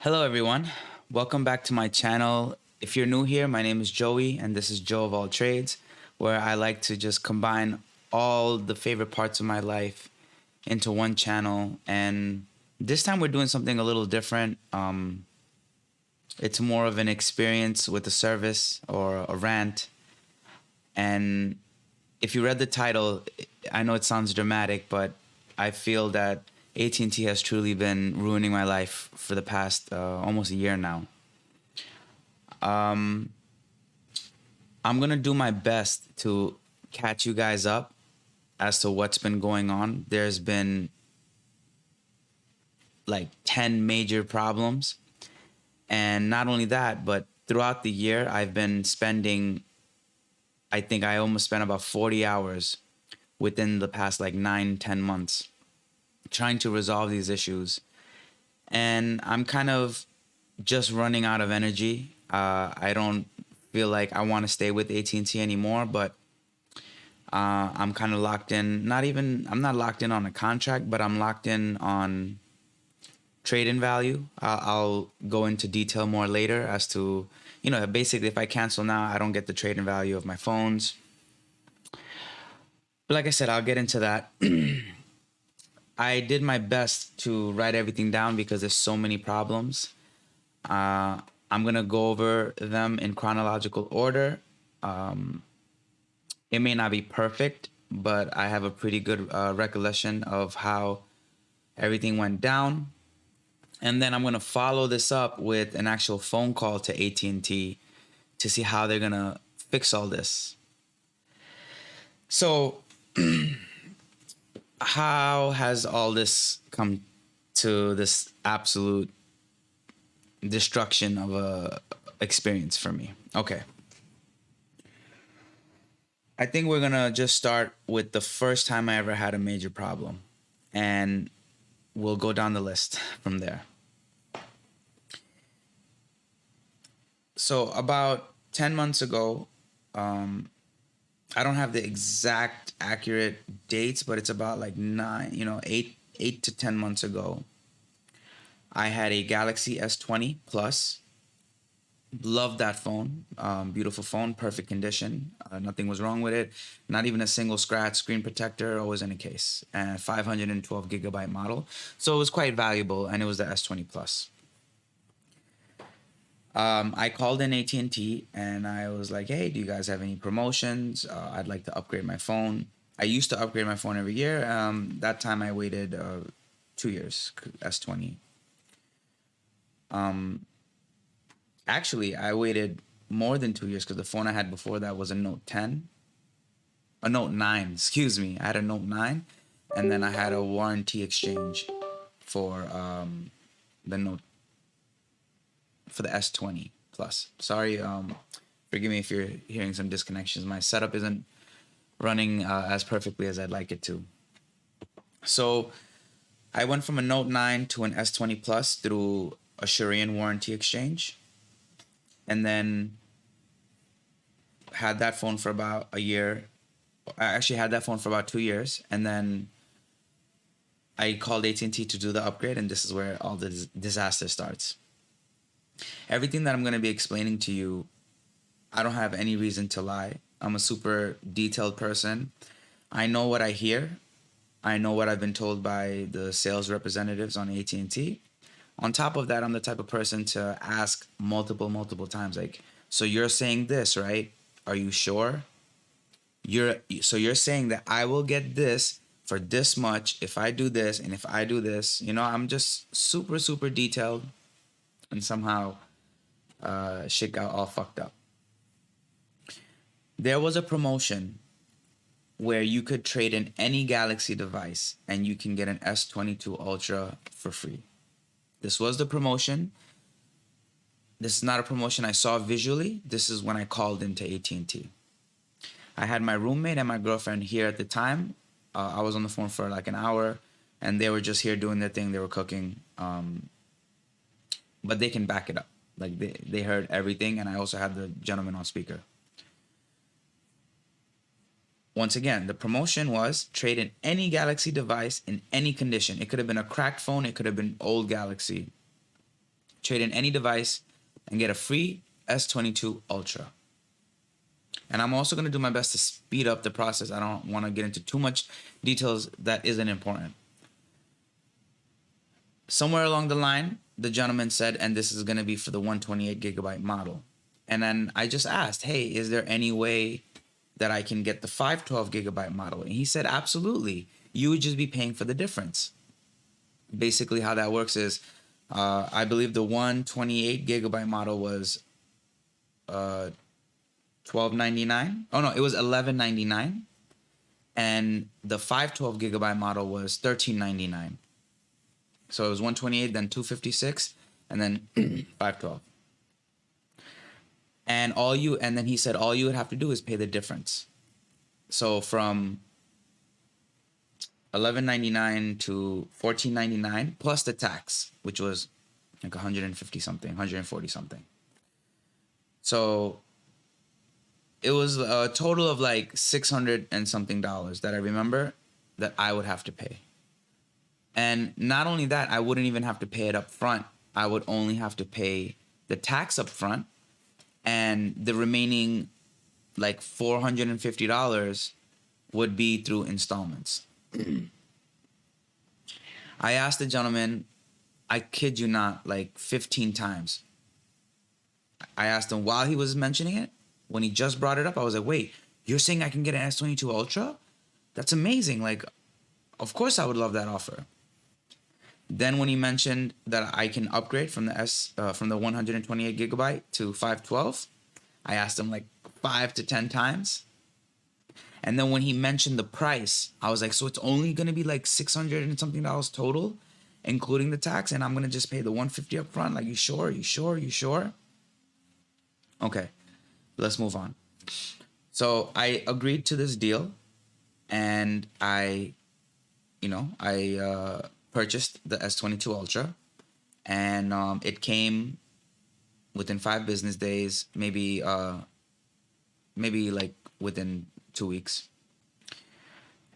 Hello, everyone. Welcome back to my channel. If you're new here, my name is Joey, and this is Joe of All Trades, where I like to just combine all the favorite parts of my life into one channel. And this time we're doing something a little different. It's more of an experience with a service or a rant. And if you read the title, I know it sounds dramatic, but I feel that AT&T has truly been ruining my life for the past almost a year now. I'm gonna do my best to catch you guys up as to what's been going on. There's been like 10 major problems. And not only that, but throughout the year, I've been spending, I think I almost spent about 40 hours within the past like 9, 10 months trying to resolve these issues. And I'm kind of just running out of energy. I don't feel like I want to stay with AT&T anymore, but I'm kind of locked in. I'm not locked in on a contract, but I'm locked in on trade-in value. I'll go into detail more later as to, basically if I cancel now, I don't get the trade-in value of my phones. But like I said, I'll get into that. I did my best to write everything down because there's so many problems. I'm going to go over them in chronological order. It may not be perfect, but I have a pretty good recollection of how everything went down. And then I'm going to follow this up with an actual phone call to AT&T to see how they're going to fix all this. So how has all this come to this absolute destruction of a experience for me? Okay. I think we're going to just start with the first time I ever had a major problem, and we'll go down the list from there. So about 10 months ago, I don't have the exact accurate dates, but it's about like 8 to 10 months ago. I had a Galaxy S20 Plus. Loved that phone. Beautiful phone, perfect condition. Nothing was wrong with it. Not even a single scratch. Screen protector, always in a case. And 512 gigabyte model. So it was quite valuable, and it was the S20 Plus. I called in AT&T and I was like, hey, do you guys have any promotions? I'd like to upgrade my phone. I used to upgrade my phone every year. That time I waited 2 years, S20. Actually, I waited more than 2 years because the phone I had before that was a Note 10. A Note 9, excuse me. I had a Note 9, and then I had a warranty exchange for the Note for the S20 Plus. Sorry, forgive me if you're hearing some disconnections. My setup isn't running as perfectly as I'd like it to. So I went from a Note 9 to an S20 Plus through a Sharian warranty exchange, and then had that phone for about a year. I actually had that phone for about 2 years, and then I called AT&T to do the upgrade, and this is where all the disaster starts. Everything that I'm going to be explaining to you, I don't have any reason to lie. I'm a super detailed person. I know what I hear. I know what I've been told by the sales representatives on AT&T. On top of that, I'm the type of person to ask multiple times, like, so you're saying this, right? Are you sure? So you're saying that I will get this for this much if I do this and if I do this. I'm just super detailed, and somehow shit got all fucked up. There was a promotion where you could trade in any Galaxy device and you can get an S22 Ultra for free. This was the promotion. This is not a promotion I saw visually. This is when I called into AT&T. I had my roommate and my girlfriend here at the time. I was on the phone for like an hour, and they were just here doing their thing. They were cooking. But they can back it up. Like they heard everything, and I also had the gentleman on speaker. Once again, the promotion was trade in any Galaxy device in any condition. It could have been a cracked phone. It could have been old Galaxy. trade in any device, and get a free S22 Ultra. And I'm also going to do my best to speed up the process. I don't want to get into too much details that isn't important. Somewhere along the line, the gentleman said, and this is going to be for the 128 gigabyte model. And then I just asked, hey, is there any way that I can get the 512 gigabyte model? And he said, absolutely. You would just be paying for the difference. Basically, how that works is, I believe the 128 gigabyte model was $12.99. Oh no, it was $11.99, and the 512 gigabyte model was $13.99. So it was 128, then 256, and then 512. And then he said all you would have to do is pay the difference. So from $11.99 to $14.99 plus the tax, which was like 150 something, 140 something. So it was a total of like $600 and something that I remember that I would have to pay. And not only that, I wouldn't even have to pay it up front. I would only have to pay the tax up front, and the remaining like $450 would be through installments. I asked the gentleman, I kid you not, like 15 times. I asked him while he was mentioning it. When he just brought it up, I was like, wait, you're saying I can get an S22 Ultra? That's amazing. Like, of course I would love that offer. Then when he mentioned that I can upgrade from the 128 gigabyte to 512, I asked him like 5 to 10 times. And then when he mentioned the price, I was like, so it's only going to be like $600 and something total, including the tax, and I'm going to just pay the 150 up front? Like, you sure? You sure? You sure? Okay, let's move on. So I agreed to this deal, and I purchased the S22 Ultra, and it came within 5 business days, maybe like within 2 weeks.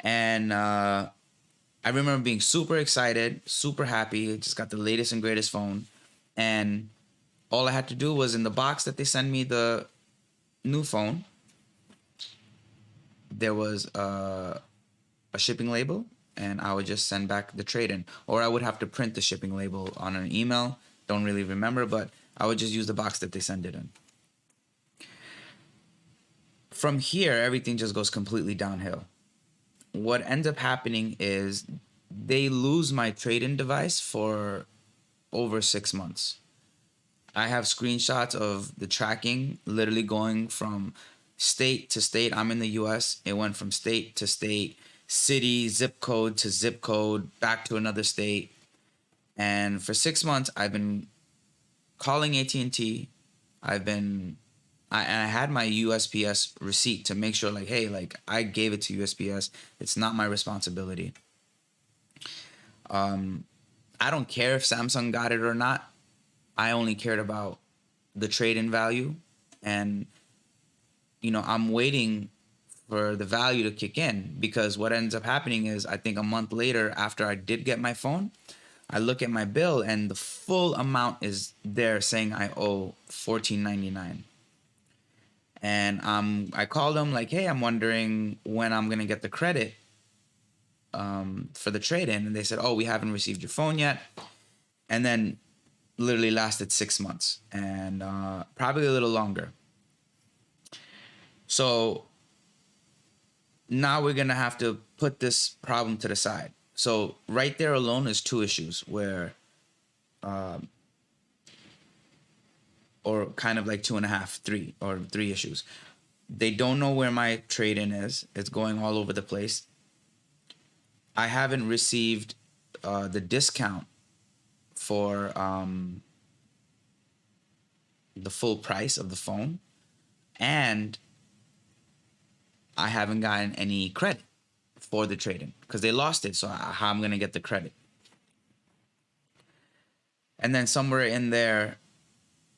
And I remember being super excited, super happy. I just got the latest and greatest phone, and all I had to do was, in the box that they sent me the new phone, there was a shipping label, and I would just send back the trade-in. Or I would have to print the shipping label on an email. Don't really remember, but I would just use the box that they send it in. From here, everything just goes completely downhill. What ends up happening is they lose my trade-in device for over 6 months. I have screenshots of the tracking literally going from state to state. I'm in the US. It went from state to state, city, zip code to zip code, back to another state. And for 6 months, I've been calling AT&T. I had my USPS receipt to make sure, like, hey, like, I gave it to USPS. It's not my responsibility. I don't care if Samsung got it or not. I only cared about the trade-in value, and I'm waiting for the value to kick in, because what ends up happening is, I think a month later, after I did get my phone, I look at my bill and the full amount is there saying I owe $14.99. And I called them like, hey, I'm wondering when I'm gonna get the credit for the trade-in, and they said, oh, we haven't received your phone yet. And then literally lasted 6 months, and probably a little longer. So now we're gonna have to put this problem to the side. So right there alone is 2 issues where, or kind of like 2.5, 3 issues. They don't know where my trade-in is. It's going all over the place. I haven't received the discount for the full price of the phone, and I haven't gotten any credit for the trade-in because they lost it. So how I'm gonna get the credit? And then somewhere in there,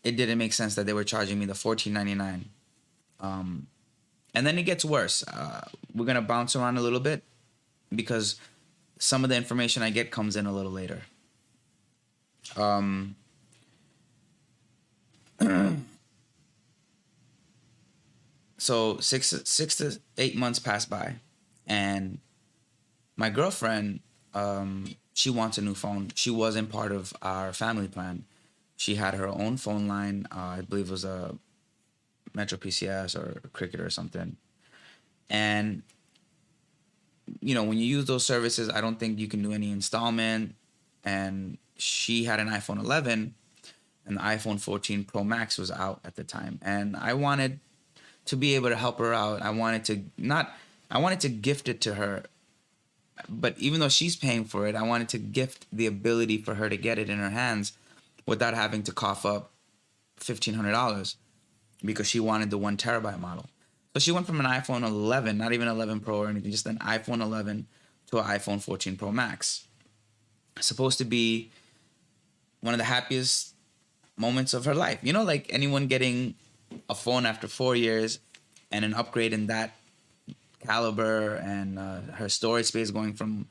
it didn't make sense that they were charging me the $14.99. And then it gets worse. We're gonna bounce around a little bit because some of the information I get comes in a little later. So 6 to 8 months passed by, and my girlfriend, she wants a new phone. She wasn't part of our family plan. She had her own phone line. I believe it was a Metro PCS or Cricket or something. And when you use those services, I don't think you can do any installment. And she had an iPhone 11, and the iPhone 14 Pro Max was out at the time. And I wanted to be able to help her out. I wanted to gift it to her. But even though she's paying for it, I wanted to gift the ability for her to get it in her hands without having to cough up $1,500 because she wanted the 1 terabyte model. So she went from an iPhone 11, not even 11 Pro or anything, just an iPhone 11 to an iPhone 14 Pro Max. Supposed to be one of the happiest moments of her life. Like anyone getting a phone after 4 years and an upgrade in that caliber, and her storage space going from,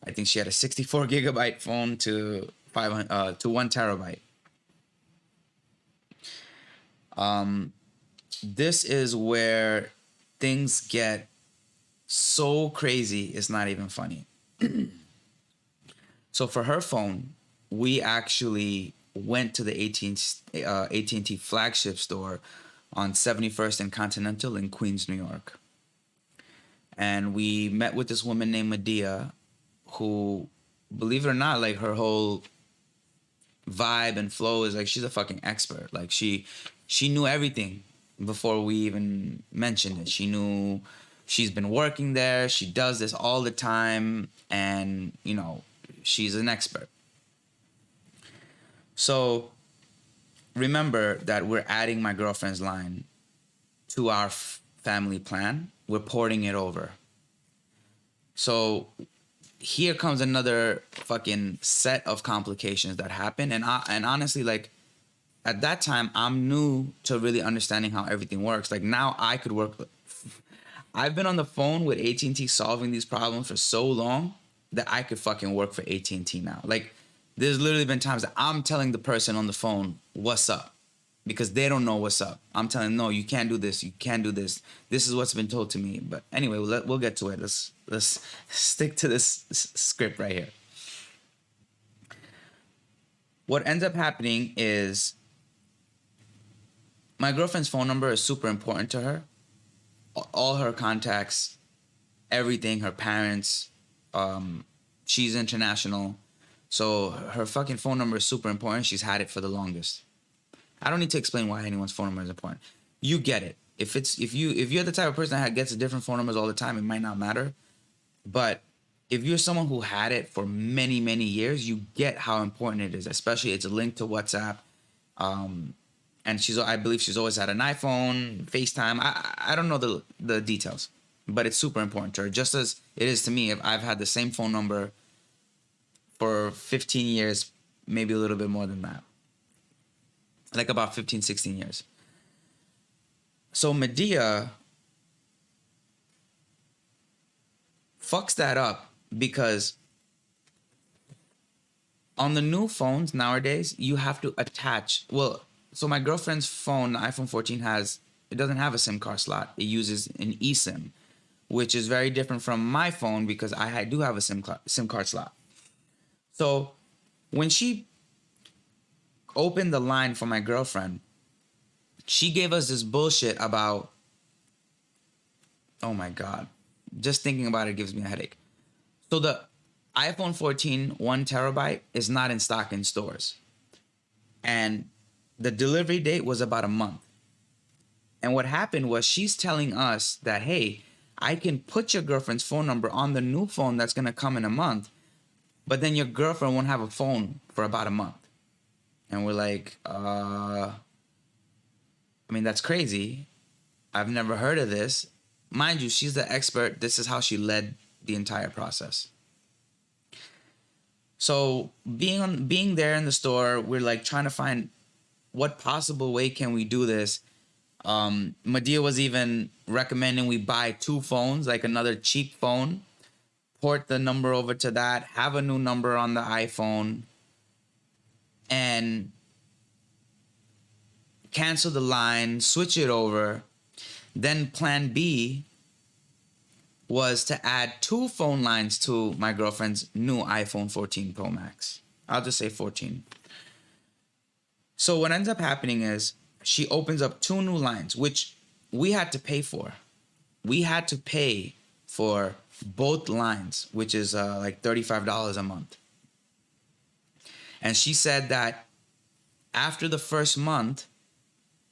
I think she had a 64 gigabyte phone to 1 terabyte. This is where things get so crazy, it's not even funny. So for her phone, we actually went to the AT&T flagship store on 71st and Continental in Queens, New York. And we met with this woman named Medea, who, believe it or not, like her whole vibe and flow is like she's a fucking expert. Like she knew everything before we even mentioned it. She knew she's been working there. She does this all the time, and she's an expert. So remember that we're adding my girlfriend's line to our family plan. We're porting it over. So here comes another fucking set of complications that happen. And honestly, like at that time, I'm new to really understanding how everything works. Like now I could work. I've been on the phone with AT&T solving these problems for so long that I could fucking work for AT&T now. Like there's literally been times that I'm telling the person on the phone, what's up? Because they don't know what's up. I'm telling them, no, you can't do this. You can't do this. This is what's been told to me. But anyway, we'll get to it. Let's stick to this script right here. What ends up happening is my girlfriend's phone number is super important to her. All her contacts, everything, her parents, she's international. So her fucking phone number is super important. She's had it for the longest. I don't need to explain why anyone's phone number is important. You get it. If you're the type of person that gets different phone numbers all the time, it might not matter. But if you're someone who had it for many, many years, you get how important it is. Especially it's linked to WhatsApp. And I believe she's always had an iPhone, FaceTime. I don't know the details, but it's super important to her. Just as it is to me. If I've had the same phone number for 15 years, maybe a little bit more than that. Like about 15, 16 years. So Medea fucks that up because on the new phones nowadays, you have to attach. Well, so my girlfriend's phone, the iPhone 14, it doesn't have a SIM card slot. It uses an eSIM, which is very different from my phone because I do have a SIM card slot. So when she opened the line for my girlfriend, she gave us this bullshit about, oh my God, just thinking about it gives me a headache. So the iPhone 14 1 terabyte is not in stock in stores. And the delivery date was about a month. And what happened was she's telling us that, hey, I can put your girlfriend's phone number on the new phone that's going to come in a month, but then your girlfriend won't have a phone for about a month. And we're like, I mean, that's crazy. I've never heard of this. Mind you, she's the expert. This is how she led the entire process. So being there in the store, we're like trying to find what possible way can we do this. Medea was even recommending we buy 2 phones, like another cheap phone, port the number over to that, have a new number on the iPhone, and cancel the line, switch it over. Then plan B was to add 2 phone lines to my girlfriend's new iPhone 14 Pro Max. I'll just say 14. So what ends up happening is she opens up 2 new lines, which we had to pay for. We had to pay for both lines, which is like $35 a month. And she said that after the first month,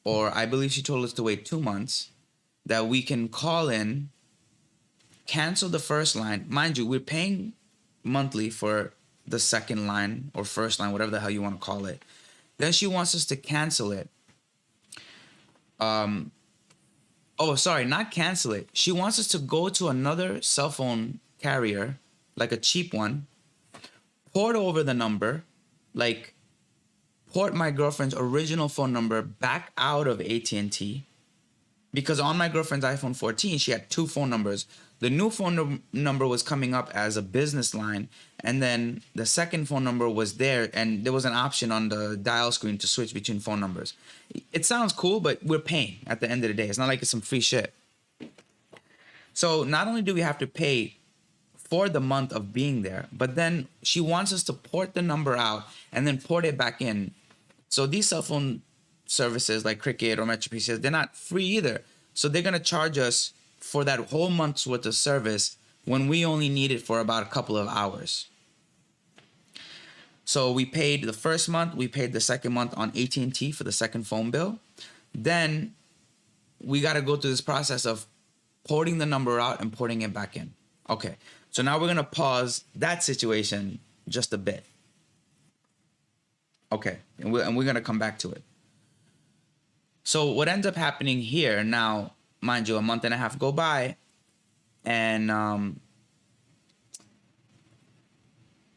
or I believe she told us to wait 2 months, that we can call in, cancel the first line. Mind you, we're paying monthly for the second line or first line, whatever the hell you want to call it. Then she wants us to cancel it. Not cancel it. She wants us to go to another cell phone carrier, like a cheap one, port over the number, like port my girlfriend's original phone number back out of AT&T, because on my girlfriend's iPhone 14, she had 2 phone numbers. The new phone number was coming up as a business line, and then the second phone number was there, and there was an option on the dial screen to switch between phone numbers. It sounds cool, but we're paying at the end of the day. It's not like it's some free shit. So not only do we have to pay for the month of being there, but then she wants us to port the number out and then port it back in. So these cell phone services like Cricket or Metro PCS, they're not free either. So they're going to charge us for that whole month's worth of service when we only need it for about a couple of hours. So we paid the first month, we paid the second month on AT&T for the second phone bill. Then we got to go through this process of porting the number out and porting it back in. Okay, so now we're going to pause that situation just a bit. Okay, and we're going to come back to it. So what ends up happening here now, mind you, a month and a half go by, and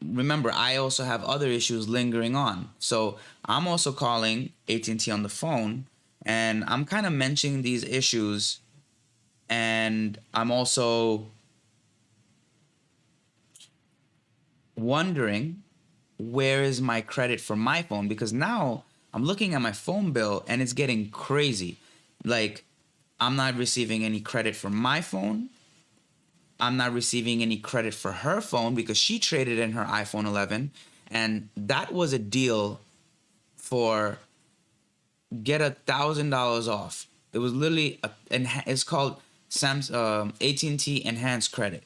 remember, I also have other issues lingering on. So I'm also calling AT&T on the phone, and I'm kind of mentioning these issues, and I'm also wondering where is my credit for my phone, because now I'm looking at my phone bill and it's getting crazy. Like, I'm not receiving any credit for my phone. I'm not receiving any credit for her phone because she traded in her iPhone 11, and that was a deal for get $1,000 off. It was literally it's called AT&T Enhanced Credit.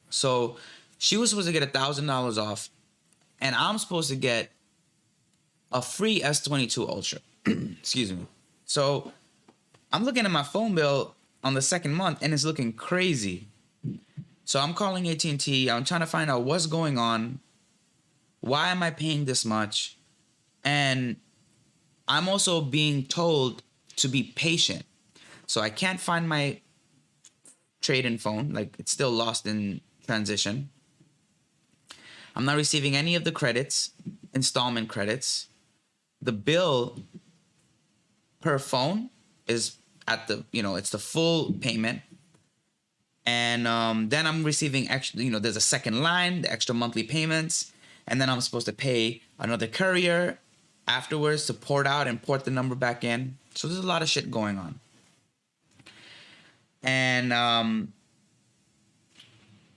So she was supposed to get $1,000 off, and I'm supposed to get a free S22 Ultra. Excuse me. So I'm looking at my phone bill on the second month, and it's looking crazy. So I'm calling AT&T. I'm trying to find out what's going on. Why am I paying this much? And I'm also being told to be patient. So I can't find my trade-in phone. Like, it's still lost in transition. I'm not receiving any of the credits, installment credits. The bill per phone is at the, it's the full payment. And then I'm receiving extra, there's a second line, the extra monthly payments. And then I'm supposed to pay another courier afterwards to port out and port the number back in. So there's a lot of shit going on. And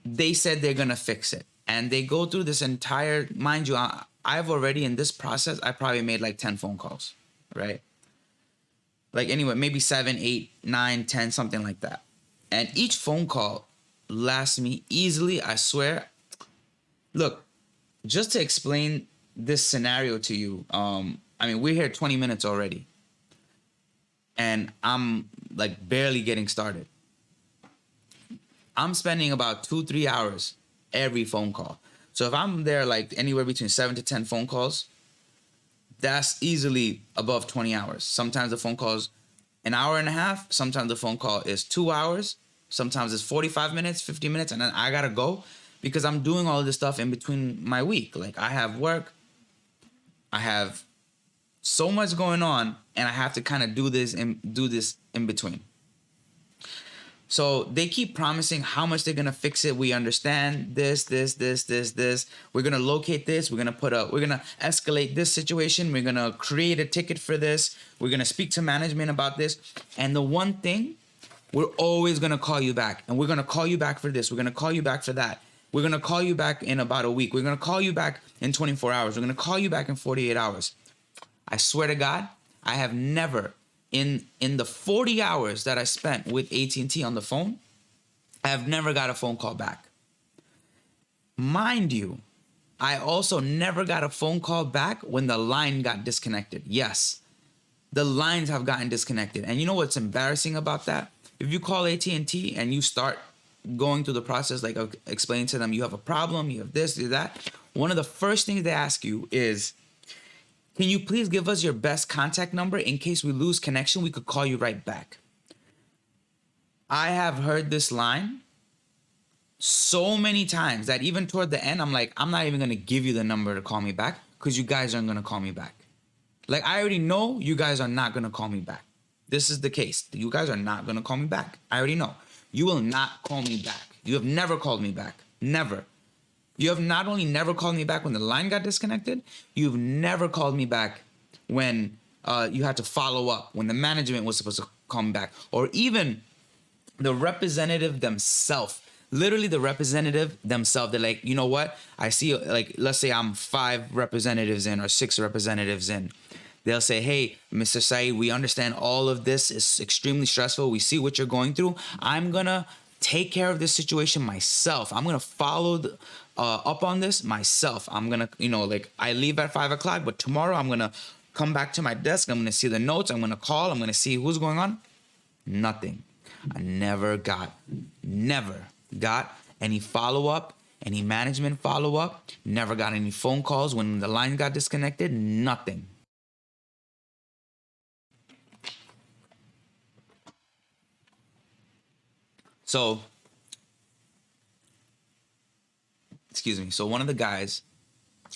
they said they're going to fix it. And they go through this entire, mind you, I've already in this process, I probably made like 10 phone calls, right? Like anyway, maybe 7, 8, 9, 10, something like that. And each phone call lasts me easily, I swear. Look, just to explain this scenario to you, we're here 20 minutes already. And I'm like barely getting started. I'm spending about 2-3 hours every phone call. So if I'm there like anywhere between 7 to 10 phone calls, that's easily above 20 hours. Sometimes the phone call is an hour and a half. Sometimes the phone call is 2 hours. Sometimes it's 45 minutes, 50 minutes, and then I gotta go because I'm doing all this stuff in between my week. Like, I have work. I have so much going on, and I have to kind of do this in between. So they keep promising how much they're gonna fix it. We understand this. We're gonna locate this. We're gonna escalate this situation. We're gonna create a ticket for this. We're gonna speak to management about this. And the one thing, we're always gonna call you back, and we're gonna call you back for this. We're gonna call you back for that. We're gonna call you back in about a week. We're gonna call you back in 24 hours. We're gonna call you back in 48 hours. I swear to God, I have never in the 40 hours that I spent with AT&T on the phone, I have never got a phone call back. Mind you, I also never got a phone call back when the line got disconnected. Yes, the lines have gotten disconnected. And you know what's embarrassing about that? If you call AT&T and you start going through the process, like explaining to them you have a problem, you have this, you have that, one of the first things they ask you is, can you please give us your best contact number in case we lose connection? We could call you right back. I have heard this line so many times that even toward the end, I'm like, I'm not even going to give you the number to call me back because you guys aren't going to call me back. Like, I already know you guys are not going to call me back. This is the case. You guys are not going to call me back. I already know. You will not call me back. You have never called me back. Never. You have not only never called me back when the line got disconnected, you've never called me back when you had to follow up, when the management was supposed to call me back, or even the representative themselves. Literally the representative themselves. They're like, you know what? I see, like, let's say I'm 5 representatives in or 6 representatives in. They'll say, hey, Mr. Saeed, we understand all of this is extremely stressful. We see what you're going through. I'm going to take care of this situation myself. I'm going to follow up on this myself. I'm going to, like, I leave at 5 o'clock, but tomorrow I'm going to come back to my desk. I'm going to see the notes. I'm going to call. I'm going to see who's going on. Nothing. I never got any follow-up, any management follow-up. Never got any phone calls when the line got disconnected. Nothing. So, excuse me. So one of the guys,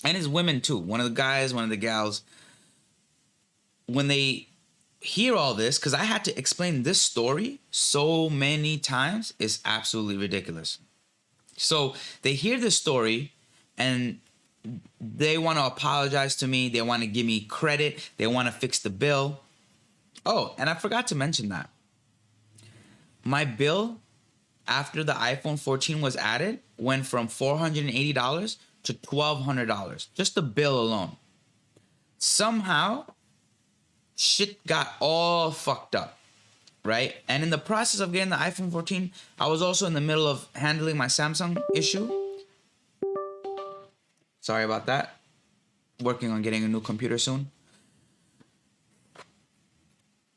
and his women too, one of the guys, one of the gals, when they hear all this, because I had to explain this story so many times, it's absolutely ridiculous. So they hear this story and they want to apologize to me. They want to give me credit. They want to fix the bill. Oh, and I forgot to mention that my bill after the iPhone 14 was added went from $480 to $1,200. Just the bill alone. Somehow, shit got all fucked up, right? And in the process of getting the iPhone 14, I was also in the middle of handling my Samsung issue. Sorry about that. Working on getting a new computer soon.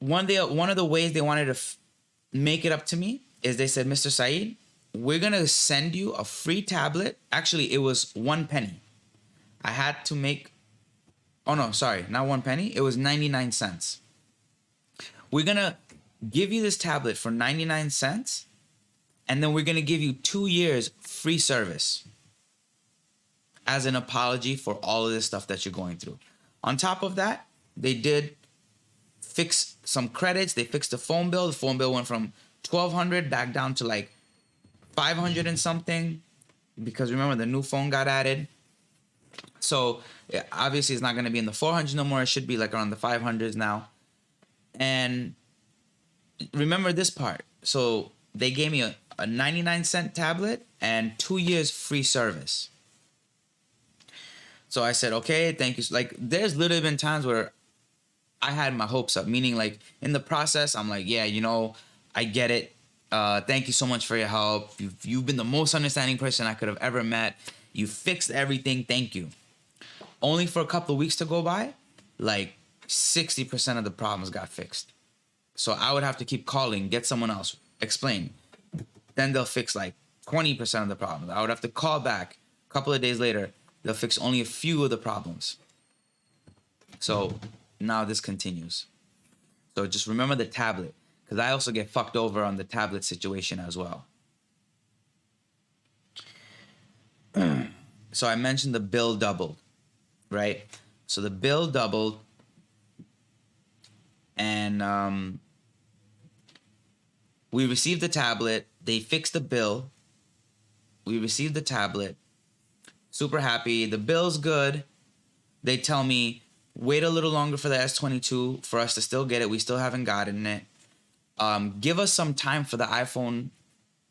One of the ways they wanted to make it up to me is they said, Mr. Saeed, we're going to send you a free tablet. Actually, it was 1 penny. I had to make, oh no, sorry, not 1 penny. It was 99 cents. We're going to give you this tablet for 99 cents, and then we're going to give you 2 years free service as an apology for all of this stuff that you're going through. On top of that, they did fix some credits. They fixed the phone bill. The phone bill went from $1,200 back down to like $500 and something, because remember the new phone got added. So obviously it's not going to be in the 400s no more. It should be like around the 500s now. And remember this part. So they gave me a 99-cent tablet and 2 years free service. So I said, okay, thank you. Like, there's literally been times where I had my hopes up, meaning like in the process, I'm like, yeah, I get it. Thank you so much for your help. You've been the most understanding person I could have ever met. You fixed everything. Thank you. Only for a couple of weeks to go by, like 60% of the problems got fixed. So I would have to keep calling, get someone else, explain. Then they'll fix like 20% of the problems. I would have to call back a couple of days later. They'll fix only a few of the problems. So now this continues. So just remember the tablet, because I also get fucked over on the tablet situation as well. So I mentioned the bill doubled, right? So the bill doubled, and We received the tablet. They fixed the bill. We received the tablet. Super happy. The bill's good. They tell me, wait a little longer for the S22 for us to still get it. We still haven't gotten it. Give us some time for the iPhone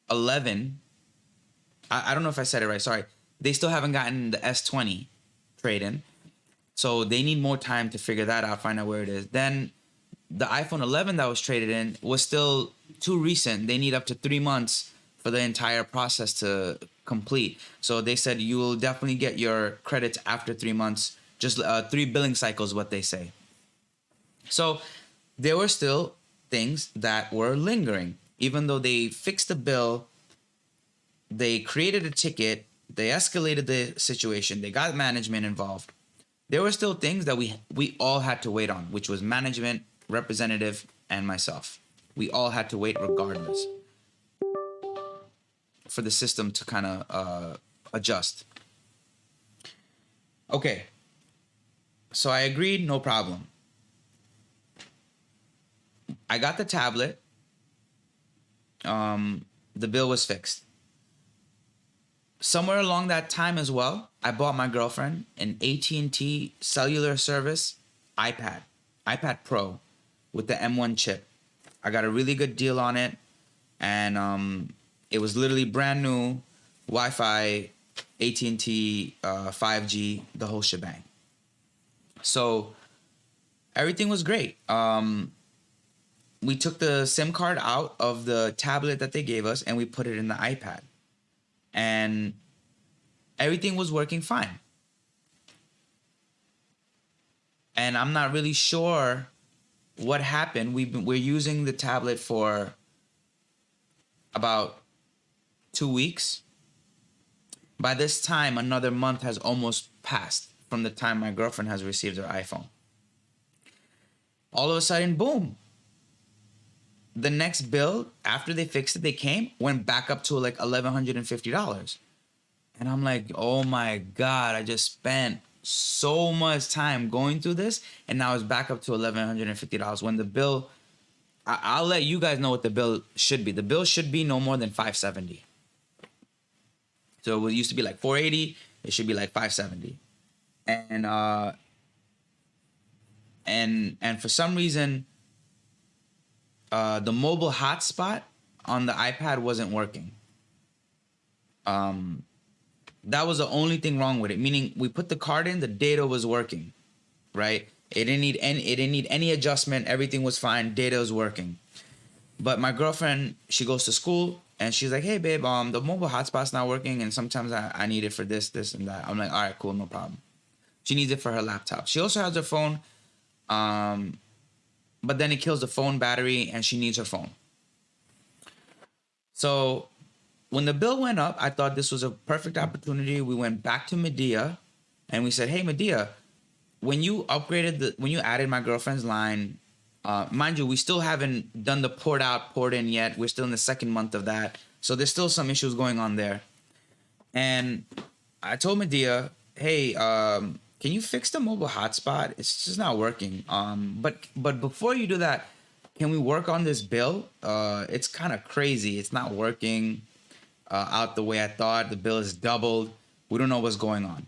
11. I don't know if I said it right. Sorry. They still haven't gotten the S20 trade-in. So they need more time to figure that out, find out where it is. Then the iPhone 11 that was traded in was still too recent. They need up to 3 months for the entire process to complete. So they said you will definitely get your credits after 3 months. Just 3 billing cycles, what they say. So there were still things that were lingering. Even though they fixed the bill, they created a ticket, they escalated the situation, they got management involved. There were still things that we all had to wait on, which was management, representative, and myself. We all had to wait regardless for the system to kind of adjust. Okay. So I agreed, no problem. I got the tablet. The bill was fixed. Somewhere along that time as well, I bought my girlfriend an AT&T cellular service iPad Pro with the M1 chip. I got a really good deal on it, and it was literally brand new, Wi-Fi, AT&T, 5G, the whole shebang. So everything was great. We took the SIM card out of the tablet that they gave us and we put it in the iPad. And everything was working fine. And I'm not really sure what happened. We're using the tablet for about 2 weeks. By this time, another month has almost passed from the time my girlfriend has received her iPhone. All of a sudden, boom. The next bill, after they fixed it, went back up to like $1,150. And I'm like, oh my God, I just spent so much time going through this, and now it's back up to $1,150. When the bill, I'll let you guys know what the bill should be. The bill should be no more than $570. So it used to be like $480, it should be like $570. And for some reason, the mobile hotspot on the iPad wasn't working. That was the only thing wrong with it. Meaning, we put the card in, the data was working, right? It didn't need any adjustment. Everything was fine. Data was working. But my girlfriend, she goes to school and she's like, "Hey, babe, the mobile hotspot's not working, and sometimes I need it for this, and that." I'm like, "All right, cool, no problem." She needs it for her laptop. She also has her phone. But then it kills the phone battery and she needs her phone. So when the bill went up, I thought this was a perfect opportunity. We went back to Medea and we said, "Hey, Medea, when you added my girlfriend's line, mind you, we still haven't done the port out, port in yet. We're still in the second month of that. So there's still some issues going on there." And I told Medea, "Hey, can you fix the mobile hotspot? It's just not working. But before you do that, can we work on this bill? It's kind of crazy. It's not working out the way I thought. The bill is doubled. We don't know what's going on."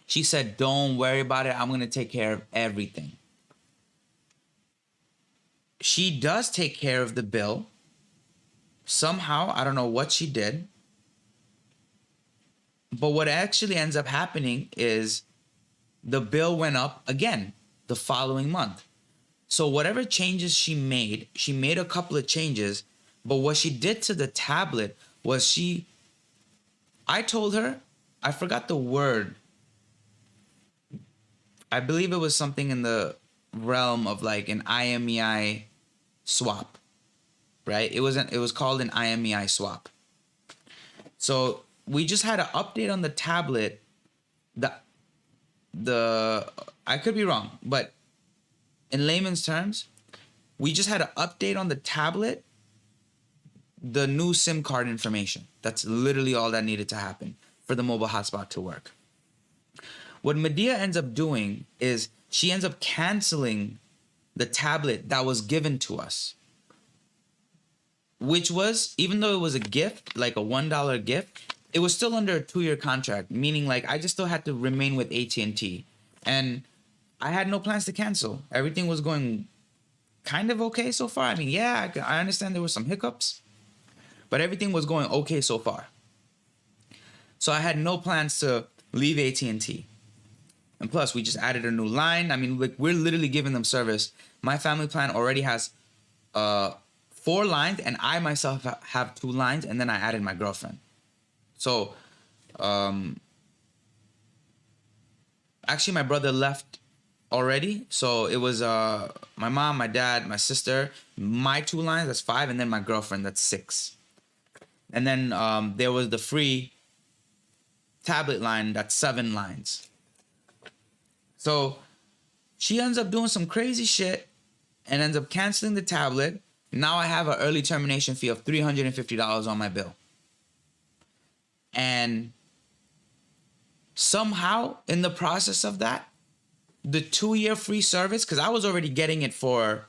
She said, "Don't worry about it. I'm going to take care of everything." She does take care of the bill. Somehow, I don't know what she did. But what actually ends up happening is the bill went up again the following month. So whatever changes she made a couple of changes. But what she did to the tablet was I told her, I forgot the word. I believe it was something in the realm of like an IMEI swap, right? It was called an IMEI swap. So we just had an update on the tablet. I could be wrong, but in layman's terms, we just had an update on the tablet, the new SIM card information. That's literally all that needed to happen for the mobile hotspot to work. What Medea ends up doing is she ends up canceling the tablet that was given to us. which was, even though it was a gift, like a $1 gift, it was still under a 2-year contract, meaning like I just still had to remain with AT&T, and I had no plans to cancel. Everything was going kind of okay so far. I mean, yeah, I understand there were some hiccups, but everything was going okay so far. So I had no plans to leave AT&T. And plus, we just added a new line. I mean, like, we're literally giving them service. My family plan already has 4 lines, and I myself have 2 lines, and then I added my girlfriend. So, actually, my brother left already. So it was my mom, my dad, my sister, my 2 lines, that's 5, and then my girlfriend, that's 6. And then there was the free tablet line, that's 7 lines. So she ends up doing some crazy shit and ends up canceling the tablet. Now I have an early termination fee of $350 on my bill. And somehow in the process of that, the 2-year free service, because I was already getting it for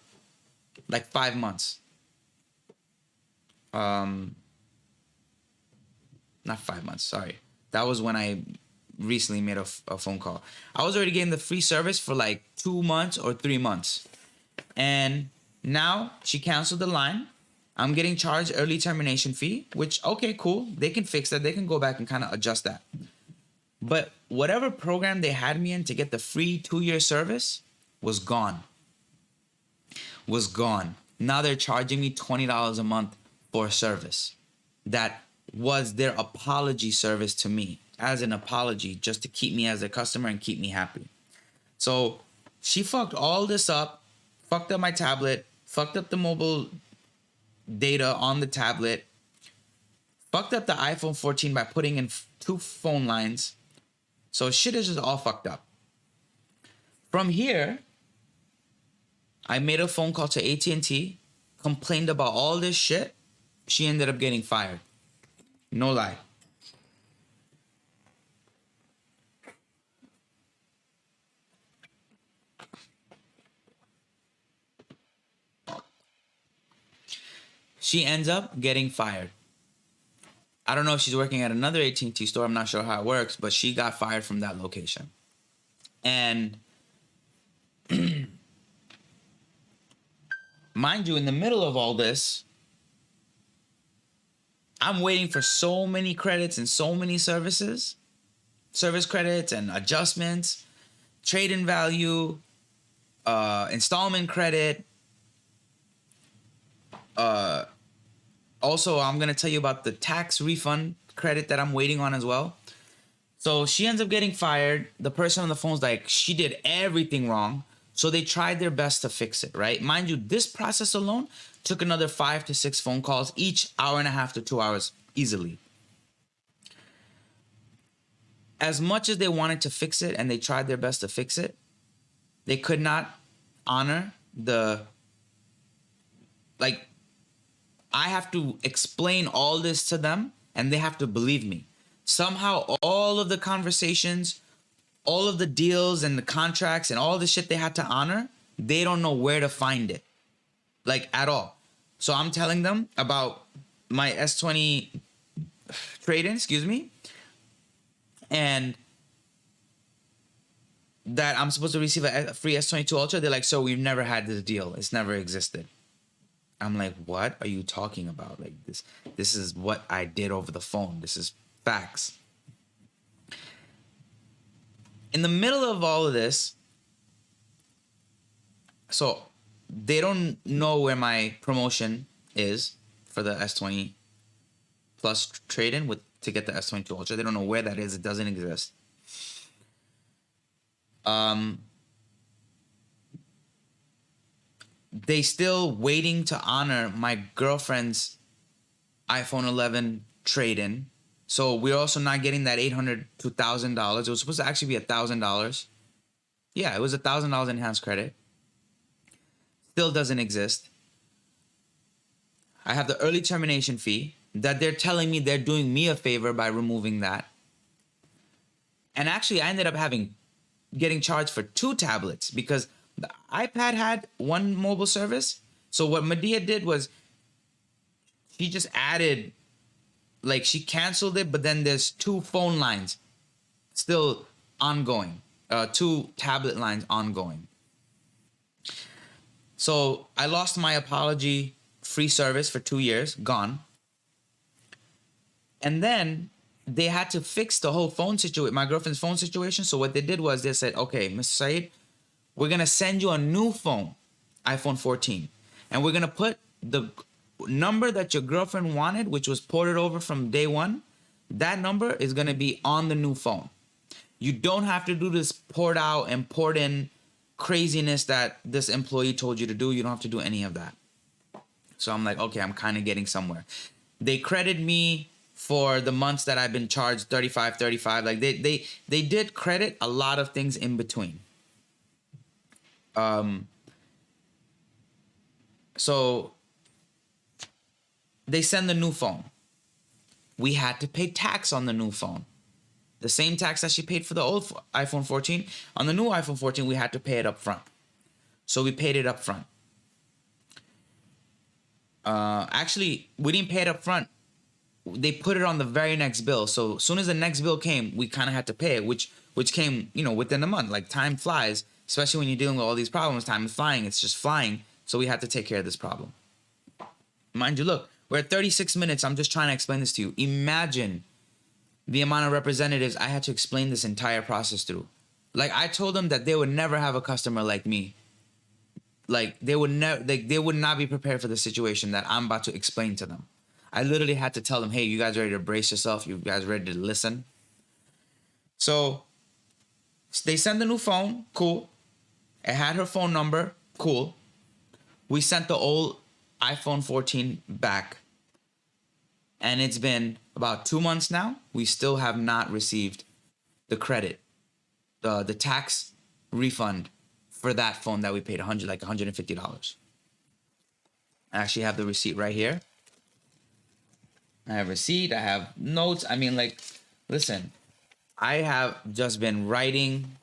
like 5 months. Not 5 months, sorry. That was when I recently made a phone call. I was already getting the free service for like 2 months or 3 months. And now she canceled the line. I'm getting charged early termination fee, which, okay, cool. They can fix that. They can go back and kind of adjust that. But whatever program they had me in to get the free 2-year service was gone. Was gone. Now they're charging me $20 a month for a service that was their apology service to me, as an apology, just to keep me as a customer and keep me happy. So she fucked all this up, fucked up my tablet, fucked up the mobile data on the tablet, fucked up the iPhone 14 by putting in 2 phone lines. So shit is just all fucked up. From here, I made a phone call to AT&T, complained about all this shit. She ended up getting fired. No lie. She ends up getting fired. I don't know if she's working at another AT&T store. I'm not sure how it works, but she got fired from that location. And mind you, in the middle of all this, I'm waiting for so many credits and so many service credits and adjustments, trade-in value, installment credit. Also, I'm going to tell you about the tax refund credit that I'm waiting on as well. So she ends up getting fired. The person on the phone's like, she did everything wrong. So they tried their best to fix it, right? Mind you, this process alone took another 5 to 6 phone calls, each hour and a half to 2 hours easily. As much as they wanted to fix it and they tried their best to fix it, they could not honor the, like, I have to explain all this to them and they have to believe me. Somehow all of the conversations, all of the deals and the contracts and all the shit they had to honor, they don't know where to find it, like, at all. So I'm telling them about my S20 trade-in, and that I'm supposed to receive a free S22 Ultra. They're like, so we've never had this deal. It's never existed. I'm like, what are you talking about? Like, this is what I did over the phone. This is facts. In the middle of all of this, so they don't know where my promotion is for the S20 Plus trade-in to get the S22 Ultra. They don't know where that is. It doesn't exist. They still waiting to honor my girlfriend's iPhone 11 trade-in. So we're also not getting that $800 to $1,000. It was supposed to actually be $1,000. Yeah, it was $1,000 enhanced credit. Still doesn't exist. I have the early termination fee that they're telling me they're doing me a favor by removing that. And actually, I ended up getting charged for 2 tablets because the iPad had 1 mobile service. So what Medea did was She just added, like, she canceled it, but then there's two phone lines still ongoing, two tablet lines ongoing. So I lost my apology free service for 2 years, gone. And then they had to fix the whole phone situation, my girlfriend's phone situation. So what they did was they said, okay, Mr. Saeed, we're going to send you a new phone, iPhone 14. And we're going to put the number that your girlfriend wanted, which was ported over from day one, that number is going to be on the new phone. You don't have to do this port out and port in craziness that this employee told you to do. You don't have to do any of that. So I'm like, okay, I'm kind of getting somewhere. They credit me for the months that I've been charged 35. Like they did credit a lot of things in between. So they send the new phone. We had to pay tax on the new phone. The same tax that she paid for the old iPhone 14. On the new iPhone 14, we had to pay it up front. So we paid it up front. Actually, we didn't pay it up front. They put it on the very next bill. So as soon as the next bill came, we kind of had to pay it, which came, within a month. Like, time flies, especially when you're dealing with all these problems. Time is flying. It's just flying. So we had to take care of this problem. Mind you, look, we're at 36 minutes. I'm just trying to explain this to you. Imagine the amount of representatives I had to explain this entire process through. Like, I told them that they would never have a customer like me. Like, they would not be prepared for the situation that I'm about to explain to them. I literally had to tell them, hey, you guys ready to brace yourself? You guys ready to listen? So they sent the new phone. Cool. It had her phone number. Cool. We sent the old iPhone 14 back. And it's been about 2 months now. We still have not received the credit, the tax refund for that phone that we paid $150. I actually have the receipt right here. I have receipt. I have notes. I mean, like, listen, I have just been writing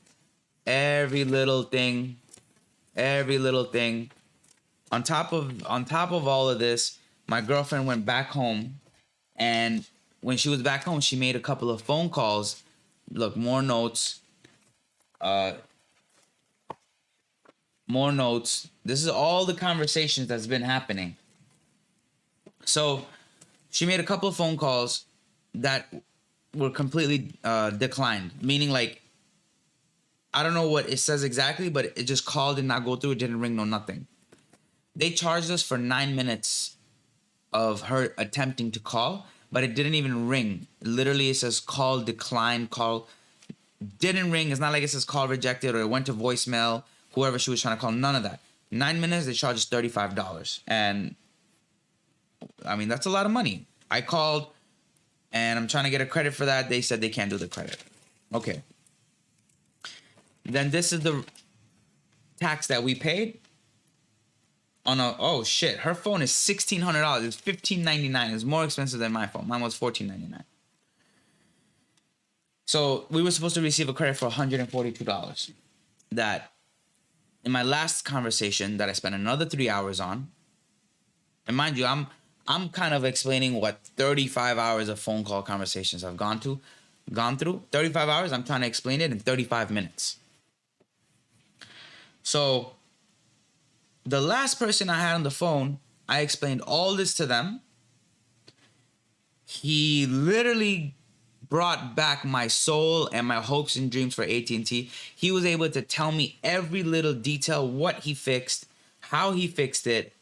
every little thing. On top of all of this, my girlfriend went back home, and when she was back home, she made a couple of phone calls. Look, more notes. More notes. This is all the conversations that's been happening. So she made a couple of phone calls that were completely declined. Meaning, like, I don't know what it says exactly, but it just called and not go through. It didn't ring, no nothing. They charged us for 9 minutes of her attempting to call, but it didn't even ring. Literally, it says call declined, call didn't ring. It's not like it says call rejected or it went to voicemail, whoever she was trying to call, none of that. 9 minutes, they charged us $35. And I mean, that's a lot of money. I called and I'm trying to get a credit for that. They said they can't do the credit. Okay. Then this is the tax that we paid on oh shit, her phone is $1,600. It's $1,599. It's more expensive than my phone. Mine was $1,499. So we were supposed to receive a credit for $142. That in my last conversation that I spent another 3 hours on, and mind you, I'm kind of explaining what 35 hours of phone call conversations I've gone through. 35 hours, I'm trying to explain it in 35 minutes. So the last person I had on the phone, I explained all this to them. He literally brought back my soul and my hopes and dreams for AT&T. He was able to tell me every little detail, what he fixed, how he fixed it,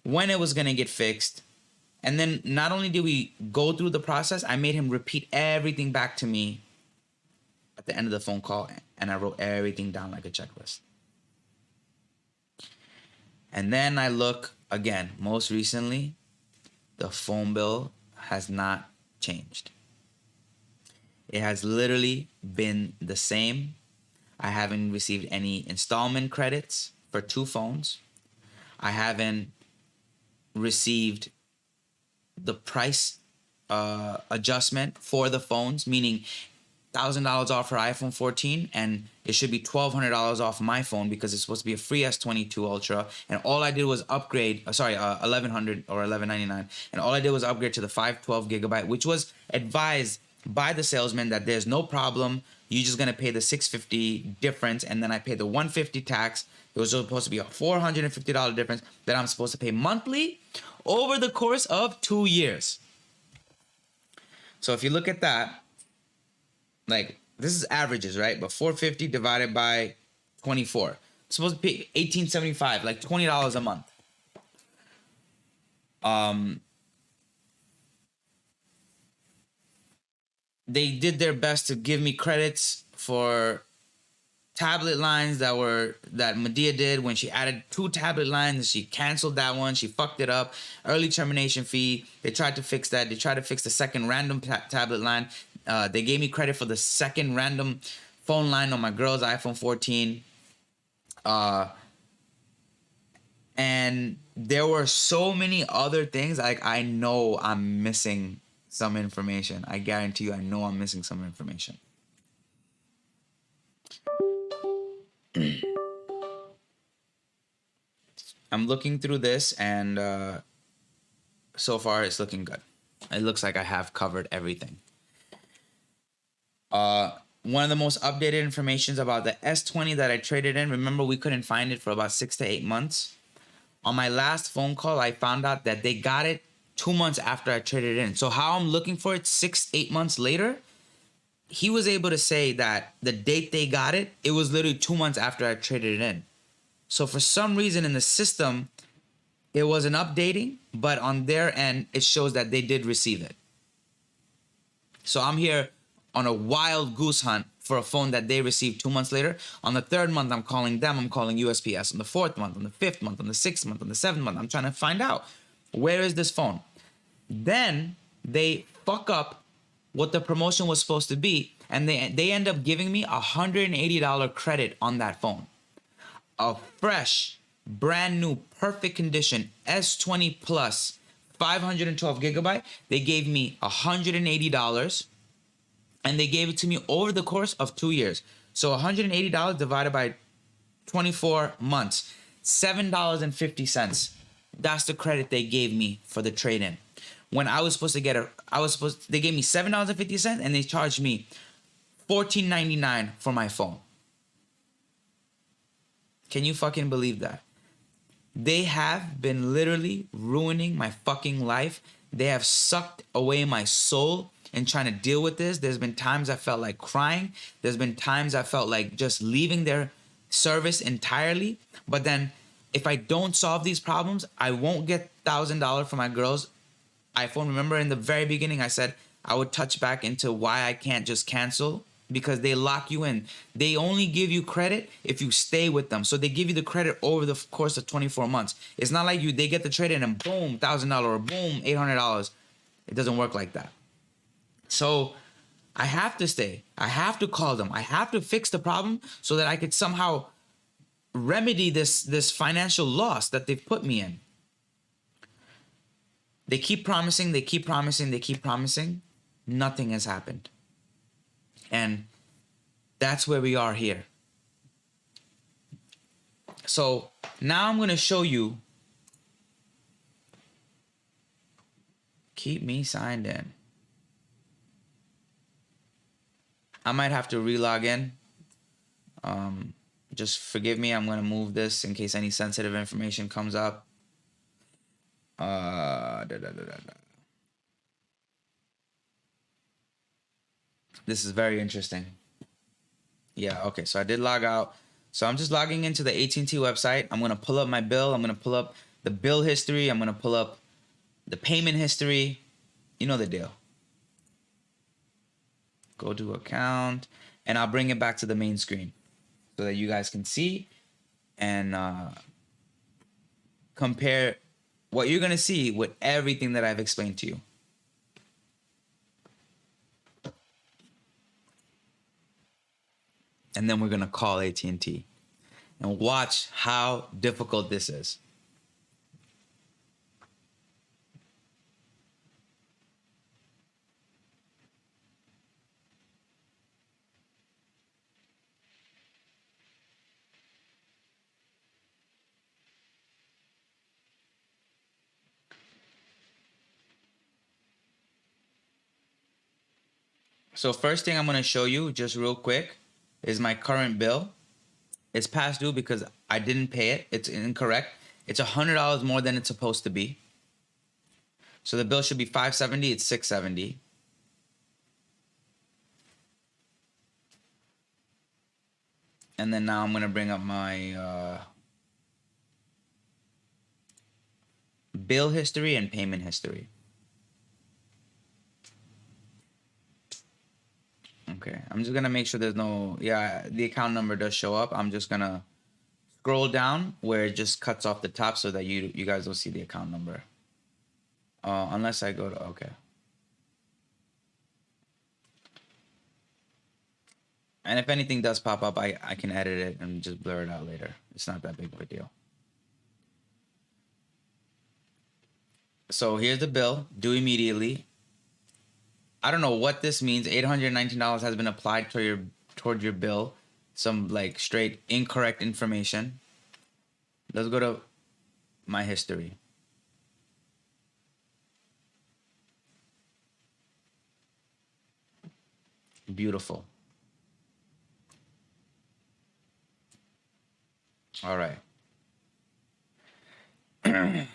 when it was going to get fixed. And then not only did we go through the process, I made him repeat everything back to me at the end of the phone call, and I wrote everything down like a checklist. And then I look again, most recently, the phone bill has not changed. It has literally been the same. I haven't received any installment credits for 2 phones. I haven't received the price adjustment for the phones, meaning $1,000 off her iPhone 14, and it should be $1,200 off my phone because it's supposed to be a free S22 Ultra. And all I did was upgrade. 1,100 or 1,199, and all I did was upgrade to the 512 gigabyte, which was advised by the salesman that there's no problem. You're just gonna pay the $650 difference, and then I pay the $150 tax. It was supposed to be a $450 difference that I'm supposed to pay monthly over the course of 2 years. So if you look at that, like, this is averages, right? But 450 divided by 24. It's supposed to pay $1,875, like $20 a month. They did their best to give me credits for tablet lines that Medea did when she added 2 tablet lines and she canceled that one. She fucked it up. Early termination fee. They tried to fix that. They tried to fix the second random tablet line. They gave me credit for the second random phone line on my girl's iPhone 14. And there were so many other things. Like, I know I'm missing some information. I guarantee you, I know I'm missing some information. I'm looking through this, and so far it's looking good. It looks like I have covered everything. One of the most updated informations about the S20 that I traded in. Remember, we couldn't find it for about 6 to 8 months. On my last phone call, I found out that they got it 2 months after I traded it in. So how I'm looking for it 6, 8 months later, he was able to say that the date they got it, it was literally 2 months after I traded it in. So for some reason in the system, it wasn't updating, but on their end, it shows that they did receive it. So I'm here on a wild goose hunt for a phone that they received 2 months later. On the 3rd month, I'm calling them. I'm calling USPS. On the 4th month, on the 5th month, on the 6th month, on the 7th month, I'm trying to find out, where is this phone? Then they fuck up what the promotion was supposed to be, and they end up giving me $180 credit on that phone. A fresh, brand new, perfect condition S20 Plus 512 gigabyte. They gave me $180, and they gave it to me over the course of 2 years. So $180 divided by 24 months, $7.50. That's the credit they gave me for the trade-in. When I was supposed to get they gave me $7.50, and they charged me $14.99 for my phone. Can you fucking believe that? They have been literally ruining my fucking life. They have sucked away my soul in trying to deal with this. There's been times I felt like crying. There's been times I felt like just leaving their service entirely. But then if I don't solve these problems, I won't get $1,000 for my girl's iPhone. Remember in the very beginning, I said I would touch back into why I can't just cancel, because they lock you in. They only give you credit if you stay with them. So they give you the credit over the course of 24 months. It's not like they get the trade in and boom, $1,000 or boom, $800. It doesn't work like that. So I have to stay. I have to call them. I have to fix the problem so that I could somehow remedy this financial loss that they've put me in. They keep promising, they keep promising, they keep promising. Nothing has happened. And that's where we are here. So now I'm going to show you. Keep me signed in. I might have to relog in. Just forgive me. I'm going to move this in case any sensitive information comes up. This is very interesting. Yeah, okay. So I did log out. So I'm just logging into the AT&T website. I'm going to pull up my bill. I'm going to pull up the bill history. I'm going to pull up the payment history. You know the deal. Go to account. And I'll bring it back to the main screen so that you guys can see and compare what you're going to see with everything that I've explained to you. And then we're going to call AT&T and watch how difficult this is. So first thing I'm gonna show you just real quick is my current bill. It's past due because I didn't pay it. It's incorrect. It's $100 more than it's supposed to be. So the bill should be $570. It's $670. And then now I'm gonna bring up my bill history and payment history. Okay, I'm just gonna make sure there's no, yeah, the account number does show up. I'm just gonna scroll down where it just cuts off the top so that you guys don't see the account number. Unless I go to, okay. And if anything does pop up, I can edit it and just blur it out later. It's not that big of a deal. So here's the bill, due immediately. I don't know what this means. $819 has been applied toward your bill. Some like straight incorrect information. Let's go to my history. Beautiful. All right.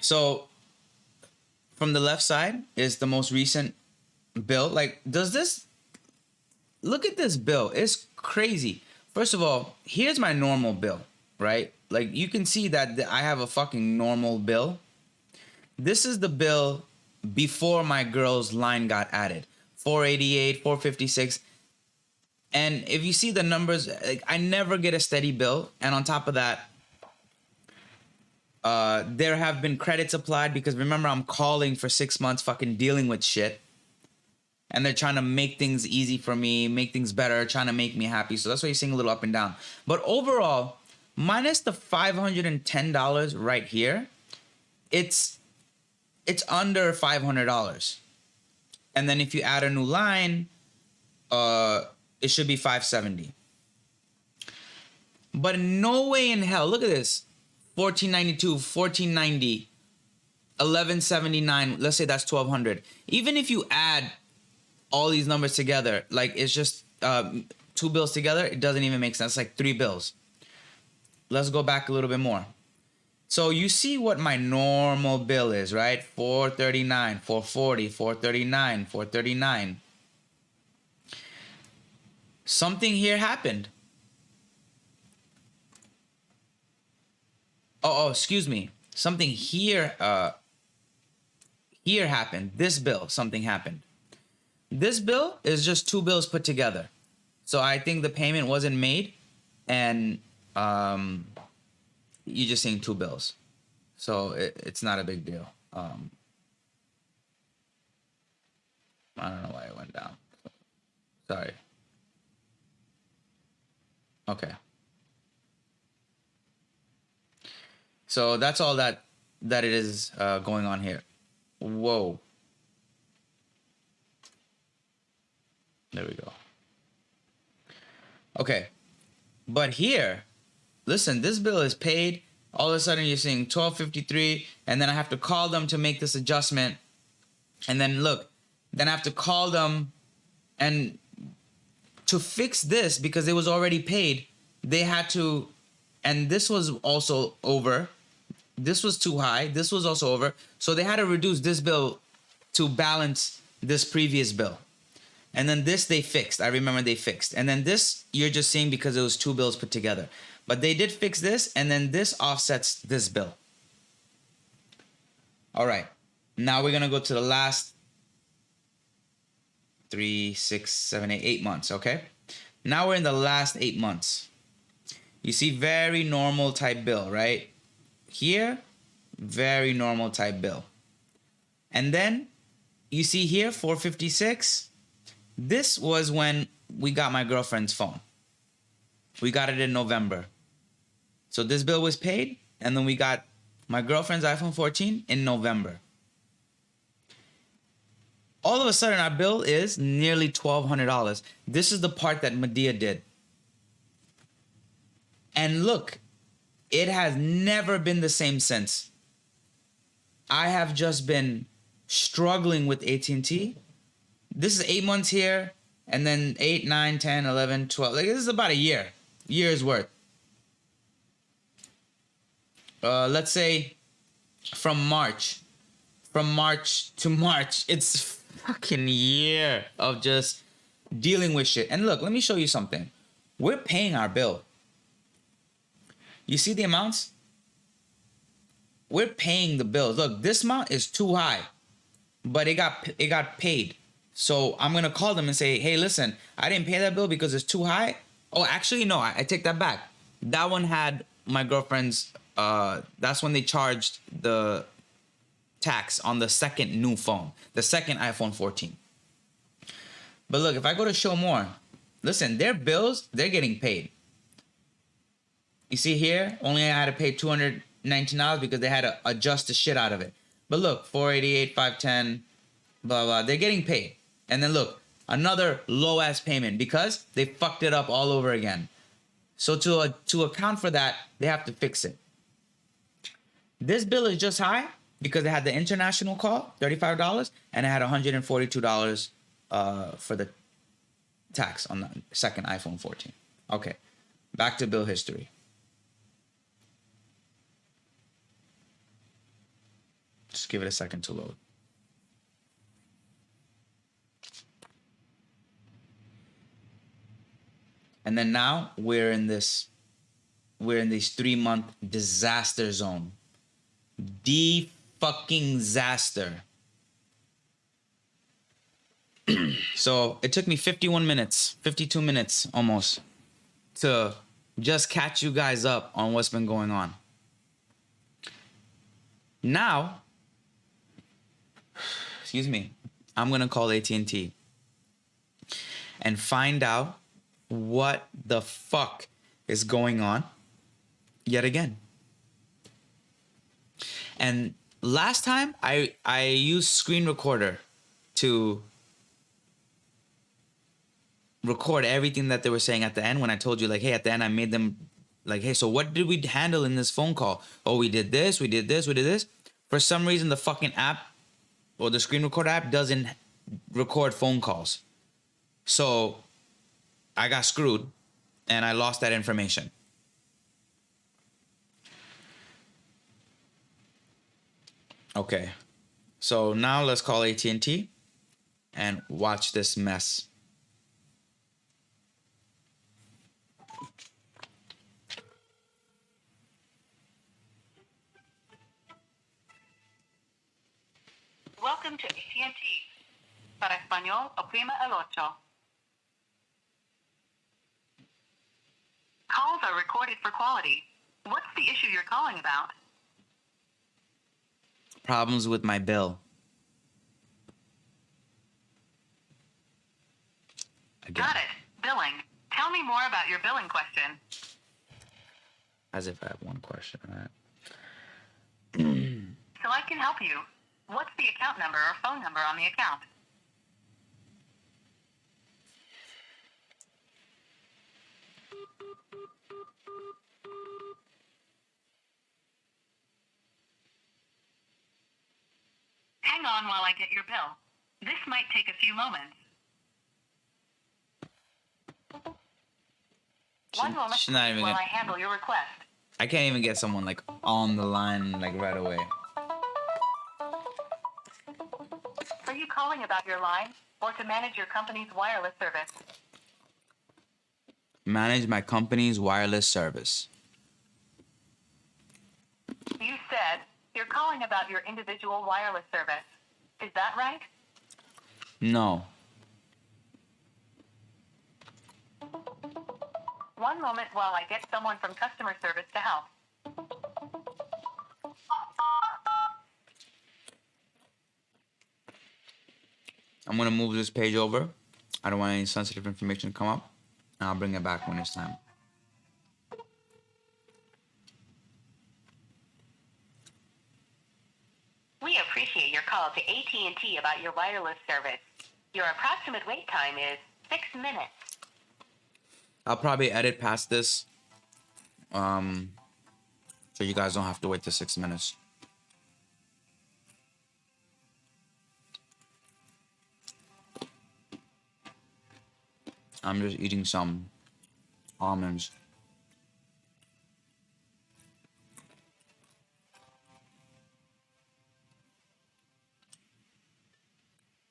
So from the left side is the most recent bill. Like, does this, look at this bill. It's crazy. First of all, here's my normal bill, right? Like, you can see that I have a fucking normal bill. This is the bill before my girl's line got added. 488, 456. And if you see the numbers, like, I never get a steady bill. And on top of that, there have been credits applied because remember, I'm calling for 6 months fucking dealing with shit. And they're trying to make things easy for me, make things better, trying to make me happy. So that's why you're seeing a little up and down. But overall, minus the $510 right here, it's under $500. And then if you add a new line, it should be $570. But no way in hell, look at this. $1492, $1490, $1179. Let's say that's $1,200. Even if you add all these numbers together, like, it's just two bills together, it doesn't even make sense. It's like 3 bills. Let's go back a little bit more. So you see what my normal bill is, right? $439, $440, $439, $439. Something here happened. Oh, excuse me. Something here happened. This bill, something happened. This bill is just 2 bills put together. So I think the payment wasn't made, and you're just seeing 2 bills. So it's not a big deal. I don't know why it went down. Sorry. Okay. So that's all that it is going on here. Whoa. There we go. Okay. But here, listen, this bill is paid. All of a sudden you're seeing $1,253, and then I have to call them to make this adjustment. And then look, then I have to call them, and to fix this, because it was already paid, they had to, and this was also over. This was too high. This was also over. So they had to reduce this bill to balance this previous bill. And then this they fixed. I remember they fixed. And then this you're just seeing because it was 2 bills put together. But they did fix this, and then this offsets this bill. All right. Now we're going to go to the last 3, 6, 7, 8 months, okay? Now we're in the last 8 months. You see very normal type bill, right? Here, very normal type bill. And then you see here, 456. This was when we got my girlfriend's phone. We got it in November. So this bill was paid, and then we got my girlfriend's iPhone 14 in November. All of a sudden, our bill is nearly $1,200. This is the part that Medea did. And look, it has never been the same since. I have just been struggling with AT&T. This is 8 months here, And then 8, 9, 10, 11, 12. Like, this is about a year's worth. Let's say from March to March, it's fucking year of just dealing with shit. And look, let me show you something. We're paying our bill. You see the amounts? We're paying the bills. Look, this amount is too high, but it got paid. So I'm gonna call them and say, hey, listen, I didn't pay that bill because it's too high. Oh, actually, no, I take that back. That one had my girlfriend's. That's when they charged the tax on the second new phone, the second iPhone 14. But look, if I go to show more, listen, their bills, they're getting paid. You see here, only I had to pay $219 because they had to adjust the shit out of it. But look, 488, 510, blah, blah, they're getting paid. And then look, another low ass payment because they fucked it up all over again. So to account for that, they have to fix it. This bill is just high because it had the international call, $35, and it had $142 for the tax on the second iPhone 14. Okay, back to bill history. Just give it a second to load. And then now we're in this 3-month disaster zone. Fucking disaster. So it took me 52 minutes almost to just catch you guys up on what's been going on. Now, excuse me, I'm gonna call AT&T and find out what the fuck is going on yet again. And last time I used screen recorder to record everything that they were saying at the end when I told you, like, hey, at the end I made them like, hey, so what did we handle in this phone call? Oh, we did this, we did this, we did this. For some reason, the fucking app or the screen recorder app doesn't record phone calls. So I got screwed and I lost that information. Okay, so now let's call AT&T and watch this mess. Welcome to AT&T. Para español, oprima el ocho. Calls are recorded for quality. What's the issue you're calling about? Problems with my bill. Again. Got it. Billing. Tell me more about your billing question. As if I have one question, right? So I can help you. What's the account number or phone number on the account? Hang on while I get your bill. This might take a few moments. One moment she's not even while gonna, I handle your request. I can't even get someone like on the line like right away. Are you calling about your line or to manage your company's wireless service? Manage my company's wireless service. You said you're calling about your individual wireless service. Is that right? No. One moment while I get someone from customer service to help. I'm going to move this page over. I don't want any sensitive information to come up. And I'll bring it back when it's time. We appreciate your call to AT&T about your wireless service. Your approximate wait time is 6 minutes. I'll probably edit past this. So you guys don't have to wait the 6 minutes. I'm just eating some almonds.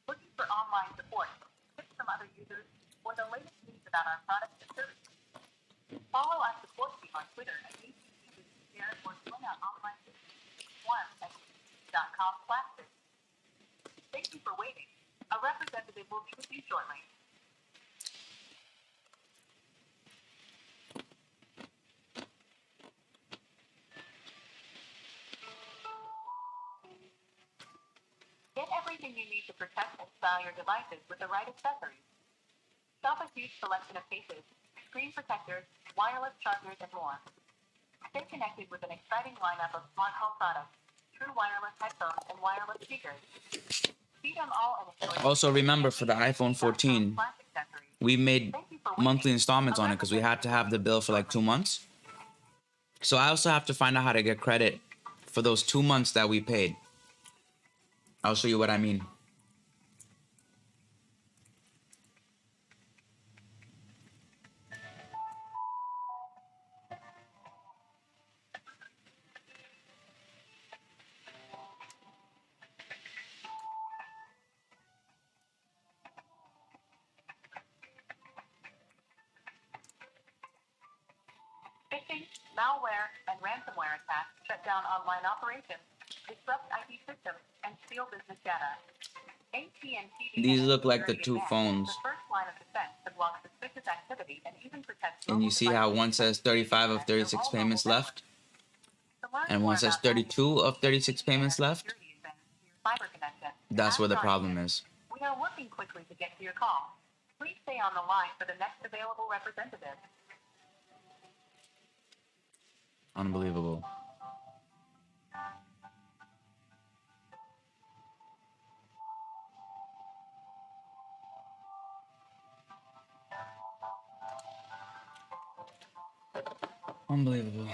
Looking for online support, tips from other users, or the latest news about our products and services? Follow our support team on Twitter at AT&T to share or join our online forum at AT&T.com/. Thank you for waiting. A representative will be with you shortly. Get everything you need to protect and style your devices with the right accessories. Shop a huge selection of cases, screen protectors, wireless chargers, and more. Stay connected with an exciting lineup of smart home products, true wireless headphones, and wireless speakers. See them all and enjoy. Also, remember for the iPhone 14, we made monthly installments on it because we had to have the bill for like 2 months. So I also have to find out how to get credit for those 2 months that we paid. I'll show you what I mean. Phishing, malware, and ransomware attacks shut down online operations, disrupt IT systems, and steal business data. AT&T These look like the two phones. The first line of defense to block suspicious activity and even protect. And you see how one says 35 of 36 payments left, and one says 32 of 36 payments left. That's where the problem is. We are working quickly to get to your call. Please stay on the line for the next available representative. Unbelievable. Unbelievable.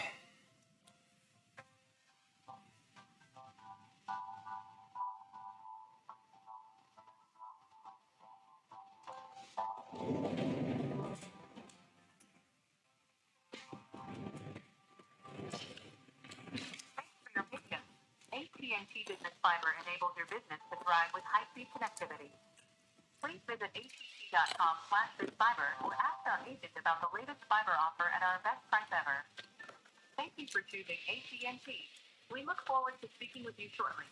AT&T Business Fiber enables your business to thrive with high-speed connectivity. Please visit att.com/bizfiber or ask our agent about the latest fiber offer at our best price ever. Thank you for choosing AT&T. We look forward to speaking with you shortly.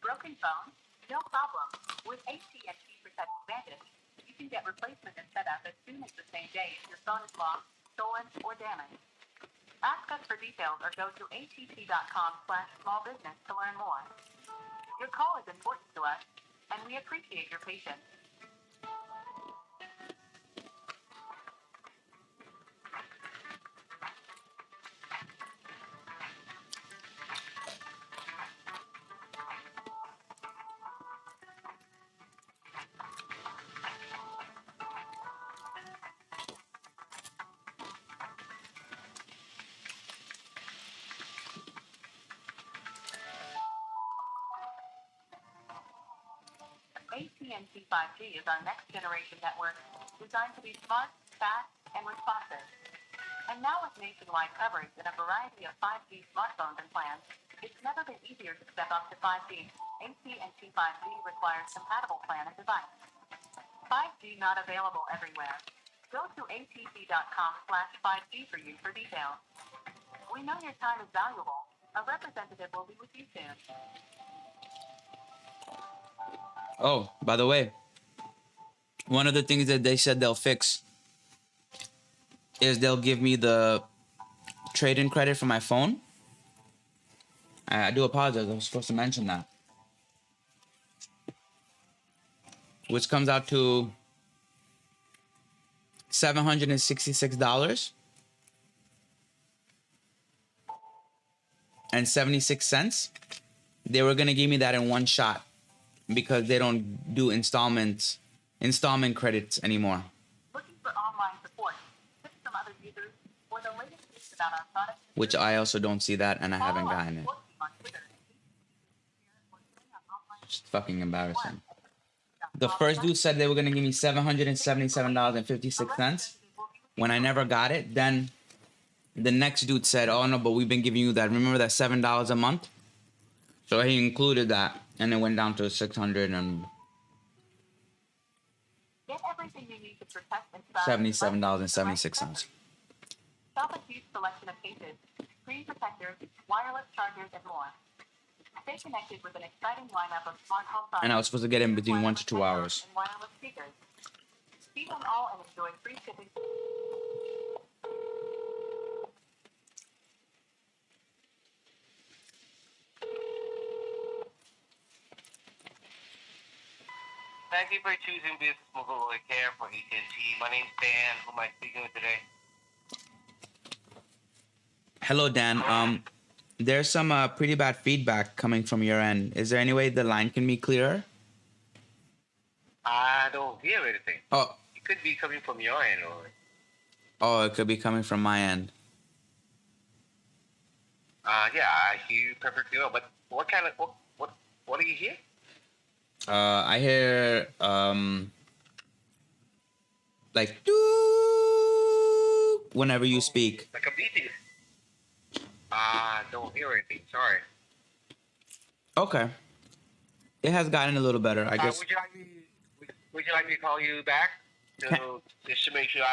Broken phone? No problem. With AT&T Protect Advantage, you can get replacement and setup as soon as the same day if your phone is lost, stolen, or damaged. Ask us for details or go to att.com/smallbusiness to learn more. Your call is important to us, and we appreciate your patience. AT&T 5G is our next generation network, designed to be smart, fast, and responsive. And now with nationwide coverage and a variety of 5G smartphones and plans, it's never been easier to step up to 5G. AT&T 5G requires compatible plan and device. 5G not available everywhere. Go to att.com/5G for you for details. We know your time is valuable. A representative will be with you soon. Oh, by the way, one of the things that they said they'll fix is they'll give me the trade-in credit for my phone. I do apologize. I was supposed to mention that. Which comes out to $766. and 76 cents. They were gonna give me that in one shot because they don't do installment credits anymore. Looking for online support, tips from other users, or the latest news about our products? Which I also don't see that, and I haven't Follow our gotten it. support team on Twitter and It's fucking embarrassing. The first dude said they were gonna give me $777.56 when I never got it. Then the next dude said, "Oh no, but we've been giving you that. Remember that $7 a month?" So he included that, and it went down to 600 and Get everything you need to protect and style $77.76. Shop a huge selection of cases, screen protectors, wireless chargers, and more. Stay connected with an exciting lineup of smart home products. And I was supposed to get in between 1 to 2 hours. And wireless speakers. See them all and enjoy free shipping. Thank you for choosing Business Mobile Care for AT&T. My name's Dan. Who am I speaking with today? Hello, Dan. There's some pretty bad feedback coming from your end. Is there any way the line can be clearer? I don't hear anything. Oh, It could be coming from your end, or it could be coming from my end. yeah, I hear you perfectly well. But what kind of what do you hear? I hear like doo whenever you speak. Like a beeping. Don't hear anything. Sorry. Okay. It has gotten a little better, I guess. Would you like me to call you back just to make sure?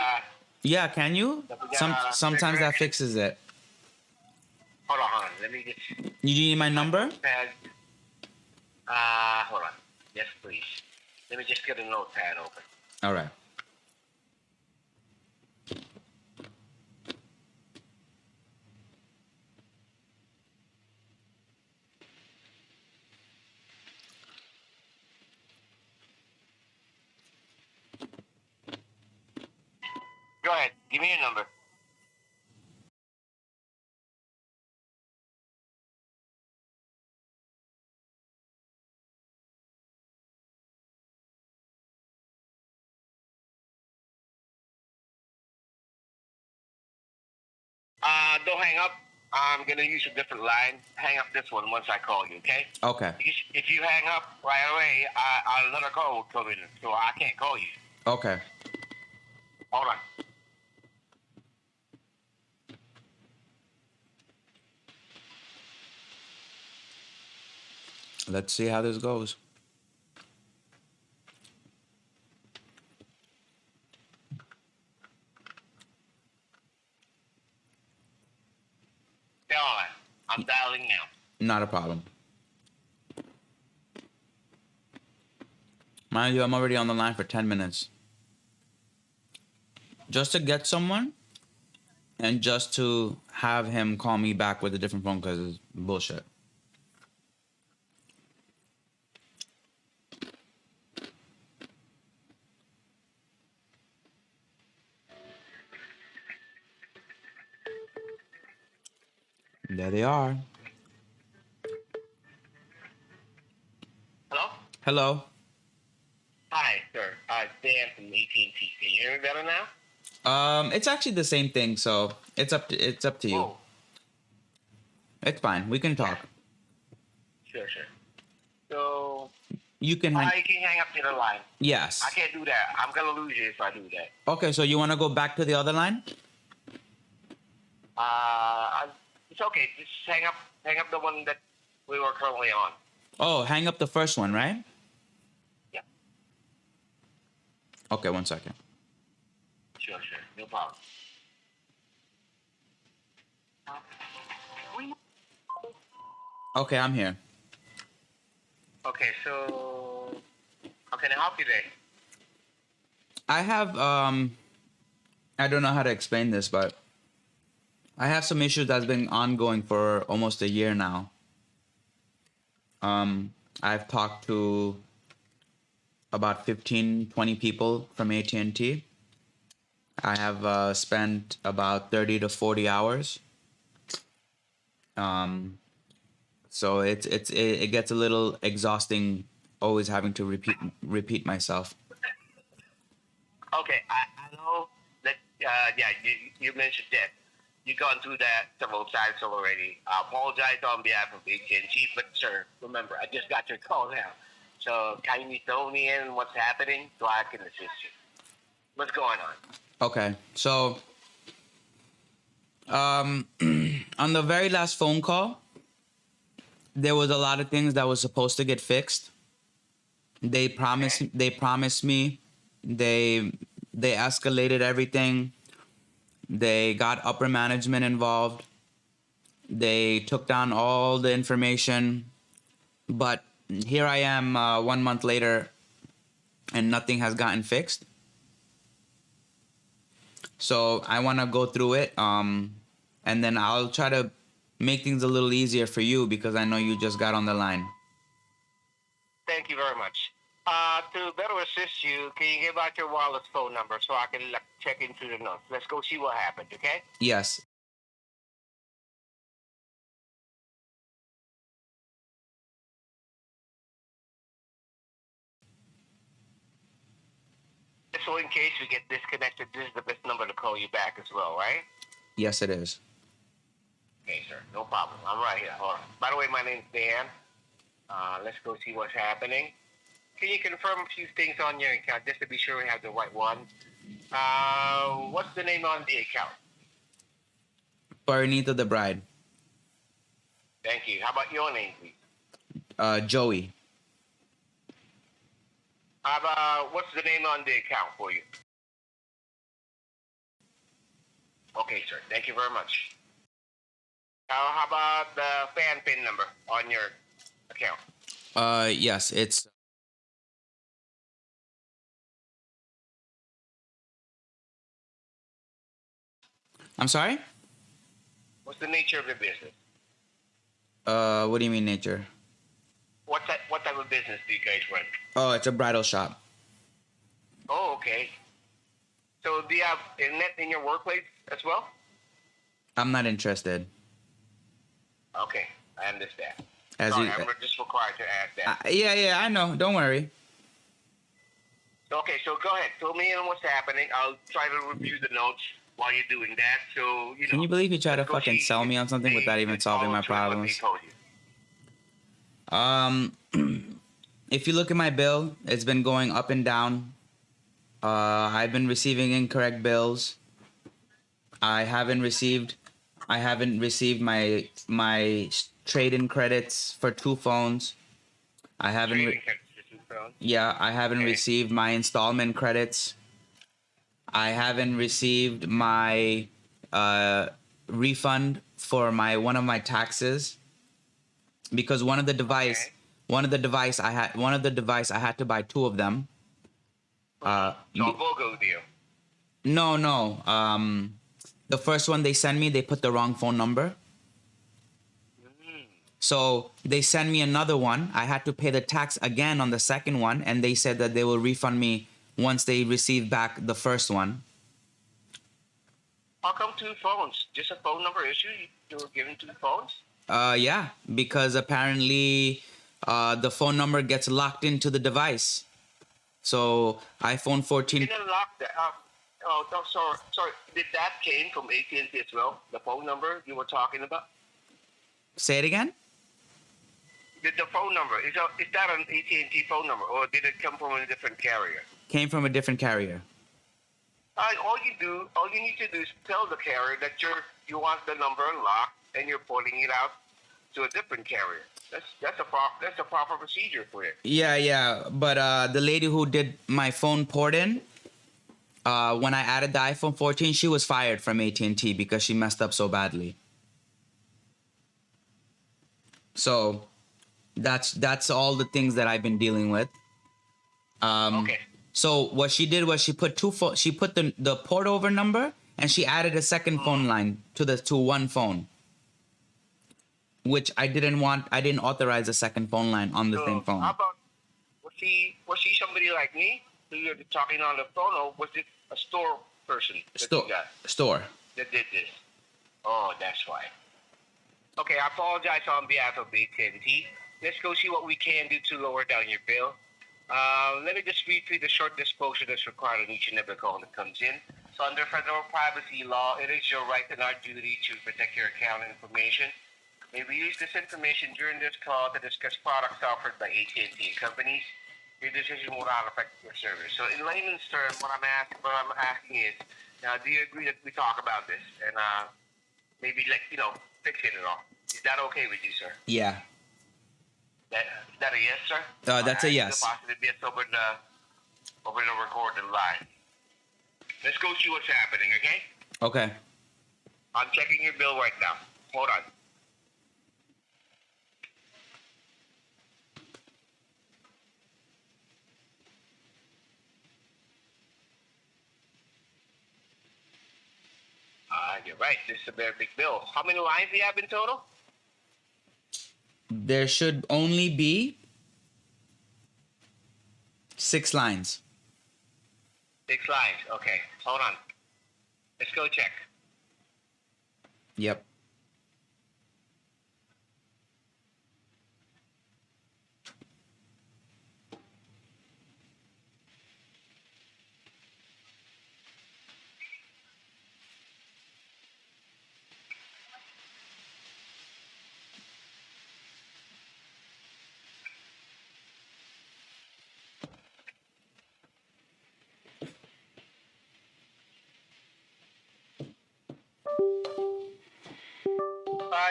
Yeah, can you? Sometimes that fixes it. Hold on. Let me just. You need my number? Hold on. Yes, please. Let me just get a notepad open. All right. Go ahead. Give me your number. Don't hang up. I'm gonna use a different line. Hang up this one once I call you, okay? Okay. If you hang up right away, another call will come in, so I can't call you. Okay. Hold on. Let's see how this goes. Stay on. I'm dialing now. Not a problem. Mind you, I'm already on the line for 10 minutes. Just to get someone and just to have him call me back with a different phone because it's bullshit. There they are. Hello? Hello. Hi, sir. Dan from AT&T. Can you hear me better now? It's actually the same thing, so it's up to you. Oh, It's fine. We can talk. sure. So, You can you hang. can hang up the other line. Yes. I can't do that. I'm gonna lose you if I do that. Okay, so you want to go back to the other line? It's okay. Just hang up the one that we were currently on. Oh, hang up the first one, right? Yeah. Okay, 1 second. Sure. No problem. Okay, I'm here. Okay, so how can I help you today? I have I don't know how to explain this, but I have some issues that's been ongoing for almost a year now. I've talked to about 15, 20 people from AT&T. I have spent about 30 to 40 hours So it gets a little exhausting always having to repeat myself. Okay, I know that, yeah, you mentioned that you've gone through that several times already. I apologize on behalf of AT&T, but sir, remember, I just got your call now. So can you fill me in what's happening so I can assist you? What's going on? Okay, so on the very last phone call, there was a lot of things that was supposed to get fixed. Okay. They promised me, they they escalated everything. They got upper management involved. They took down all the information, but here I am 1 month later, and nothing has gotten fixed. So I want to go through it, and then I'll try to make things a little easier for you because I know you just got on the line. Thank you very much. To better assist you, can you give out your wireless phone number so I can check into the notes? Let's go see what happened, okay? Yes. So in case we get disconnected, this is the best number to call you back as well, right? Yes, it is. Okay, sir. No problem. I'm right here. Hold on. By the way, my name's Dan. Let's go see what's happening. Can you confirm a few things on your account just to be sure we have the right one? What's the name on the account? Bernita the bride. Thank you. How about your name, please? Joey. How about what's the name on the account for you? Okay, sir. Thank you very much. How about the fan pin number on your account? Yes, it's I'm sorry? What's the nature of the business? What do you mean nature? What type of business do you guys run? Oh, it's a bridal shop. Oh, okay. So do you have internet in your workplace as well? I'm not interested. Okay, I understand. As Sorry, you I'm just required to ask that. yeah, I know. Don't worry. Okay, so go ahead. Fill me in on what's happening. I'll try to review the notes while you're doing that. So, Can you believe you try to let's go fucking see sell me on something they without even did solving follow my through on what they problems? told you. If you look at my bill, it's been going up and down. I've been receiving incorrect bills. I haven't received my trade-in credits for 2 phones. I haven't Trading consistent phone. yeah, I haven't Okay. received my installment credits. I haven't received my refund for my one of my taxes because one of the device Okay. I had to buy 2 of them. So a BOGO deal. No. The first one they sent me, they put the wrong phone number. So they sent me another one. I had to pay the tax again on the second one, and they said that they will refund me once they receive back the first one. How come 2 phones? Just a phone number issue? You were given 2 phones? Yeah, because apparently the phone number gets locked into the device. So iPhone 14. You didn't lock that up. Oh, no, sorry. Did that came from AT&T as well? The phone number you were talking about? Say it again. Did the phone number is that an AT&T phone number, or did it come from a different carrier? Came from a different carrier. All you need to do is tell the carrier that you want the number unlocked and you're porting it out to a different carrier. That's a proper procedure for it. Yeah. But the lady who did my phone port in, when I added the iPhone 14, she was fired from AT&T because she messed up so badly. So that's all the things that I've been dealing with. Okay. So what she did was she put she put the port over number and she added a second phone line to one phone, which I didn't want. I didn't authorize a second phone line on the So same phone. how about was she somebody like me who you're talking on the phone, or was it a store person that you got Store. that did this? Oh, that's why. Okay, I apologize on behalf of AT&T. Let's go see what we can do to lower down your bill. Let me just read through the short disclosure that's required on each and every call that comes in. So under federal privacy law, it is your right and our duty to protect your account information. May we use this information during this call to discuss products offered by AT&T companies. Your decision will not affect your service. So in layman's terms, what I'm asking is, do you agree that we talk about this and maybe fix it at all? Is that okay with you, sir? Yeah. Is that a yes, sir? That's a yes. Possibly yes over the recorded line. Let's go see what's happening, okay? Okay. I'm checking your bill right now. Hold on. You're right. This is a very big bill. How many lines do you have in total? There should only be 6 lines. 6 lines. Okay. Hold on. Let's go check. Yep.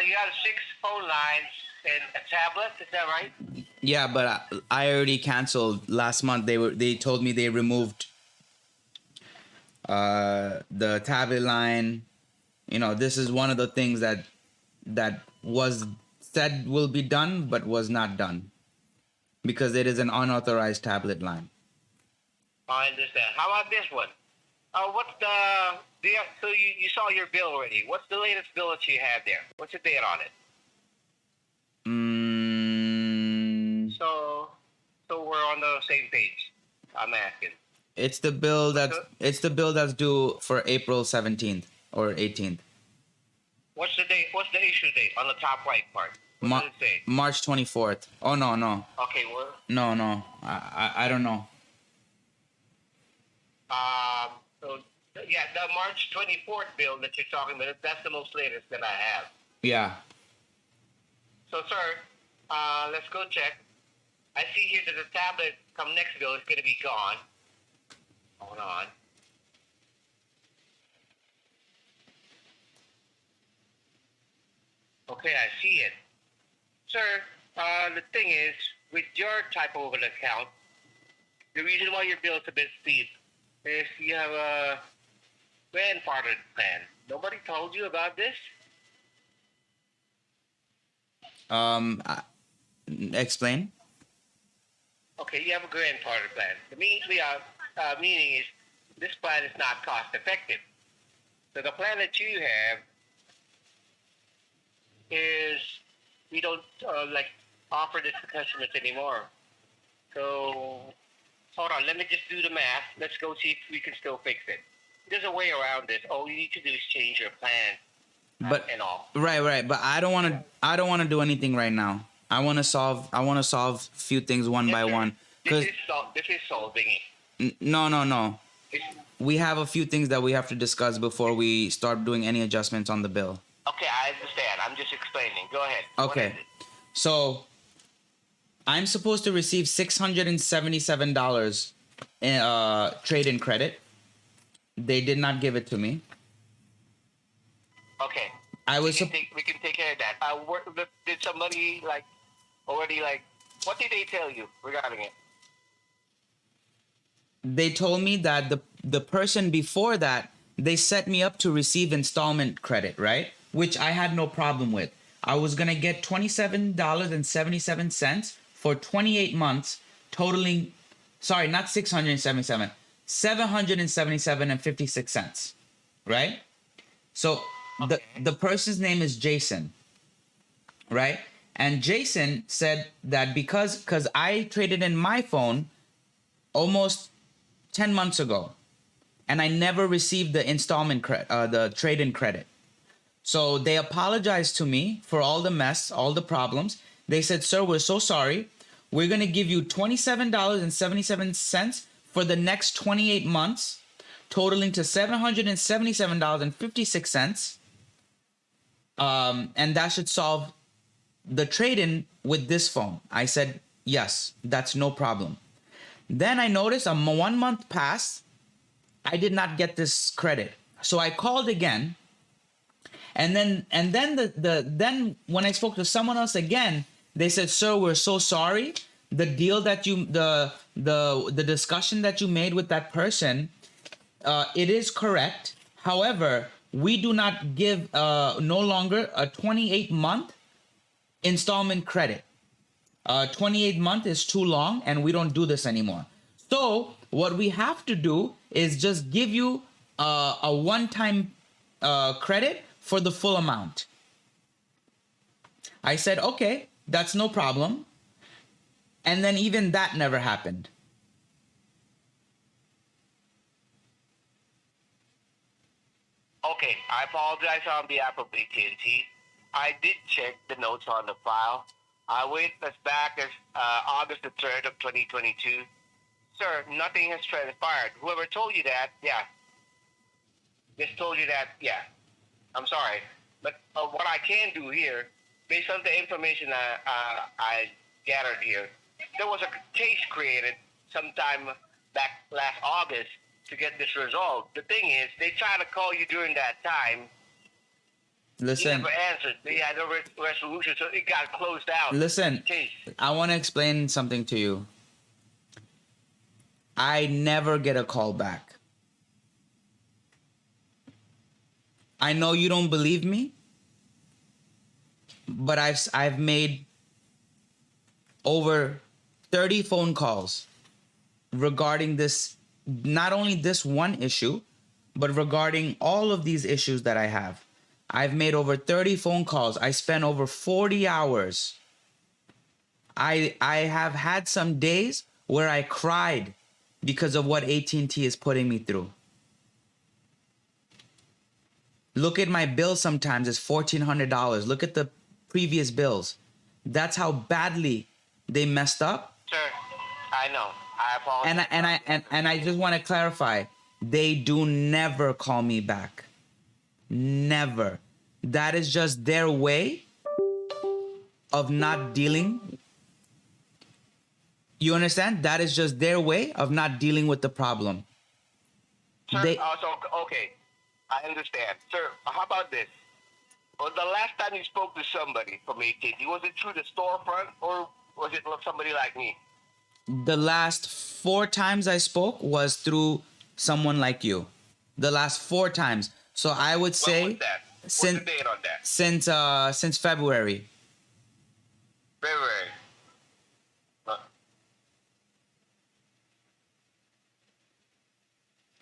You have 6 phone lines and a tablet. Is that right? Yeah, but I already canceled last month. They told me they removed the tablet line. This is one of the things that was said will be done but was not done because it is an unauthorized tablet line. I understand. How about this one? What's so you saw your bill already. What's the latest bill that you have there? What's the date on it? So we're on the same page. I'm asking. It's the bill that's due for April 17th or 18th. What's the date? What's the issue date on the top right part? What does it say? March 24th. Oh no. Okay, well. No. I don't know. So yeah, the March 24th bill that you're talking about, that's the most latest that I have. Yeah. So, sir, let's go check. I see here that the tablet come next bill is going to be gone. Hold on. Okay, I see it. Sir, the thing is, with your type of an account, the reason why your bill is a bit steep is you have a grandfathered plan. Nobody told you about this? Explain. Okay, you have a grandfather plan. The meaning is this plan is not cost effective. So the plan that you have is we don't offer this to customers anymore. So hold on, let me just do the math. Let's go see if we can still fix it. There's a way around this. All you need to do is change your plan. And all. Right. But I don't want to do anything right now. I want to solve a few things one by one. This is solving it. No. We have a few things that we have to discuss before we start doing any adjustments on the bill. Okay, I understand. I'm just explaining. Go ahead. Okay. So I'm supposed to receive $677 in trade-in credit. They did not give it to me. Okay. We can take care of that. Did somebody already what did they tell you regarding it? They told me that the person before that, they set me up to receive installment credit, right? Which I had no problem with. I was going to get $27.77 for 28 months, totaling, sorry, not 677, 777.56 right? So the person's name is Jason, right? And Jason said that because I traded in my phone almost 10 months ago, and I never received the installment the trade-in credit. So they apologized to me for all the mess, all the problems. They said, "Sir, we're so sorry. We're going to give you $27.77 for the next 28 months, totaling to $777.56. And that should solve the trade-in with this phone." I said, "Yes, that's no problem." Then I noticed 1 month passed. I did not get this credit. So I called again. And then then when I spoke to someone else again, they said, "Sir, we're so sorry. The deal that you the discussion that you made with that person, it is correct. However, we do not give no longer a 28-month installment credit. 28-month is too long, and we don't do this anymore. So what we have to do is just give you a one-time credit for the full amount." I said, "Okay, that's no problem." And then even that never happened. Okay, I apologize on behalf of AT&T. I did check the notes on the file. I wait as back as August the 3rd of 2022. Sir, nothing has transpired. Whoever told you that, yeah, just told you that, yeah. I'm sorry. But what I can do here, based on the information I gathered here, there was a case created sometime back last August to get this resolved. The thing is, they tried to call you during that time. Listen. You never answered. They had no resolution, so it got closed out. Listen, Case. I want to explain something to you. I never get a call back. I know you don't believe me, but I've made over 30 phone calls regarding this, not only this one issue, but regarding all of these issues that I have. I've made over 30 phone calls. I spent over 40 hours. I have had some days where I cried because of what AT&T is putting me through. Look at my bill sometimes, it's $1,400. Look at the previous bills. That's how badly they messed up. Sir, I know. I apologize. And I just want to clarify, they do never call me back. Never. That is just their way of not dealing. You understand? That is just their way of not dealing with the problem. Sir, okay. I understand. Sir, how about this? Well, the last time you spoke to somebody from AT&T, was it through the storefront or was it somebody like me? The last 4 times I spoke was through someone like you. The last 4 times. So I would say When was that? What's the date on that? Since February. February.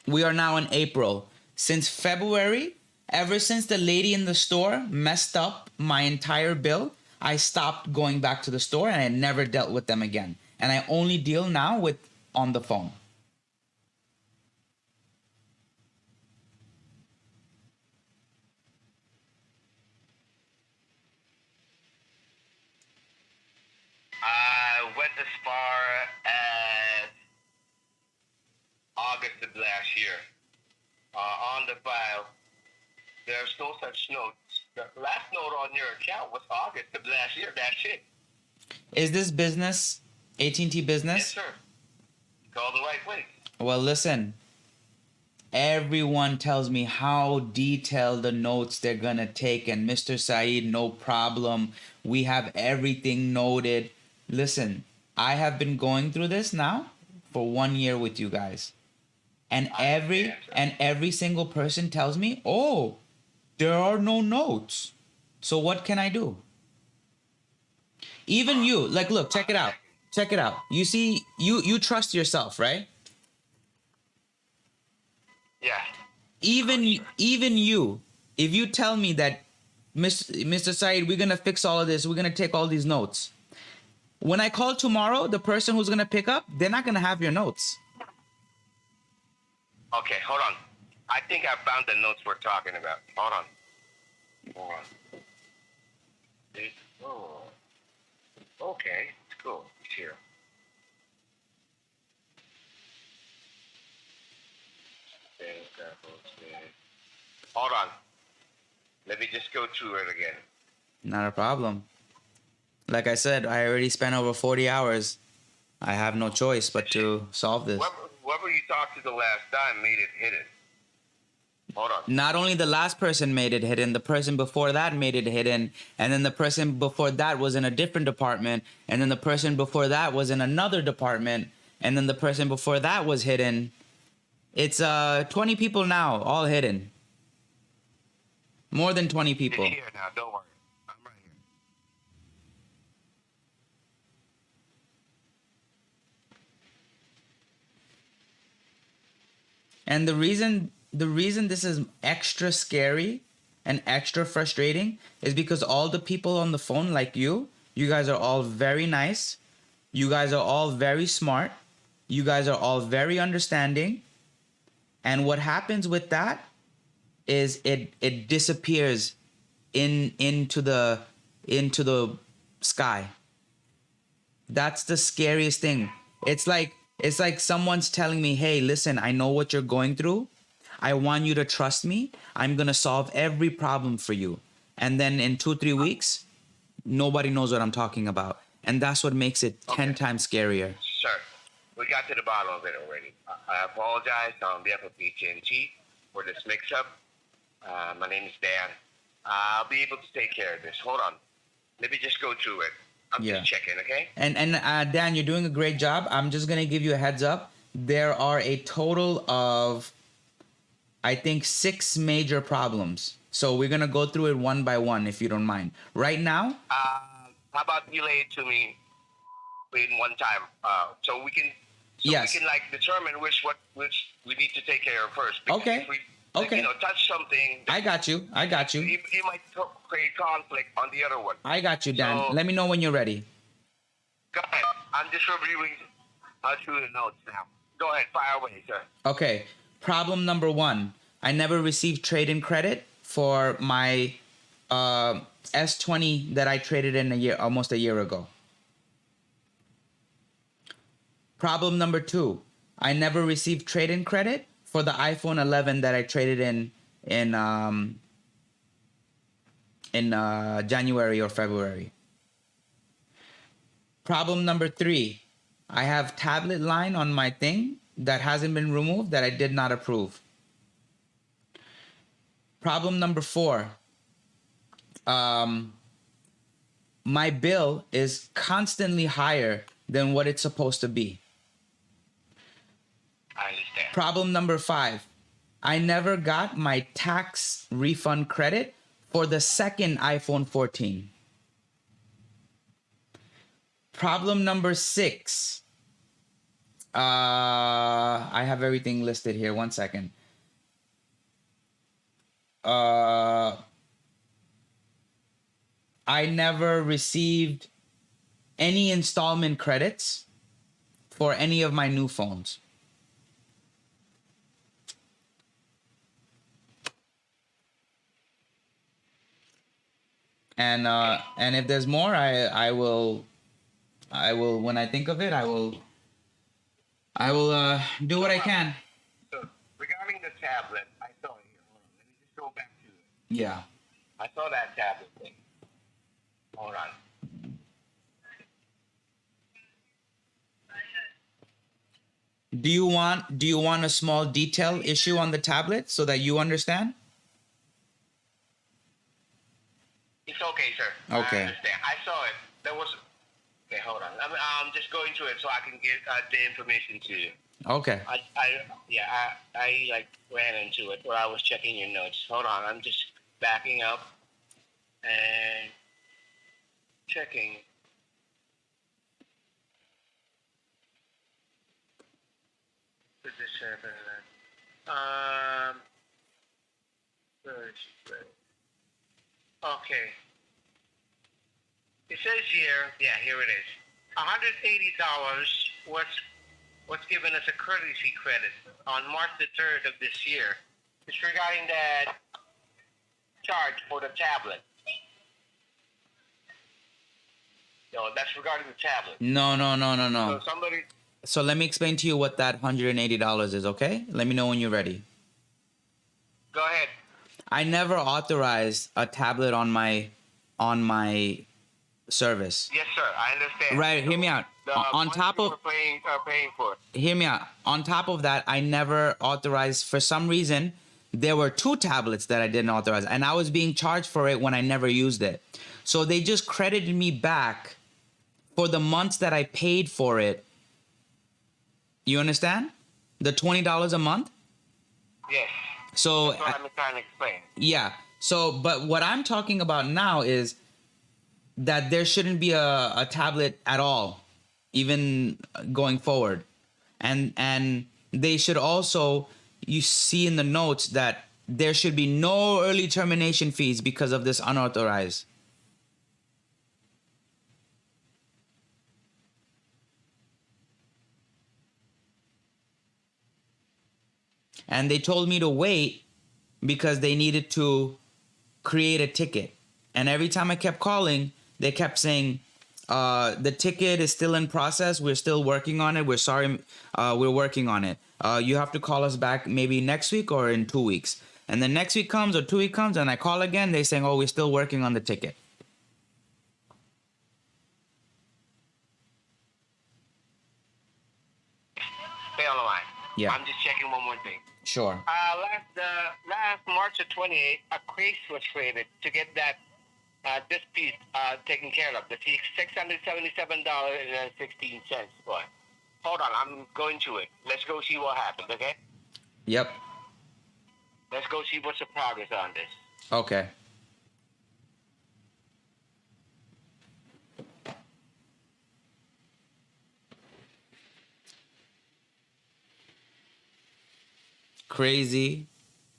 We are now in April. Since February, ever since the lady in the store messed up my entire bill, I stopped going back to the store and I never dealt with them again. And I only deal now with on the phone. I went as far as August of last year. On the file, there's no such notes. The last note on your account was August of last year. That's it. Is this business, AT&T business? Yes, sir. Call the right place. Well, listen. Everyone tells me how detailed the notes they're gonna take, and Mr. Saeed, no problem. We have everything noted. Listen, I have been going through this now for 1 year with you guys. And every single person tells me, "Oh, there are no notes." So what can I do? Even you, like, look, check it out. Check it out. You see, you trust yourself, right? Yeah. Even you, if you tell me that, Mr. Saeed, we're gonna fix all of this, we're gonna take all these notes. When I call tomorrow, the person who's gonna pick up, they're not gonna have your notes. Okay, hold on. I think I found the notes we're talking about. Hold on. Hold on. Oh, okay. It's cool. It's here. Hold on. Let me just go through it again. Not a problem. Like I said, I already spent over 40 hours. I have no choice but to solve this. Whoever you talked to the last time made it hidden. Hold on. Not only the last person made it hidden, the person before that made it hidden, and then the person before that was in a different department, and then the person before that was in another department, and then the person before that was hidden. It's 20 people now, all hidden. More than 20 people. It's here now. Don't worry. I'm right here. And the reason this is extra scary and extra frustrating is because all the people on the phone like you guys are all very nice. You guys are all very smart. You guys are all very understanding. And what happens with that is it disappears into the sky. That's the scariest thing. It's like someone's telling me, "Hey, listen, I know what you're going through. I want you to trust me. I'm going to solve every problem for you." And then in 2-3 weeks, nobody knows what I'm talking about. And that's what makes it 10 times scarier. Sir, we got to the bottom of it already. I apologize on behalf of AT&T for this mix-up. My name is Dan. I'll be able to take care of this. Hold on. Let me just go through it. I'm Yeah. just checking, okay? And Dan, you're doing a great job. I'm just going to give you a heads up. There are a total of, I think, 6 major problems. So we're going to go through it one by one, if you don't mind. Right now, How about you lay it to me in one time, so we can Yes. we can like determine which we need to take care of first. Because Okay. If we, Okay. touch something, I got you. it might create conflict on the other one. I got you, Dan. So- Let me know when you're ready. Go ahead. I'm just reviewing through the notes now. Go ahead, fire away, sir. Okay. Problem number 1. I never received trade-in credit for my S20 that I traded in almost a year ago. Problem number 2. I never received trade-in credit for the iPhone 11 that I traded in January or February. Problem number 3. I have tablet line on my thing that hasn't been removed that I did not approve. Problem number 4. My bill is constantly higher than what it's supposed to be. I understand. Problem number 5. I never got my tax refund credit for the second iPhone 14. Problem number 6. I have everything listed here. One second. I never received any installment credits for any of my new phones. And if there's more, I will when I think of it, I will do what I can. So regarding the tablet, I saw it here. Hold on. Let me just go back to it. Yeah. I saw that tablet thing. Hold on. Do you want a small detail issue on the tablet so that you understand? It's okay, sir. Okay. I understand. I saw it. There was. Okay, hold on. I'm just going to it so I can get the information to you. Okay. I like ran into it while I was checking your notes. Hold on, I'm just backing up and checking. Did this happen? Where is she? Okay. It says here, yeah, here it is. $180 was given as a courtesy credit on March the 3rd of this year. It's regarding that charge for the tablet. No, that's regarding the tablet. No. So somebody. So let me explain to you what that $180 is, okay? Let me know when you're ready. Go ahead. I never authorized a tablet on my service. Yes, sir. I understand. Right, hear me out. The On top of paying for. hear me out. On top of that, I never authorized, for some reason, there were 2 tablets that I didn't authorize, and I was being charged for it when I never used it. So they just credited me back for the months that I paid for it. You understand? The $20 a month? Yes. So That's what I'm trying to explain. yeah. So, but what I'm talking about now is that there shouldn't be a tablet at all, even going forward, and they should also, you see in the notes that there should be no early termination fees because of this unauthorized. And they told me to wait because they needed to create a ticket. And every time I kept calling, they kept saying, the ticket is still in process. We're still working on it. We're sorry. We're working on it. You have to call us back maybe next week or in 2 weeks. And then next week comes or 2 weeks comes and I call again. They saying, oh, we're still working on the ticket. Stay on the line. Yeah. I'm just checking one more thing. Sure. Last March of 28, a case was created to get that dispute taken care of. The $677.16. Boy, hold on, I'm going to it. Let's go see what happened. Okay. Yep. Let's go see what's the progress on this. Okay. Crazy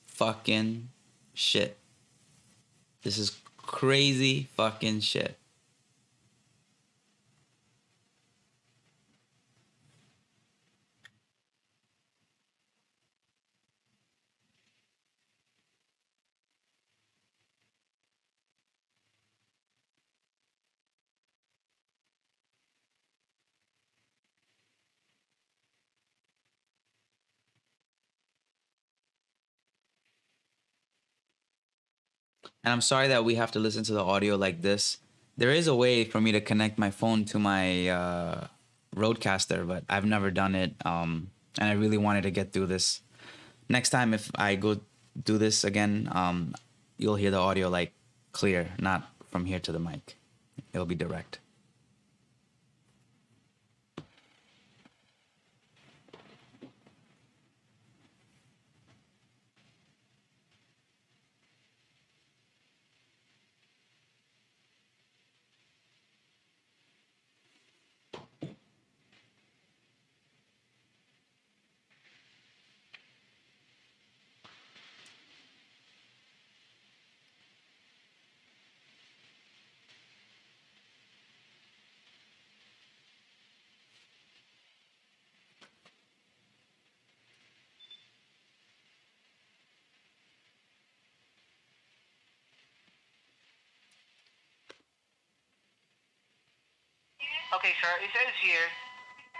fucking shit. This is crazy fucking shit. And I'm sorry that we have to listen to the audio like this. There is a way for me to connect my phone to my Roadcaster, but I've never done it. And I really wanted to get through this. Next time, if I go do this again, you'll hear the audio like clear, not from here to the mic. It'll be direct. Okay, sir. It says here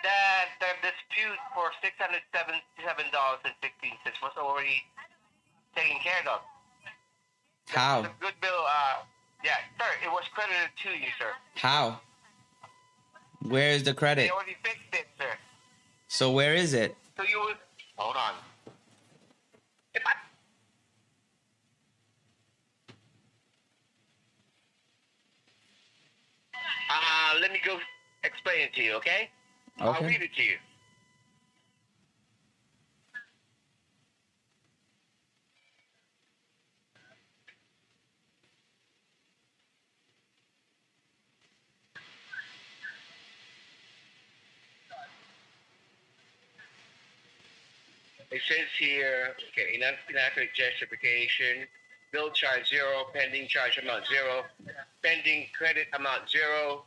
that the dispute for $677.16 was already taken care of. How? The good bill, yeah, sir, it was credited to you, sir. How? Where is the They credit? already fixed it, sir. So where is it? So you would hold on. If I, let me go explain it to you, okay? I'll Okay. read it to you. It says here, okay, inaccurate justification, bill charge 0, pending charge amount 0, pending credit amount 0,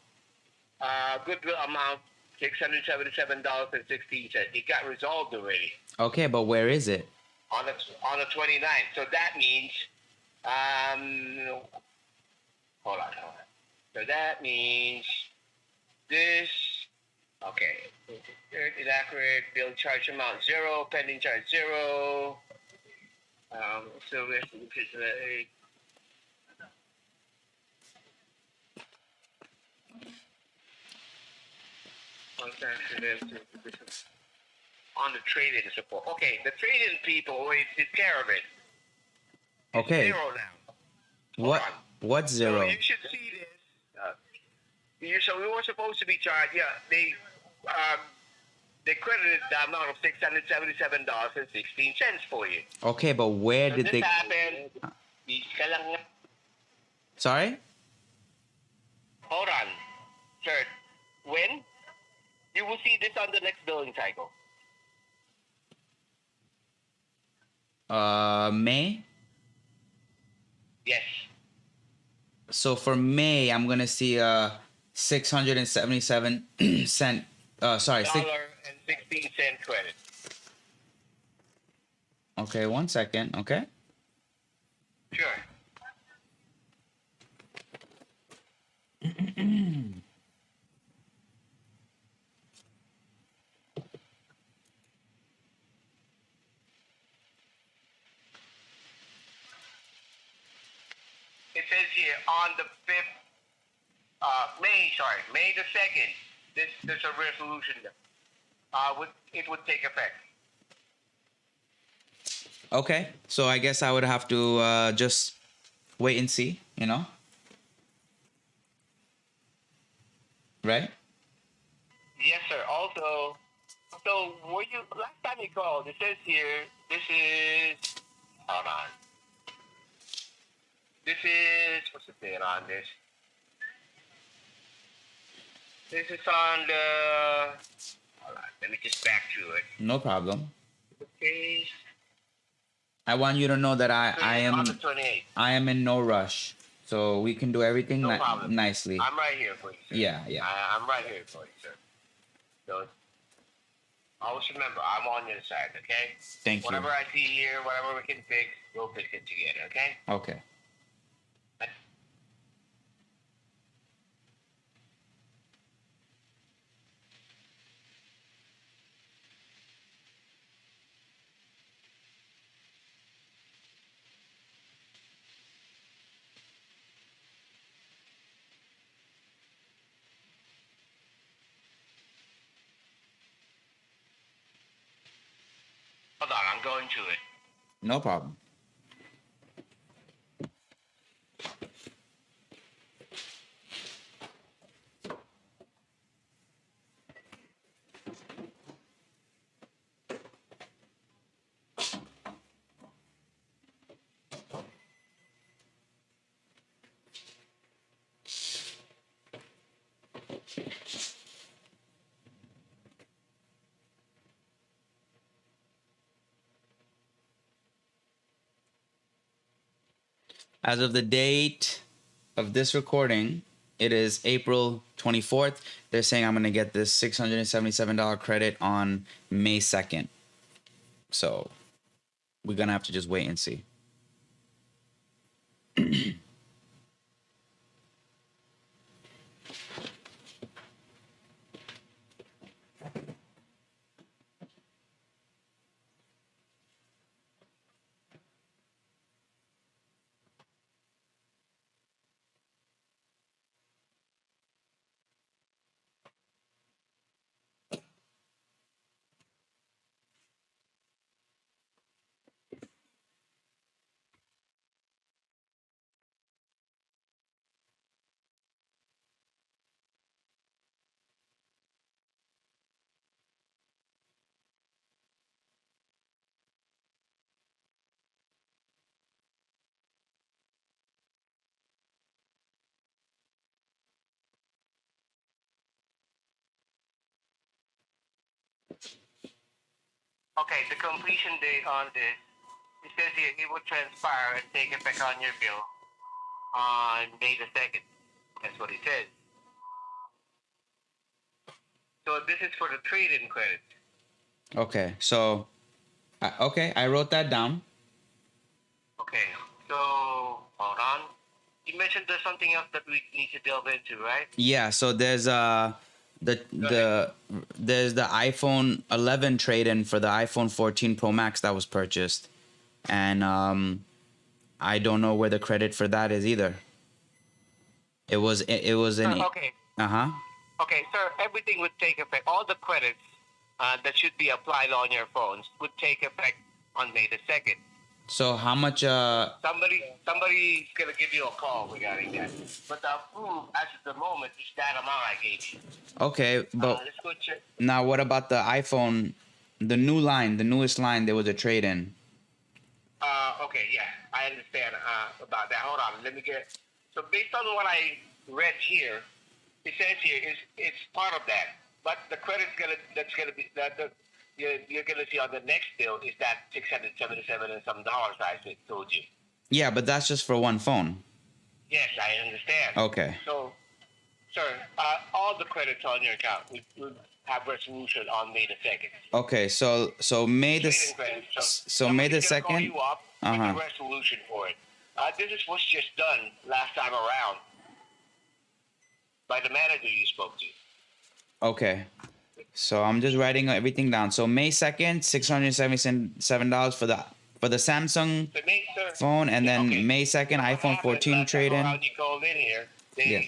goodwill amount $677.16. It got resolved already Okay, but where is it? on the 29th. So that means Um, hold on. So that means this. Okay. Inaccurate. Bill charge amount 0. Pending charge 0. So on the trade-in support. Okay, the trade-in people always took care of it. It's Okay. 0 now. Hold What? on. What So zero? you should see this. So we were supposed to be charged. Yeah, they credited the amount of $677.16 for you. Okay, but where So did this they? happened. Ka lang. Sorry. Hold on, sir. When? You will see this on the next billing cycle. May. Yes. So for May, I'm gonna see 677 cent. Sorry. $1.16 credit. Okay, 1 second. Okay. Sure. It says here on the 5th, May the 2nd, there's a resolution. It would take effect. Okay. So I guess I would have to just wait and see. You know. Right. Yes, sir. Also, so were you last time you called? It says here this is. Hold on. This is what's the date on this? This is on the. Hold on. Let me just back to it. No problem. Okay. I want you to know that I On am the 28th. I am in no rush. So we can do everything No problem. nicely. I'm right here for you, sir. Yeah, yeah. I'm right here for you, sir. So always remember, I'm on your side, okay? Thank Whatever I see here, whatever we can fix, we'll fix it together, okay? you. Okay. Hold on, I'm going to it. No problem. As of the date of this recording, it is April 24th. They're saying I'm going to get this $677 credit on May 2nd. So we're going to have to just wait and see. Okay, the completion date on this, it says here it will transpire and take effect on your bill on May the 2nd. That's what it says. So this is for the trade-in credit. Okay. So, I wrote that down. Okay, So hold on. You mentioned there's something else that we need to delve into, right? Yeah, so there's there's the iPhone 11 trade-in for the iPhone 14 Pro Max that was purchased, and I don't know where the credit for that is either. It was an Okay. uh-huh. Okay, sir. Everything would take effect. All the credits that should be applied on your phones would take effect on May the 2nd. So how much Somebody's gonna give you a call regarding that. But the approve as of the moment is that amount I gave you. okay, but Let's go check. now what about the iPhone, the new line, the newest line, there was a trade-in. Okay, yeah, I understand about that. Hold on, let me get. So based on what I read here, it says here it's part of that, but the credit's gonna be that you're gonna see on the next bill is that $677 and some dollars I told you. Yeah, but that's just for one phone. Yes, I understand. Okay. So, sir, all the credits on your account would have resolution on May the 2nd. Okay, so May the Trading credits. so May the somebody's gonna 2nd. call you up with a resolution for it. This is what's just done last time around by the manager you spoke to. Okay. So I'm just writing everything down. So May 2nd, $677 for the Samsung So sir, phone, and then okay. May 2nd, So what iPhone happened 14 last time trade-in. around You called in here. They Yeah.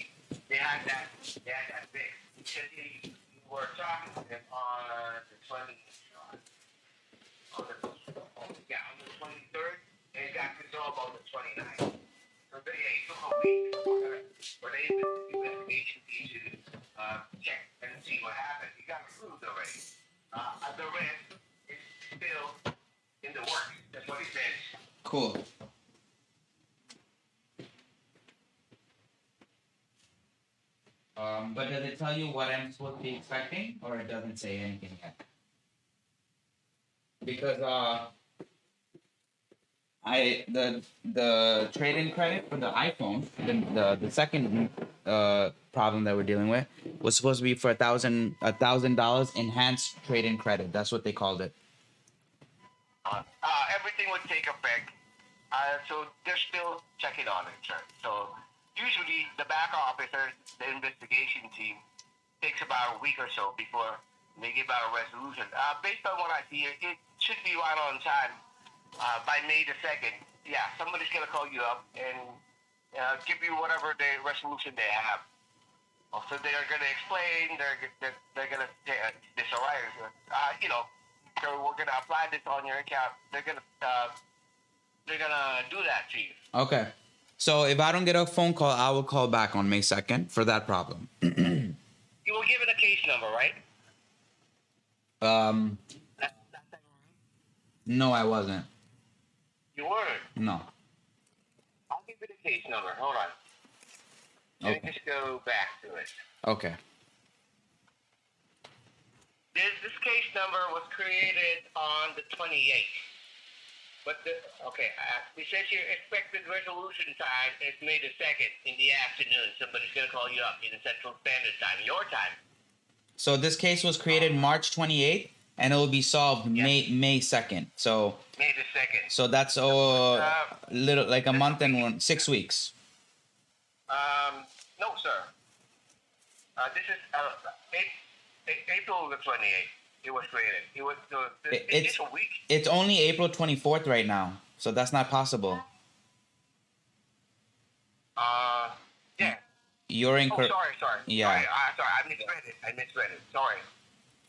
they had that fix. You said you were talking to them on the 20. On the 23rd, and it got resolved on the 29th. So it took a week for the investigation team to check and see what happened. It got approved already. The rest is still in the works. That's what he says. Cool. But does it tell you what I'm supposed to be expecting, or it doesn't say anything yet? Because the trade-in credit for the iPhone, the second problem that we're dealing with, was supposed to be for $1,000 enhanced trade-in credit. That's what they called it. Everything would take effect. So they're still checking on it, sir. So usually the back officer, the investigation team, takes about a week or so before they give out a resolution. Based on what I see, it should be right on time by May the 2nd. Yeah, somebody's going to call you up and give you whatever the resolution they have. So they're going to explain, they're going to say, this all right, so we're going to apply this on your account. They're going to do that to you. Okay. So if I don't get a phone call, I will call back on May 2nd for that problem. You were given a case number, right? No, I wasn't. You weren't. No. I'll give you the case number. Hold on. Let me Okay. just go back to it. Okay. This case number was created on the 28th. But it says here expected resolution time is May the 2nd in the afternoon. Somebody's going to call you up in Central Standard Time, your time. So this case was created March 28th, and it will be solved May 2nd. So May the 2nd. so that's little like a month and 6 weeks. No, sir. This is April the 28th. It was created. It was it's a week. It's only April 24th right now, so that's not possible. Yeah. You're incorrect. Sorry. Yeah. Sorry, I misread it. Sorry.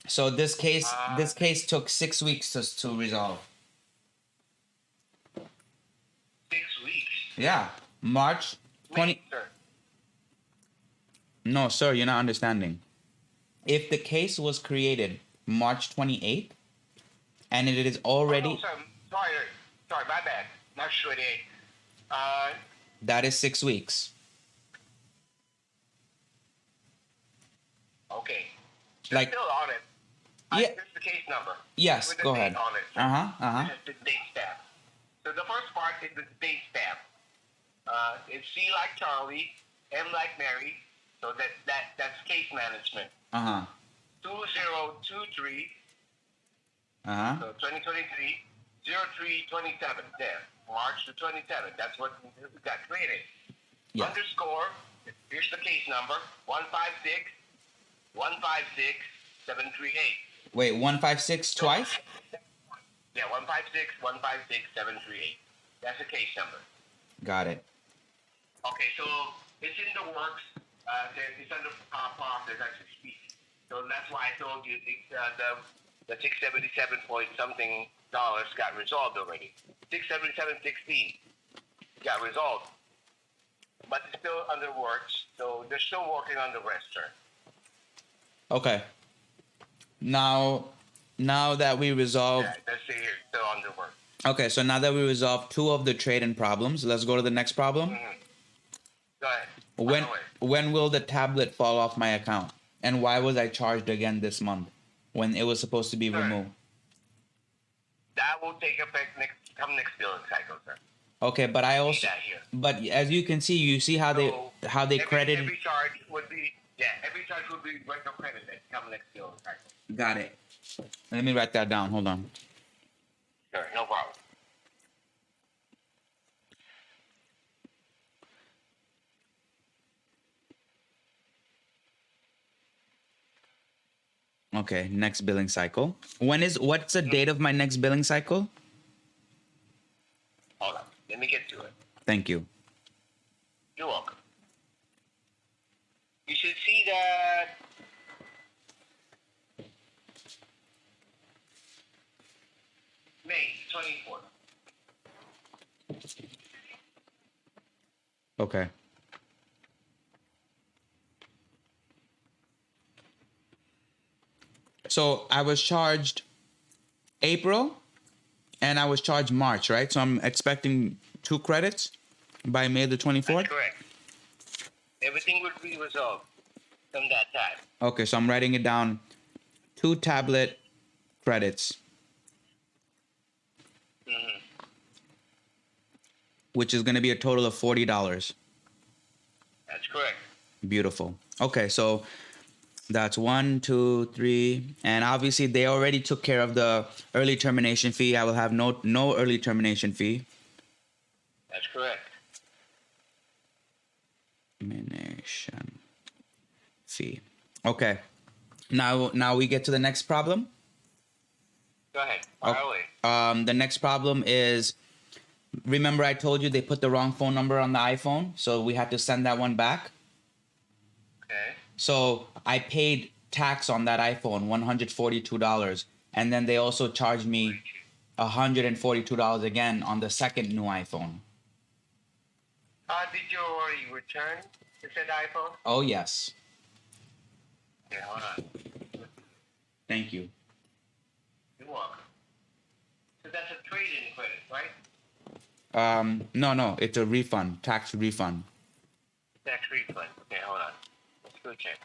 So this case took 6 weeks to resolve. 6 weeks. Yeah, March 20. Wait, sir. No, sir, you're not understanding. If the case was created March 28th, and it is already... Oh, no, sir. Sorry, my bad. March 28th. That is 6 weeks. Okay. Like... Still on it. Yeah. Here's the case number. Yes, with the go date ahead. on it, sir. This is the date stamp. So the first part is the date stamp. It's C like Charlie, M like Mary. So that's case management. 2023. So 2023. 03/27. There, March the 27th. That's what got created. Yeah. Underscore. Here's the case number: 156 156 738. Wait, 156 twice? Yeah, 156 156 738. That's the case number. Got it. Okay, so it's in the works. It's under process as we speak. So that's why I told you the 677 point something dollars got resolved already. 677.16 got resolved, but it's still under works. So they're still working on the rest, sir. Okay. Now that we resolved. Yeah, that's here still under work. Okay, so now that we resolved two of the trade-in problems, let's go to the next problem. Mm-hmm. Go ahead. When will the tablet fall off my account? And why was I charged again this month when it was supposed to be removed? That will take effect next billing cycle, sir. Okay, but I also, but as you can see, you see how they credit. Every charge would be retro credited come next billing cycle. Got it. Let me write that down. Hold on. Sure, no problem. Okay, next billing cycle. What's the date of my next billing cycle? Hold on. Let me get to it. Thank you. You're welcome. You should see that May 24th. Okay. So I was charged April and I was charged March, right? So I'm expecting 2 credits by May the 24th? That's correct. Everything would be resolved from that time. Okay, so I'm writing it down. 2 tablet credits. Mm-hmm. Which is going to be a total of $40. That's correct. Beautiful. Okay, so that's 1, 2, 3, and obviously they already took care of the early termination fee. I will have no early termination fee. That's correct. Termination fee. Okay. Now we get to the next problem. Go ahead. Fire away. The next problem is, remember I told you they put the wrong phone number on the iPhone, so we had to send that one back. Okay. So I paid tax on that iPhone, $142, and then they also charged me $142 again on the second new iPhone. Did you already return the said iPhone? Oh yes. Okay, hold on. Thank you. You're welcome. So that's a trade-in credit, right? No, it's a refund, tax refund. Tax refund. Okay, hold on. Let's go check.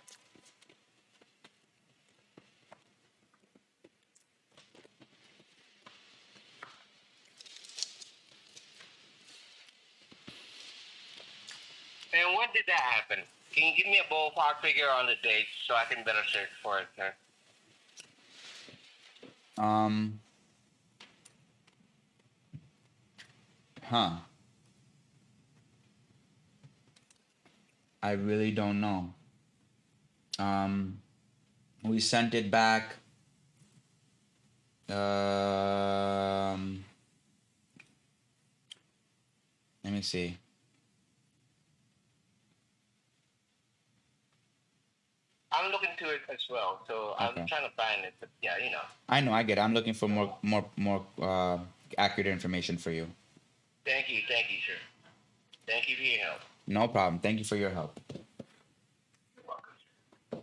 And when did that happen? Can you give me a ballpark figure on the date so I can better search for it, sir? I really don't know. We sent it back. Let me see. I'm looking to it as well, so I'm Okay. trying to find it. But yeah, you know. I know, I get it. I'm looking for more accurate information for you. Thank you, sir. Thank you for your help. No problem. Thank you for your help. You're welcome, sir.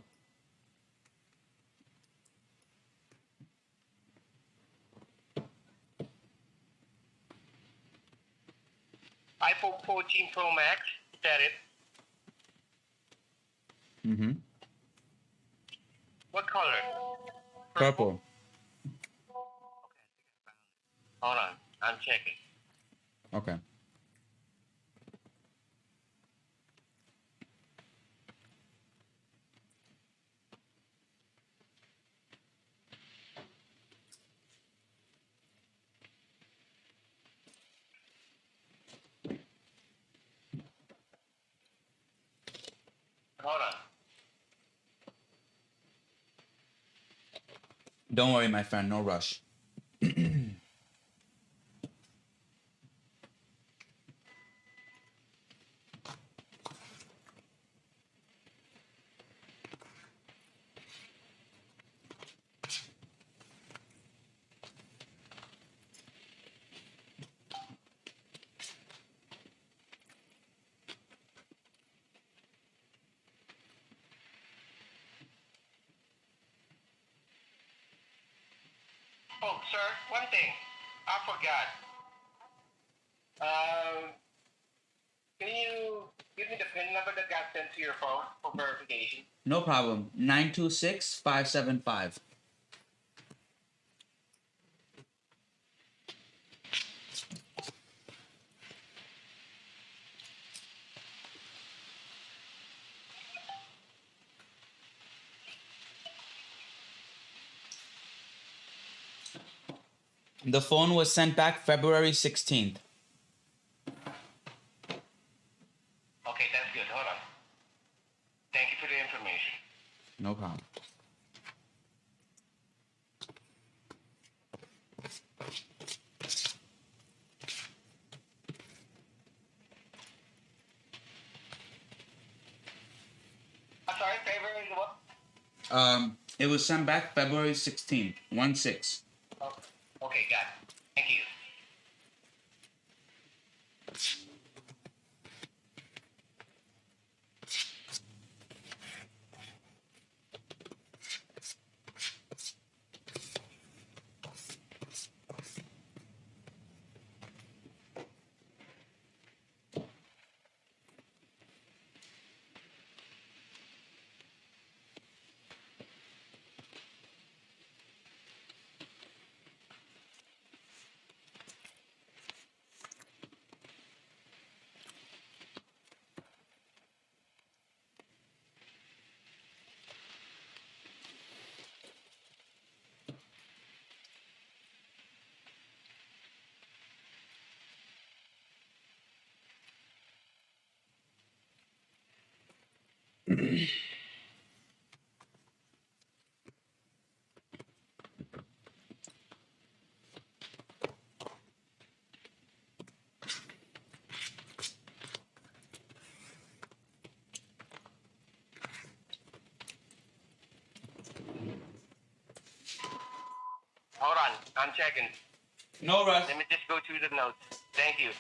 iPhone 14 Pro Max, is that it? Mm-hmm. What color? Purple. Hold on, I'm checking. Okay. Don't worry, my friend. No rush. Oh, sir, one thing. I forgot. Can you give me the PIN number that got sent to your phone for verification? No problem. 926-575. The phone was sent back February 16th. Okay, that's good. Hold on. Thank you for the information. No problem. I'm sorry, February what? It was sent back February 16th. 1-6. Oh, okay, got it. Thank you. Hold on, I'm checking. No rush. Let me just go through the notes. Thank you.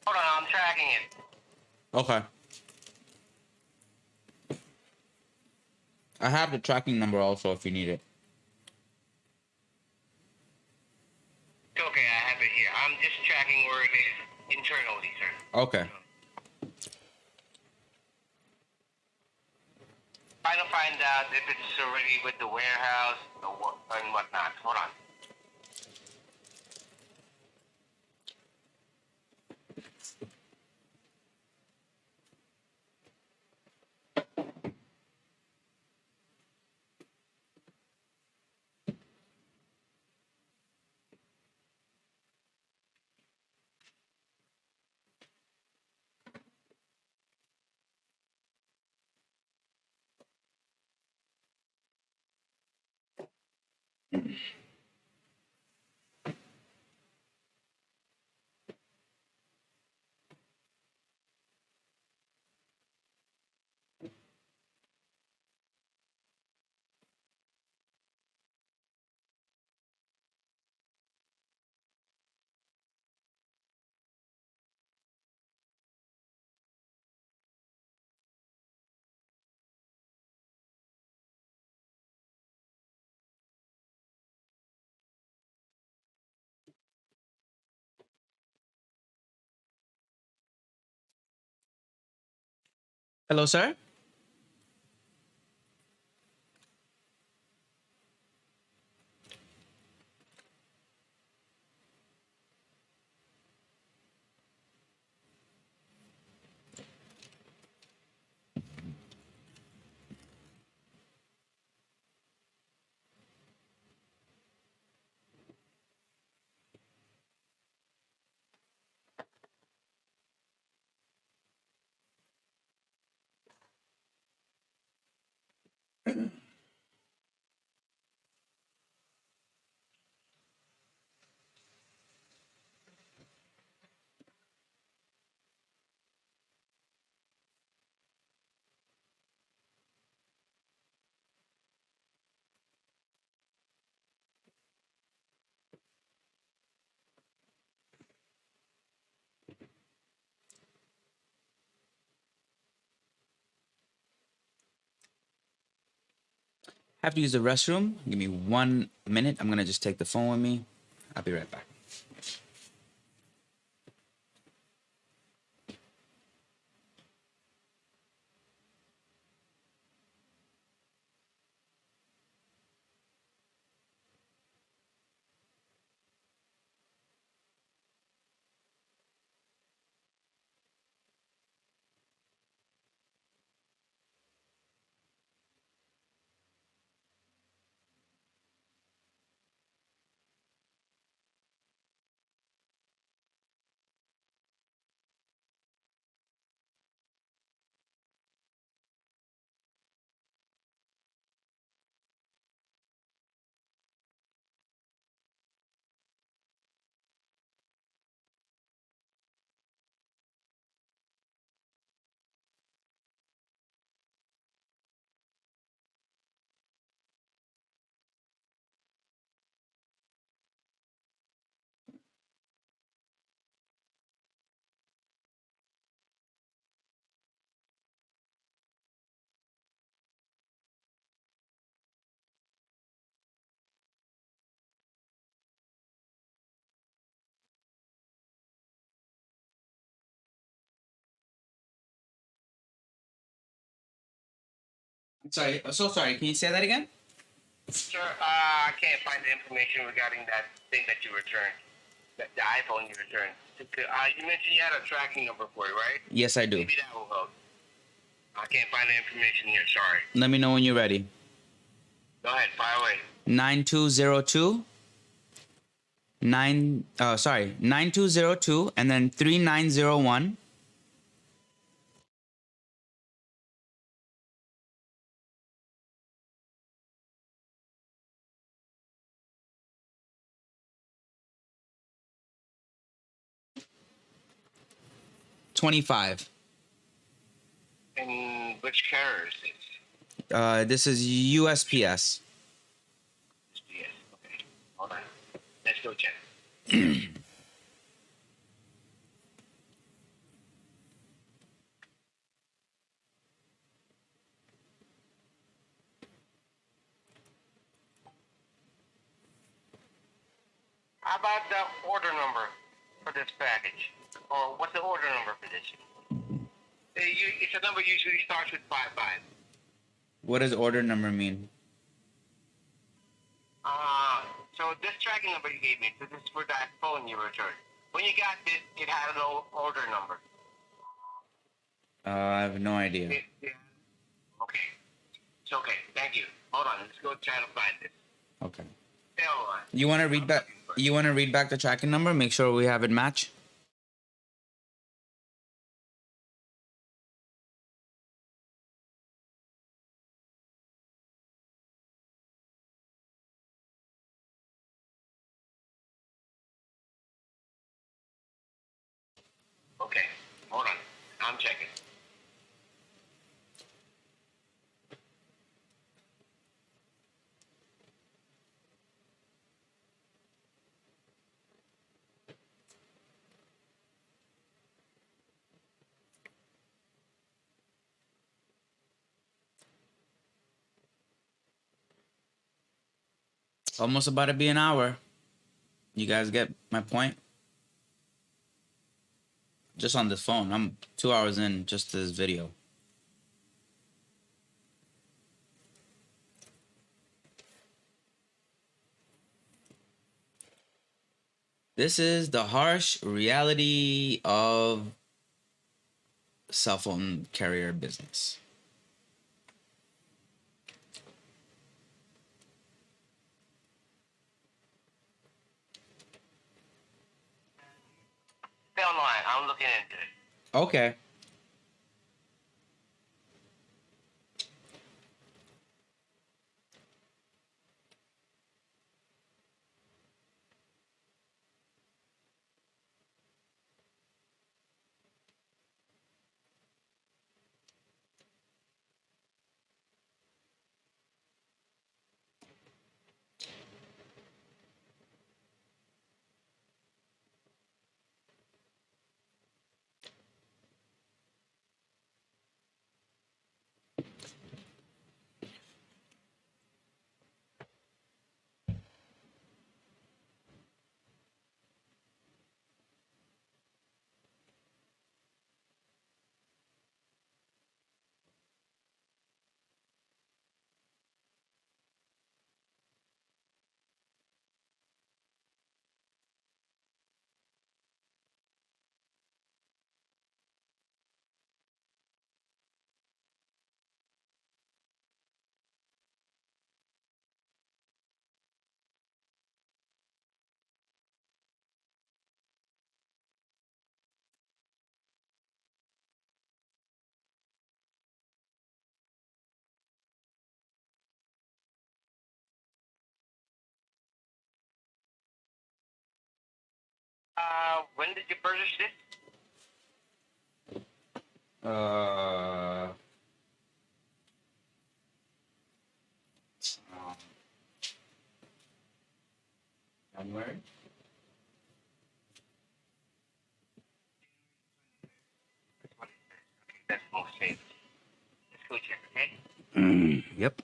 Hold on, I'm tracking it. Okay. I have the tracking number also if you need it. Okay, I have it here. I'm just tracking where it is internally, sir. Okay. Trying to find out if it's already with the warehouse or what and whatnot. Hold on. Hello, sir. Have to use the restroom. Give me 1 minute. I'm gonna just take the phone with me. I'll be right back. Sorry. So sorry. Can you say that again? Sir, I can't find the information regarding that thing that you returned, the iPhone you returned. You mentioned you had a tracking number for it, right? Yes, I do. Maybe that will help. I can't find the information here. Sorry. Let me know when you're ready. Go ahead, fire away. 9202 9202 and then 3901 25. And which carrier is this? This is USPS. Yes. Okay. Hold on. Let's go check. How about the order number for this package? Or what's the order number for this? It's a number usually starts with 55. What does order number mean? So this tracking number you gave me, this is for that phone you returned. When you got this, it had an order number. I have no idea. Yeah. Okay. It's okay. Thank you. Hold on. Let's go try to find this. Okay. Stay on the line. You want to read back? You want to read back the tracking number? Make sure we have it match. Okay. Hold on. I'm checking. Almost about to be an hour. You guys get my point? Just on this phone. I'm 2 hours in just to this video. This is the harsh reality of cell phone carrier business. Stay online. I'm looking into it. Okay. When did you purchase this? Um, January. That's most safe. Let's go check, okay? Yep.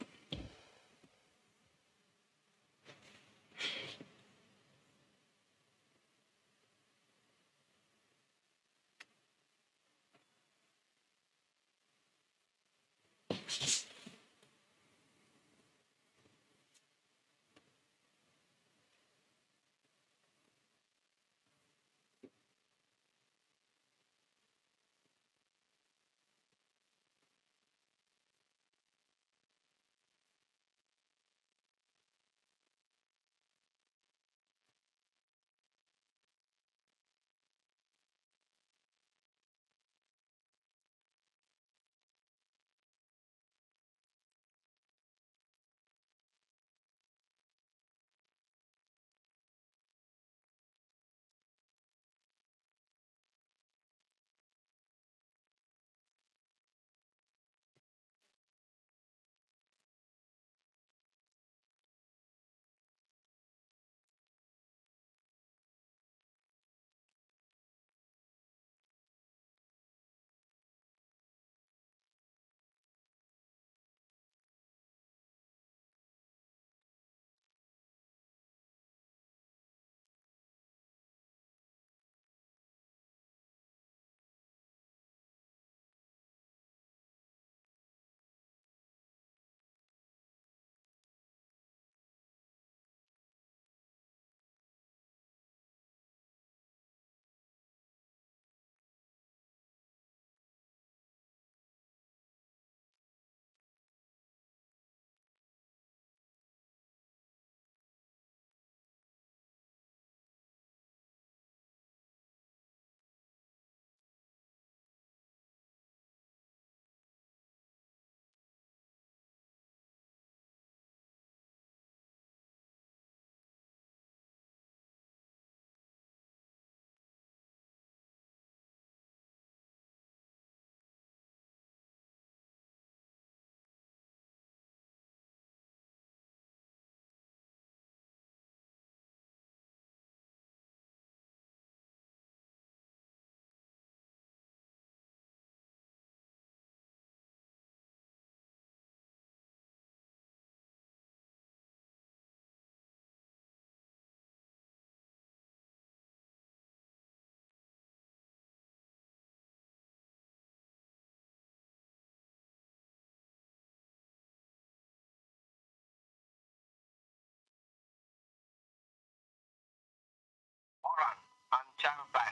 clarify.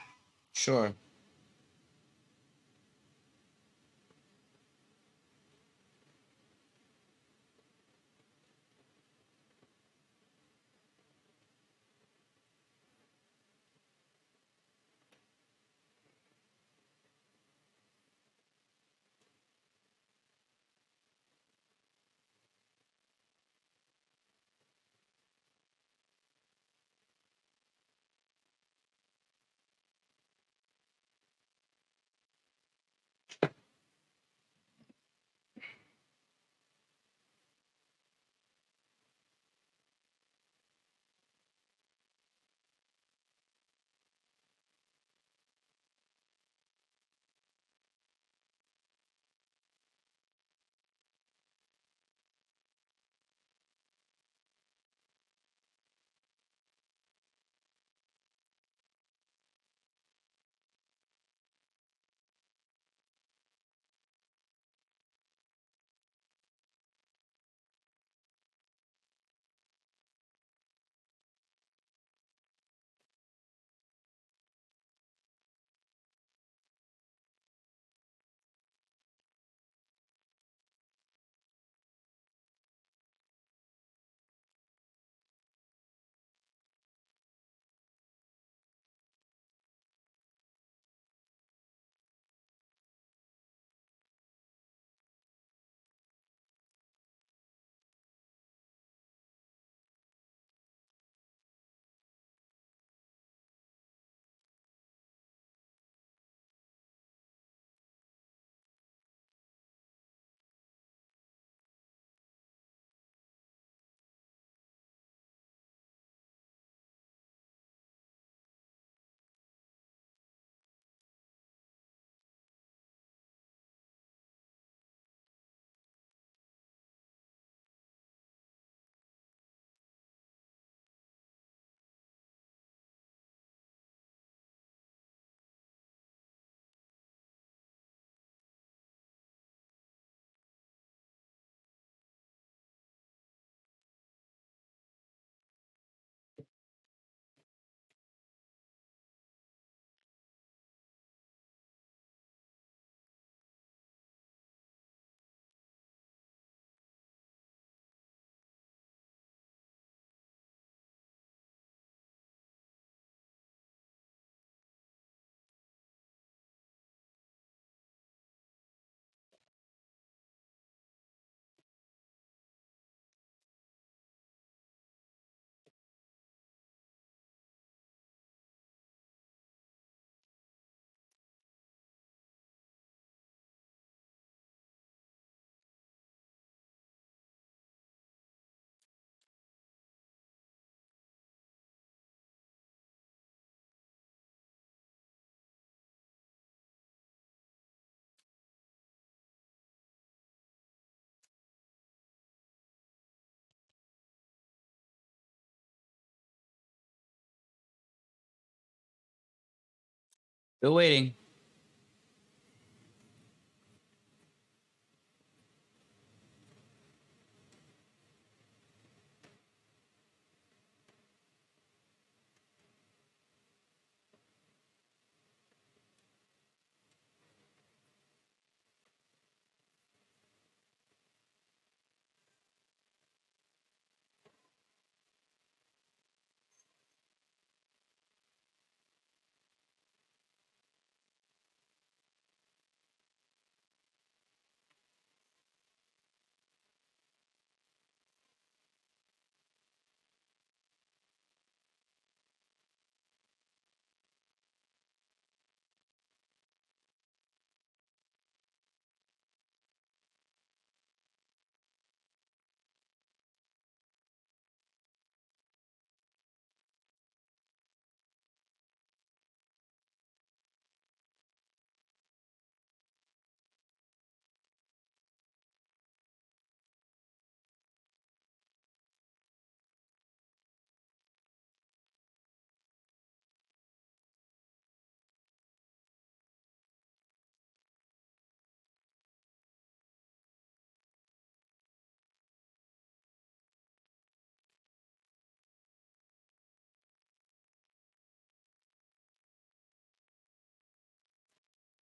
Sure. Still waiting.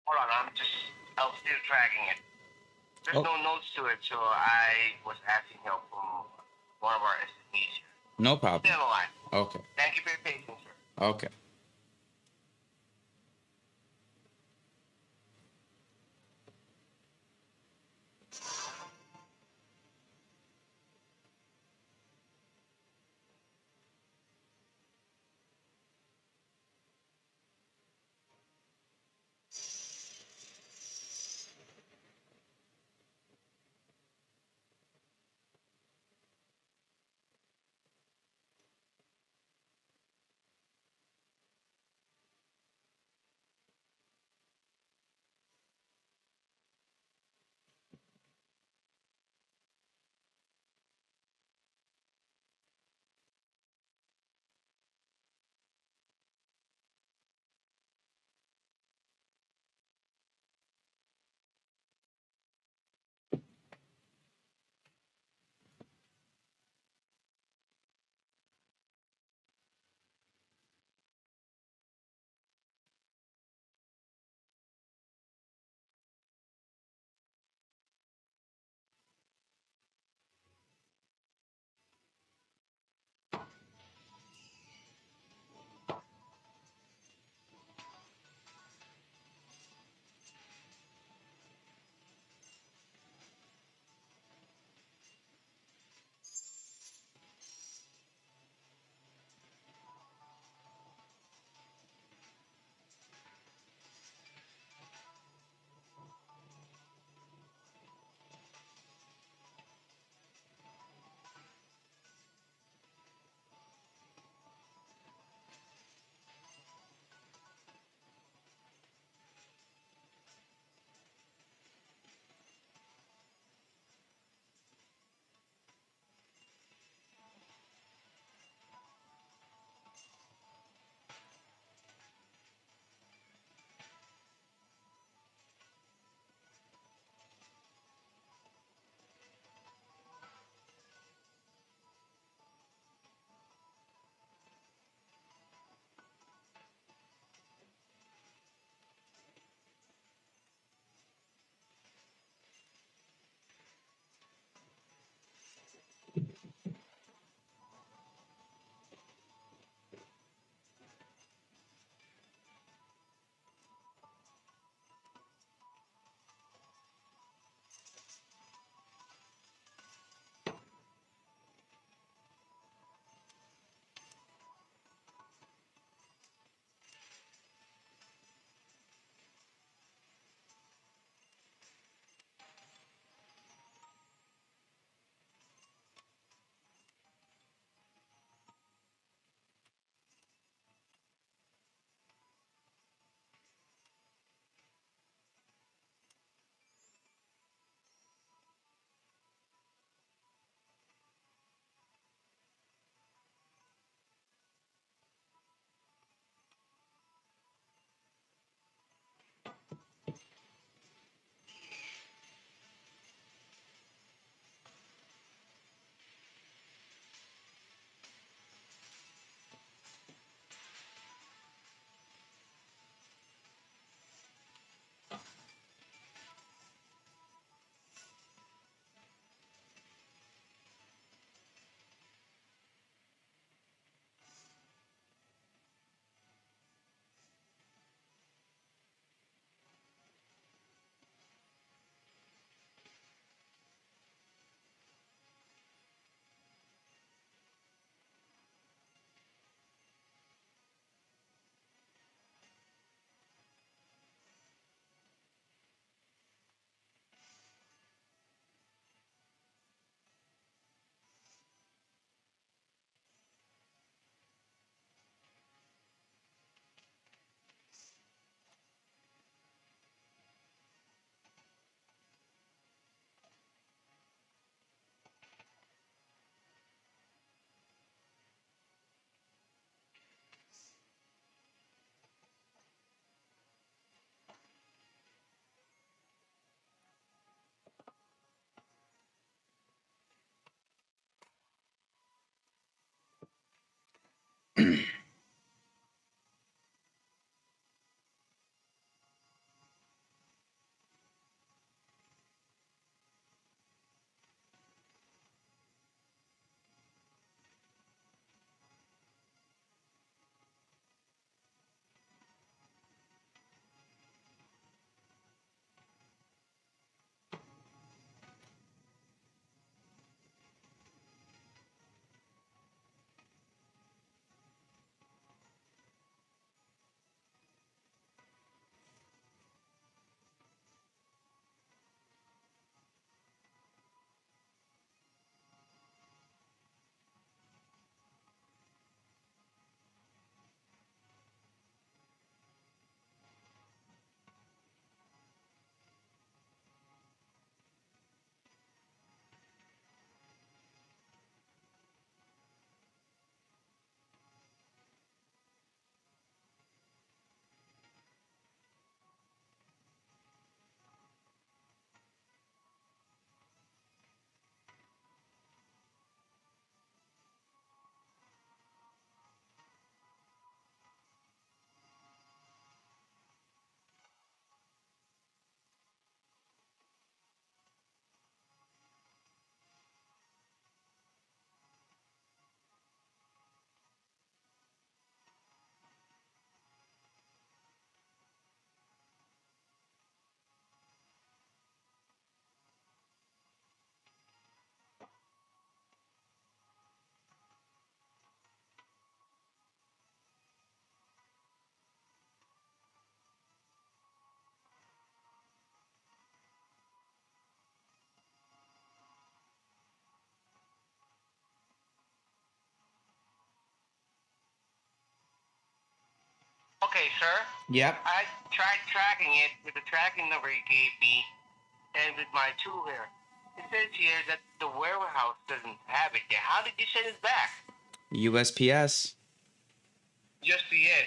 Hold on, I'm still tracking it. There's Oh, no notes to it, so I was asking help from one of our SMEs here. no Stay problem. on the line. Okay. Thank you for your patience, sir. Okay. Okay, sir. Yep. I tried tracking it with the tracking number you gave me and with my tool here. It says here that the warehouse doesn't have it there. How did you send it back? USPS. Just the yes.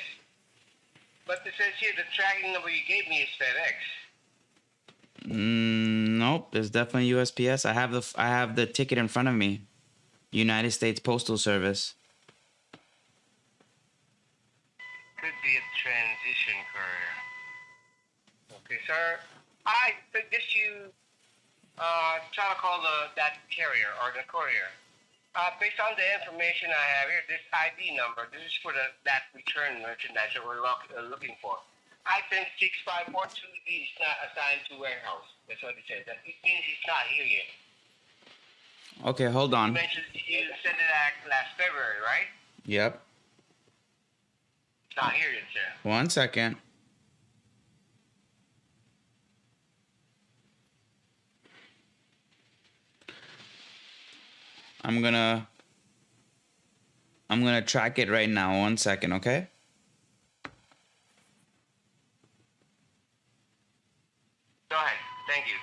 But it says here the tracking number you gave me is FedEx. Nope. There's definitely USPS. I have the ticket in front of me. United States Postal Service. Could be a transition courier. Okay, sir. I suggest you try to call that carrier or the courier. Based on the information I have here, this ID number, this is for that return merchandise that we're looking for. Item 6542D is not assigned to warehouse. That's what it says. That it means it's not here yet. Okay, hold You on. mentioned you sent it out last February, right? Yep. It's not here yet, sir. 1 second. I'm gonna track it right now. 1 second, okay? Go ahead. Thank you.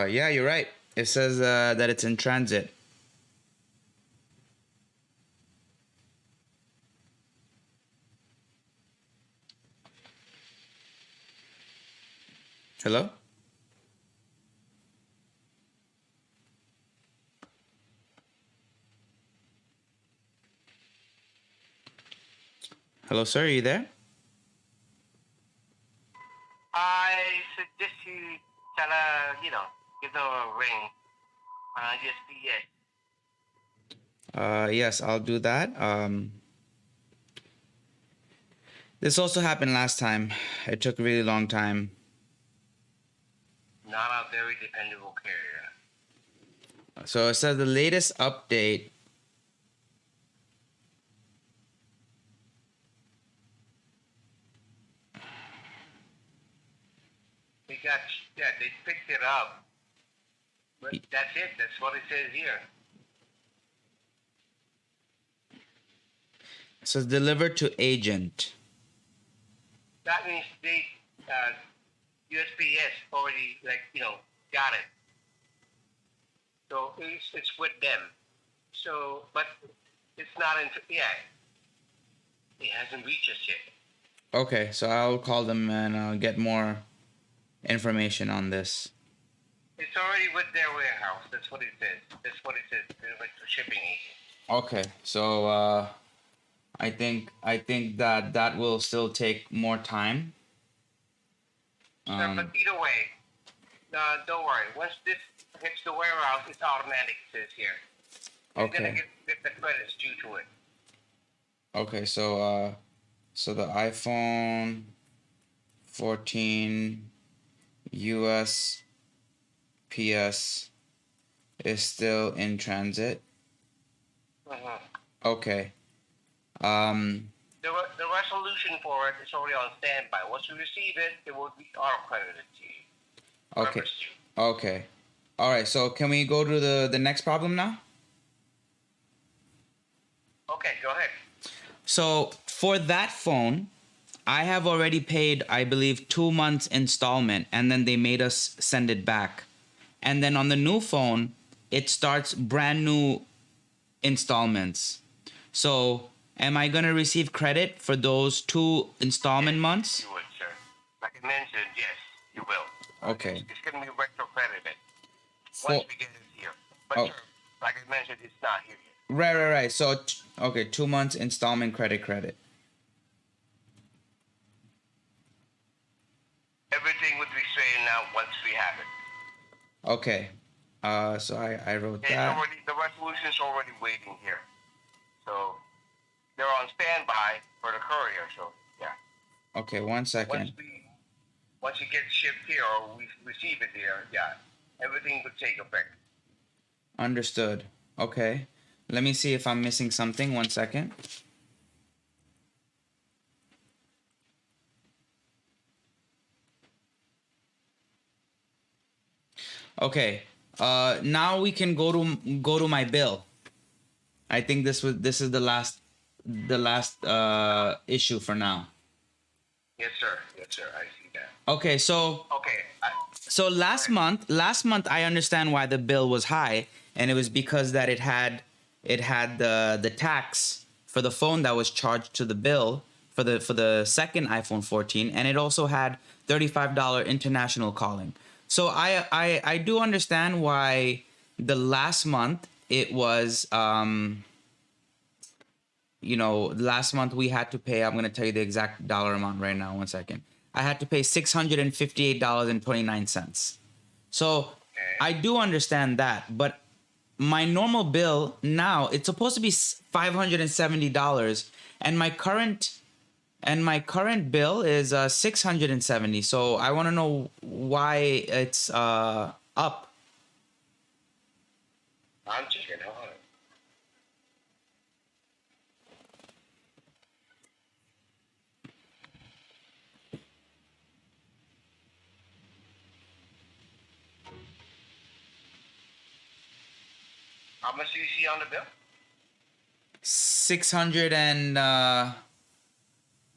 Yeah, you're right. It says that it's in transit. Hello? Hello, sir. Are you there? I suggest you try to, give them a ring. Just the yes. Yes, I'll do that. This also happened last time. It took a really long time. Not a very dependable carrier. So it says the latest update. They picked it up. But that's it. That's what it says here. It says delivered to agent. That means they, USPS already, got it. So it's with them. So, but it's not it hasn't reached us yet. Okay, so I'll call them and get more information on this. It's already with their warehouse. That's what it says. That's what it says. Delivered to shipping agent. Okay, so I think that will still take more time. Sir, but either way, don't worry. Once this hits the warehouse, it's automatic. It says here. You're gonna Okay. get the credits due to it. Okay, so the iPhone 14 USPS is still in transit. Mm-hmm. Okay. The resolution for it is already on standby. Once you receive it, it will be auto-credited to you. Okay. Reference to you. Okay. All right. So can we go to the next problem now? Okay, go ahead. So for that phone, I have already paid, I believe, 2 months installment, and then they made us send it back. And then on the new phone, it starts brand new installments. So am I gonna receive credit for those 2 installment months? You would, sir. Like I mentioned, yes, you will. Okay. It's going to be retro-credited For, once we get it here. But, Oh. sir, like I mentioned, it's not here yet. right. So okay, 2 months installment credit. Everything would be straightened out once we have it. Okay. So I wrote It's that. the resolution's already waiting here. So they're on standby for the courier. So yeah. Okay, 1 Once second. Once it gets shipped here or we receive it here, yeah, everything would take effect. Understood. Okay. Let me see if I'm missing something. 1 second. Okay. Now we can go to my bill. I think this is the last issue for now. Yes, sir. Yes, sir. I see that. Okay, so Okay. last month I understand why the bill was high, and it was because that it had the tax for the phone that was charged to the bill for the second iPhone 14, and it also had $35 international calling. So I do understand why the last month it was last month we had to pay. I'm gonna tell you the exact dollar amount right now. 1 second. I had to pay $658.29. So I do understand that, but my normal bill now it's supposed to be $570, and my current bill is $670. So I want to know why it's up. I'm checking. Hold on. How much do you see on the bill? 600 and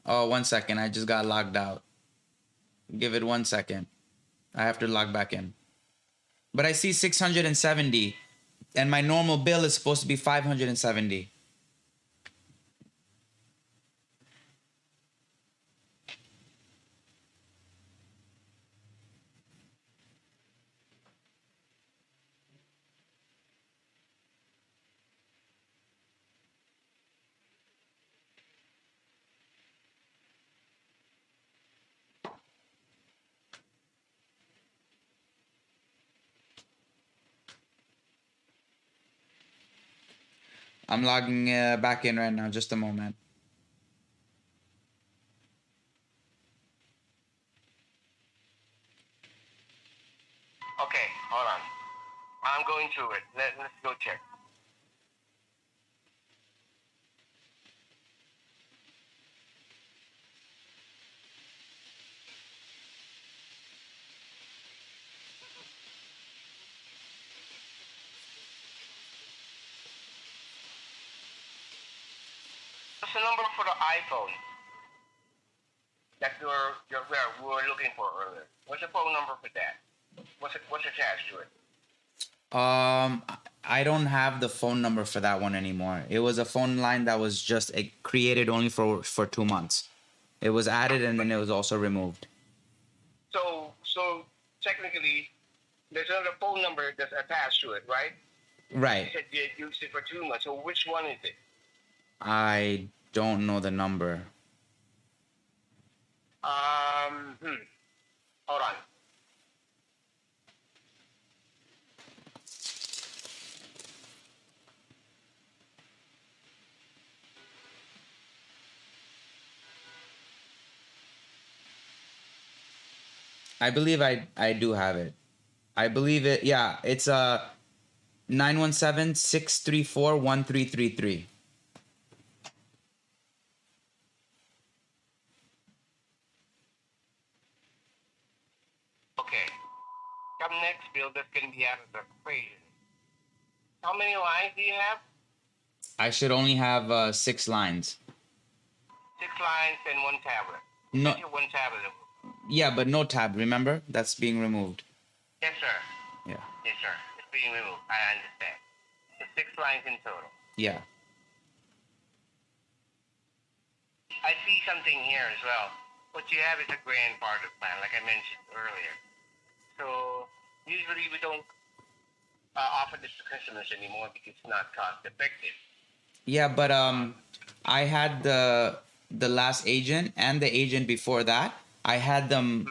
1 second. I just got logged out. Give it 1 second. I have to log back in. But I see 670, and my normal bill is supposed to be 570. I'm logging back in right now. Just a moment. Okay, hold on. I'm going through it. Let's go check. What's the number for the iPhone that we were looking for earlier? What's the phone number for that? What's attached to it? I don't have the phone number for that one anymore. It was a phone line that was just created only for 2 months. It was added and then it was also removed. So technically, there's another phone number that's attached to it, right? You Right. said you had used it for 2 months. So which one is it? I don't know the number. Hold on. I believe I do have it. I believe it. Yeah, it's 917-634-1333. Okay. Come next, Bill. That's going to be out of the equation. How many lines do you have? I should only have 6 lines. 6 lines and 1 tablet. No. Just your 1 tablet. Yeah, but no tab. Remember, that's being removed. Yes, sir. Yeah. Yes, sir. It's being removed. I understand. It's 6 lines in total. Yeah. I see something here as well. What you have is a grandfather plan, like I mentioned earlier. So usually we don't offer this to customers anymore because it's not cost effective. Yeah, but I had the last agent and the agent before that. I had them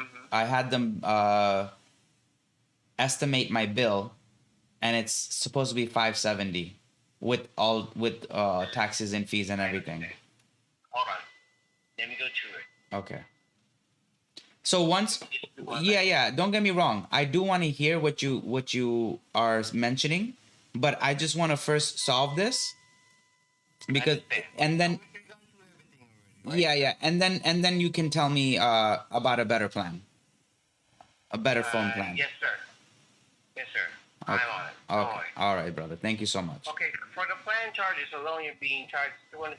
estimate my bill, and it's supposed to be 570 with taxes and fees and everything. Hold on. Let me go through it. Okay. So once, yeah, don't get me wrong. I do want to hear what you are mentioning, but I just want to first solve this because, and then yeah, and then you can tell me about a better plan, a better phone plan. Yes, sir. Yes, sir. Okay. I'm on it. Don't Okay. worry. All right, brother. Thank you so much. Okay, for the plan charges alone, you're being charged $265.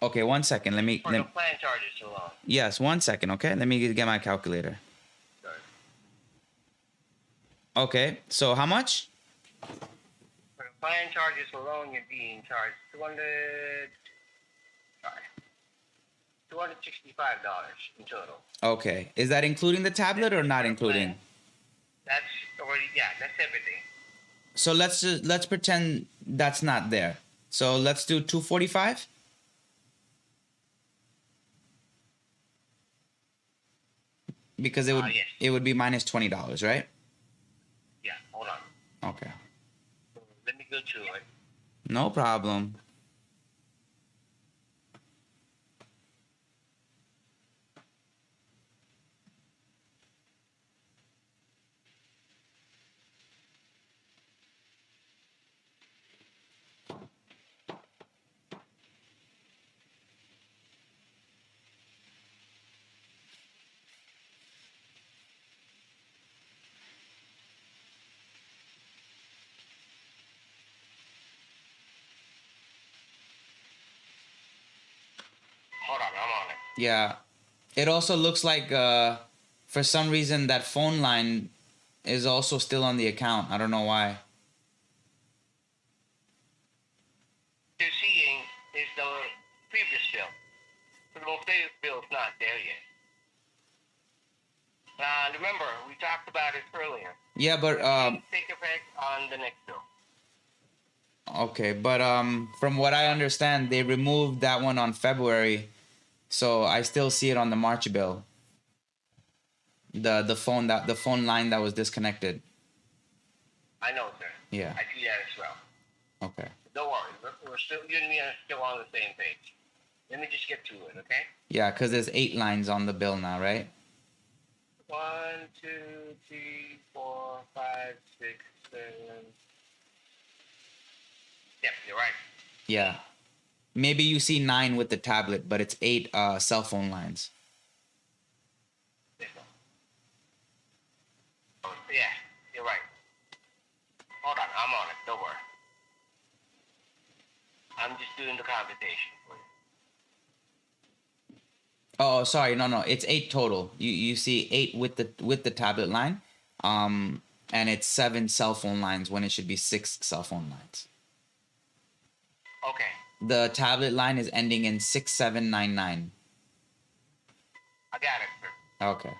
Okay, 1 second. Let me. For the plan charges alone. Yes, 1 second. Okay, let me get my calculator. Sorry. Okay, so how much? For the plan charges alone, you're being charged $265 in total. Okay, is that including the tablet or not including? That's already, yeah, that's everything. So let's pretend that's not there. So let's do 245. Because Yes. it would be minus $20, right? Yeah, hold on. Okay. Let me go to it. No problem. Hold on, I'm on it. Yeah. It also looks like for some reason that phone line is also still on the account. I don't know why. You're seeing is the previous bill. The most latest bill is not there yet. Remember, we talked about it earlier. Yeah, but Take effect on the next bill. okay, but from what I understand, they removed that one on February, so I still see it on the March bill. The phone line that was disconnected. I know, sir. Yeah. I see that as well. Okay. Don't worry, we're still, you and me are still on the same page. Let me just get to it, okay? Yeah, because there's 8 lines on the bill now, right? 1, 2, 3, 4, 5, 6, 7. Yep, you're right. Yeah. Maybe you see 9 with the tablet, but it's 8 cell phone lines. There you go. Oh, yeah, you're right. Hold on, I'm on it. Don't worry. I'm just doing the computation for you. Oh, sorry. No. It's 8 total. You see 8 with the tablet line. And it's 7 cell phone lines when it should be 6 cell phone lines. Okay. The tablet line is ending in 6799. I got it, sir. Okay.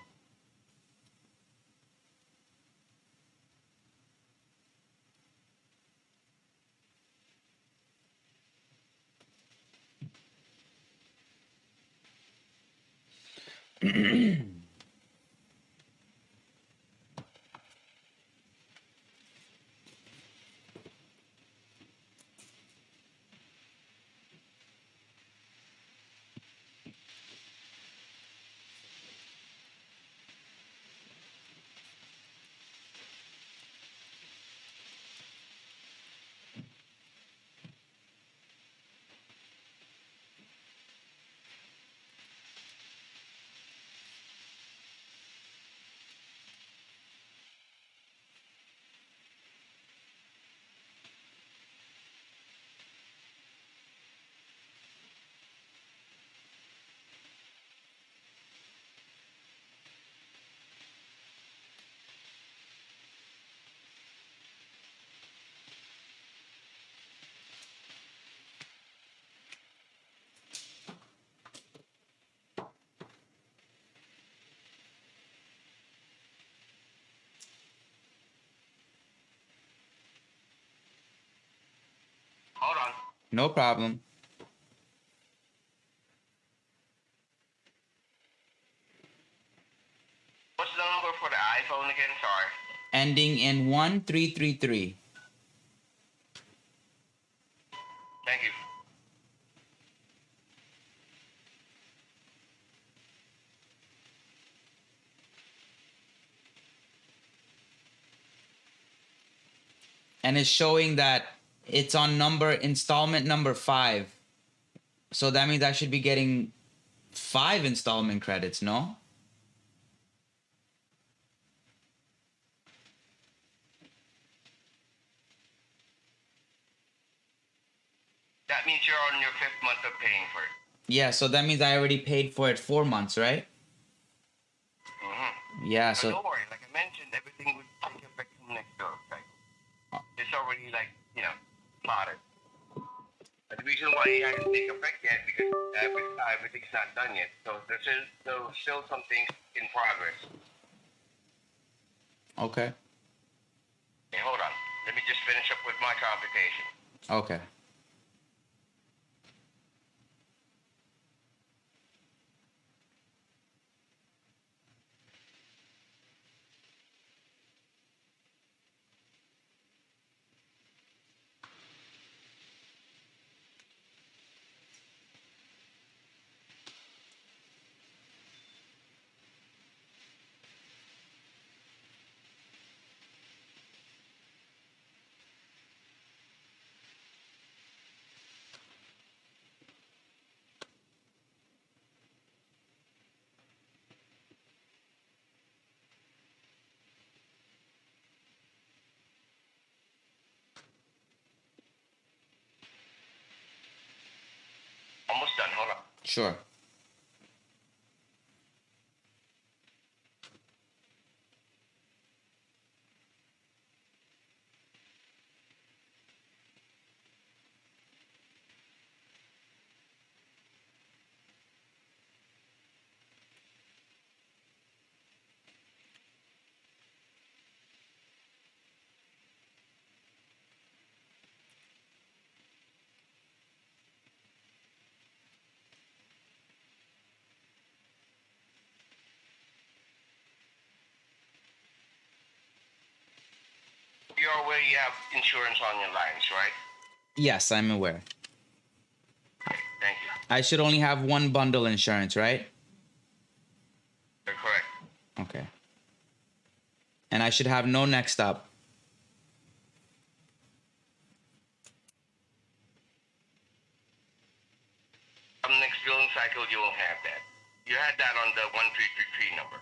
Hold on. No problem. What's the number for the iPhone again? Sorry. Ending in 1333. Thank you. and it's showing that it's on installment number 5. So that means I should be getting 5 installment credits, no? That means you're on your 5th month of paying for it. Yeah, so that means I already paid for it 4 months, right? Mm-hmm. Yeah, But so don't worry, like I mentioned, everything would take effect from next bill. Right? It's already plotted. But the reason why it hasn't taken effect yet because everything's not done yet. So there's still some things in progress. okay. Hey, hold on. Let me just finish up with my computation. Okay. Almost done. Hold on. Sure. You're aware you have insurance on your lines, right? Yes, I'm aware. Okay, thank you. I should only have one bundle insurance, right? You're correct. Okay. And I should have no next up. On the next billing cycle, you won't have that. You had that on the 1333 number.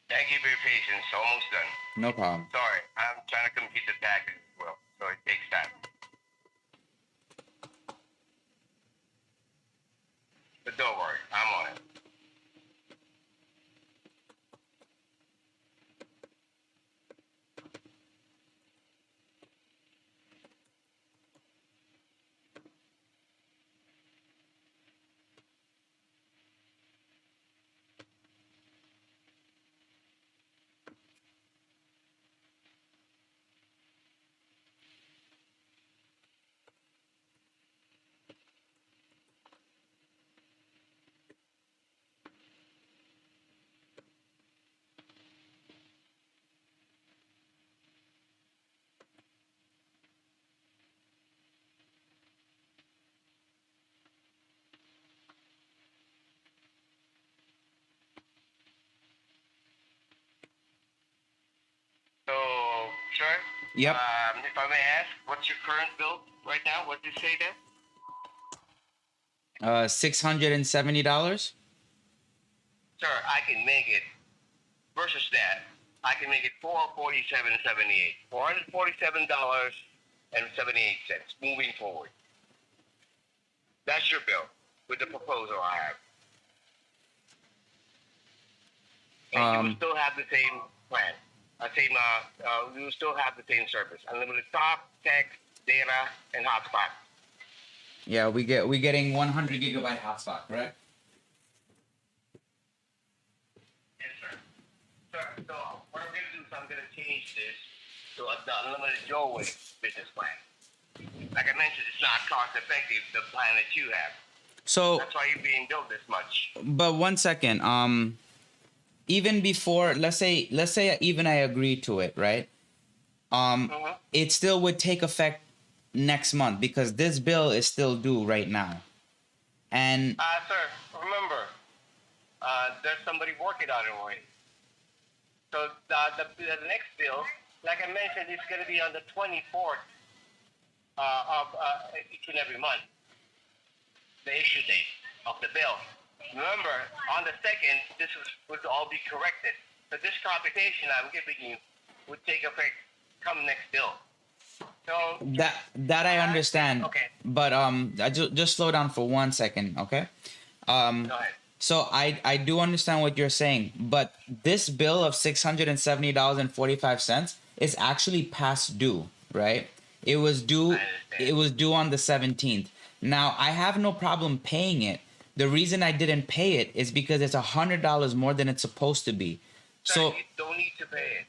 Thank you for your patience. Almost done. No problem. Sorry, I'm trying to complete the package as well, so it takes time. But don't worry, I'm on it. Sir, Yep. if I may ask, what's your current bill right now? What did you say there? $670. Sir, I can make it versus that. I can make it $447.78. $447.78 moving forward. That's your bill with the proposal I have. And you will still have the same plan. You will still have the same service. Unlimited talk, text, data, and hotspot. Yeah, we're getting 100 gigabyte hotspot, correct? Yes, sir. Sir, so what I'm going to do is I'm going to change this to the unlimited your way business plan. Like I mentioned, it's not cost effective, the plan that you have. So, That's why you're being billed this much. but 1 second. Even before, let's say even I agree to it, right? It still would take effect next month because this bill is still due right now. And Sir, remember, there's somebody working on it already. So the next bill, like I mentioned, it's going to be on the 24th of each and every month, the issue date of the bill. Remember, on the 2nd, this would all be corrected. So this computation I'm giving you would take effect come next bill. So that I understand. Okay. But just slow down for 1 second, okay? Go ahead. So I do understand what you're saying, but this bill of $670.45 is actually past due, right? It was due. It was due on the 17th. Now I have no problem paying it. The reason I didn't pay it is because it's $100 more than it's supposed to be. Sir, So you don't need to pay it.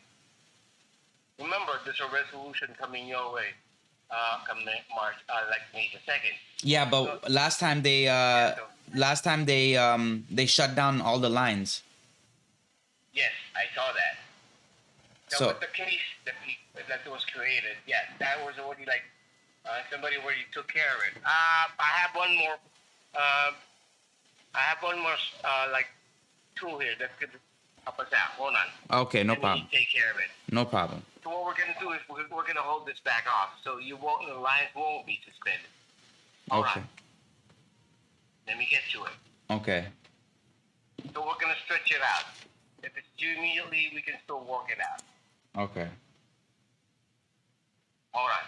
Remember, there's a resolution coming your way, come March, like May the 2nd. yeah, but last time they shut down all the lines. Yes, I saw that. So But the case that was created, yes, that was already like somebody already took care of it. I have one more. Like tool here that could help us out. Hold on. okay, no And problem. we take care of it. No problem. So what we're gonna do is we're gonna hold this back off, so the lines won't be suspended. All Okay. right. Let me get to it. Okay. So we're gonna stretch it out. If it's due immediately, we can still work it out. Okay. All right.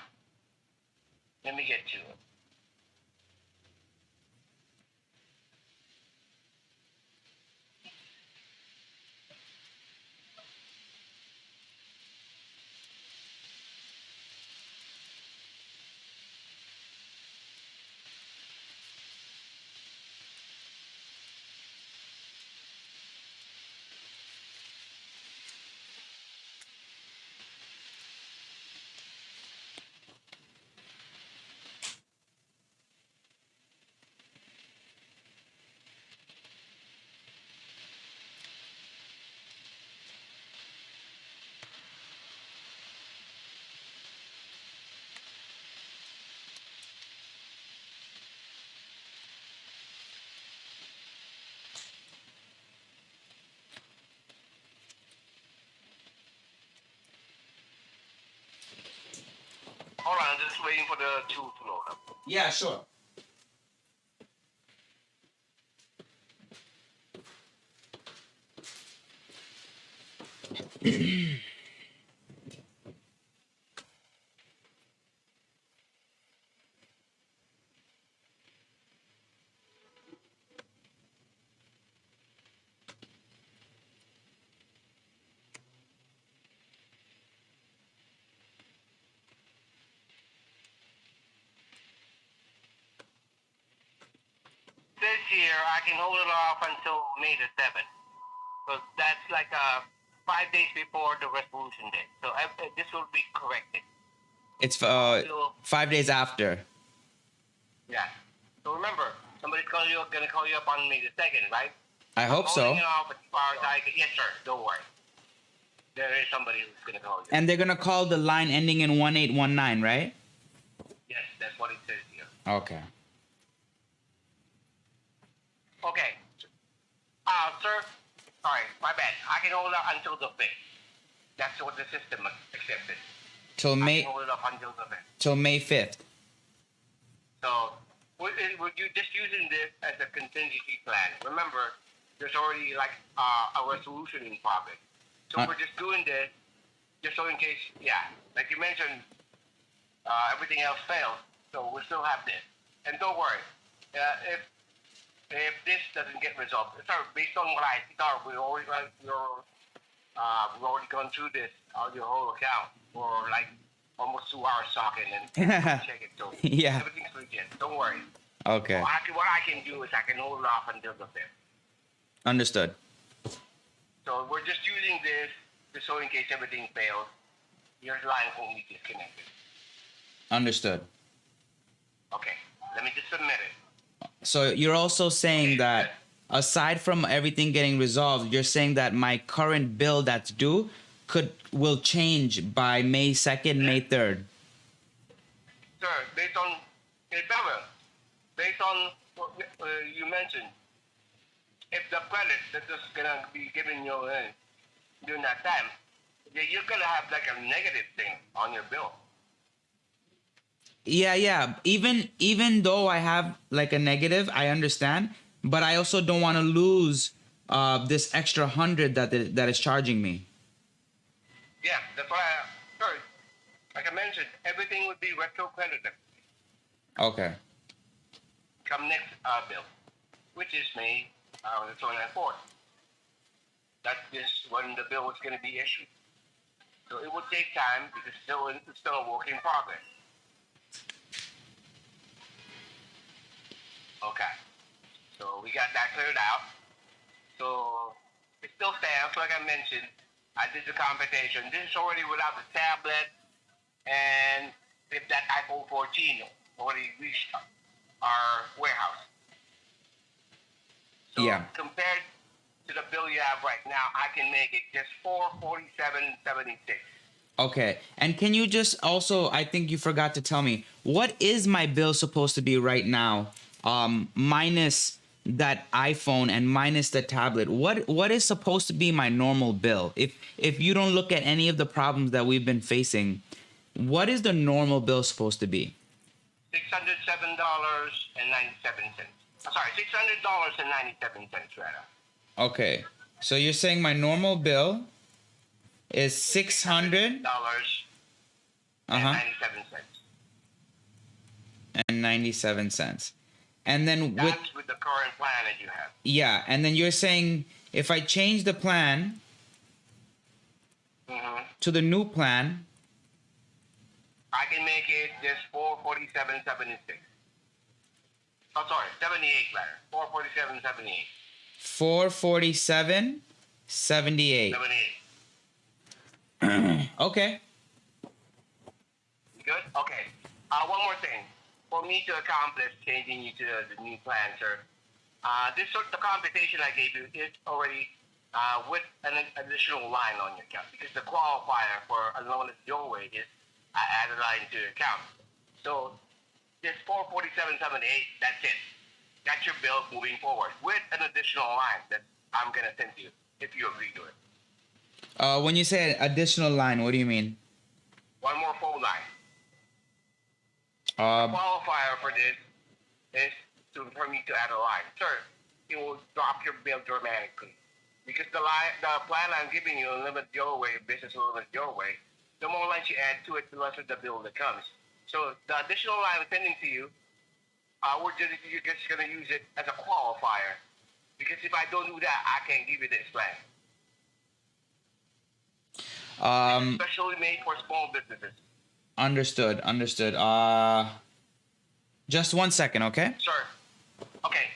Let me get to it. Hold on, I'm just waiting for the tool to load up. Yeah, sure. This year, I can hold it off until May the 7th. So that's like 5 days before the resolution date. So this will be corrected. It's 5 days after. Yeah. So remember, somebody's gonna call you up on May the 2nd, right? I hope so. Holding it off as far as I can. Yes, sir. Don't worry. There is somebody who's gonna call you. And they're gonna call the line ending in 1819, right? Yes, that's what it says here. Okay. Okay. Sir. All right. My bad. I can hold out until the 5th. That's what the system accepted. Till I May can hold it up until the 5th. till May 5th. So, would you just using this as a contingency plan? Remember, there's already like a resolution in progress. So Uh, we're just doing this just so in case, like you mentioned, everything else fails. So we still have this. And don't worry, if this doesn't get resolved, sorry, based on what I thought, we already we've already gone through this on your whole account for like almost 2 hours talking and check it. So Yeah. everything's legit. Don't worry. Okay. So what I can do is I can hold it off until the 5th. Understood. So we're just using this just so in case everything fails, your line won't be disconnected. Understood. Okay, let me just submit it. So you're also saying that aside from everything getting resolved, you're saying that my current bill that's due will change by May 2nd, May 3rd. Sir, based on what you mentioned, if the credit that is gonna be given you during that time, you're gonna have like a negative thing on your bill. Yeah. Even though I have like a negative, I understand, but I also don't want to lose this extra 100 that is charging me. Yeah, that's why. Sorry, like I mentioned, everything would be retro credited Okay. come next bill, which is May the 24th. That is when the bill is going to be issued. So it would take time because it's still a work in progress. Okay. So we got that cleared out. So it still stands, like I mentioned. I did the computation. This is already without the tablet, and if that iPhone 14 already reached our warehouse. So Yeah. compared to the bill you have right now, I can make it just $447.76. Okay. And can you just also, I think you forgot to tell me, what is my bill supposed to be right now? Minus that iPhone and minus the tablet. What is supposed to be my normal bill? If you don't look at any of the problems that we've been facing, what is the normal bill supposed to be? $607.97. Sorry, $600.97 rather. Okay. So you're saying my normal bill is $600 and 97 cents. And then That's with the current plan that you have. and then you're saying if I change the plan to the new plan, I can make it just $447.76. Oh, sorry, 78 rather. $447.78. 447.78. 78. Okay. You good? Okay. One more thing. For me to accomplish changing you to the new plan, sir, the computation I gave you is already with an additional line on your account because the qualifier for unlimited giveaway is I added a line to your account. So this $447.78, that's it. That's your bill moving forward with an additional line that I'm gonna send you if you agree to it. When you say additional line, what do you mean? One more phone line. The Um, qualifier for this is for me to add a line. Sir, it will drop your bill dramatically. Because the plan I'm giving you, unlimited your way, business unlimited your way, the more lines you add to it, the lesser the bill that comes. So the additional line I'm sending to you, you're just going to use it as a qualifier. Because if I don't do that, I can't give you this plan. It's especially made for small businesses. Understood. Just 1 second, okay? Sir. Okay.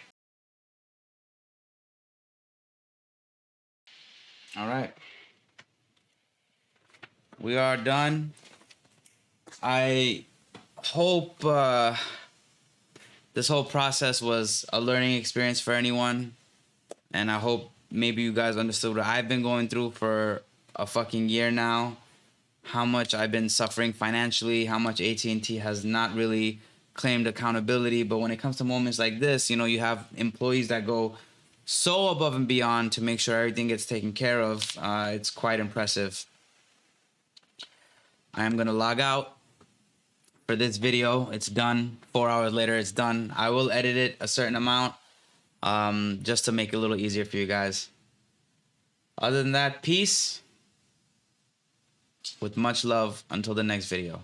All right. We are done. I hope this whole process was a learning experience for anyone. And I hope maybe you guys understood what I've been going through for a fucking year now. How much I've been suffering financially, how much AT&T has not really claimed accountability. But when it comes to moments like this, you know, you have employees that go so above and beyond to make sure everything gets taken care of. It's quite impressive. I am gonna log out for this video. It's done. 4 hours later, it's done. I will edit it a certain amount, just to make it a little easier for you guys. Other than that, peace. With much love until the next video.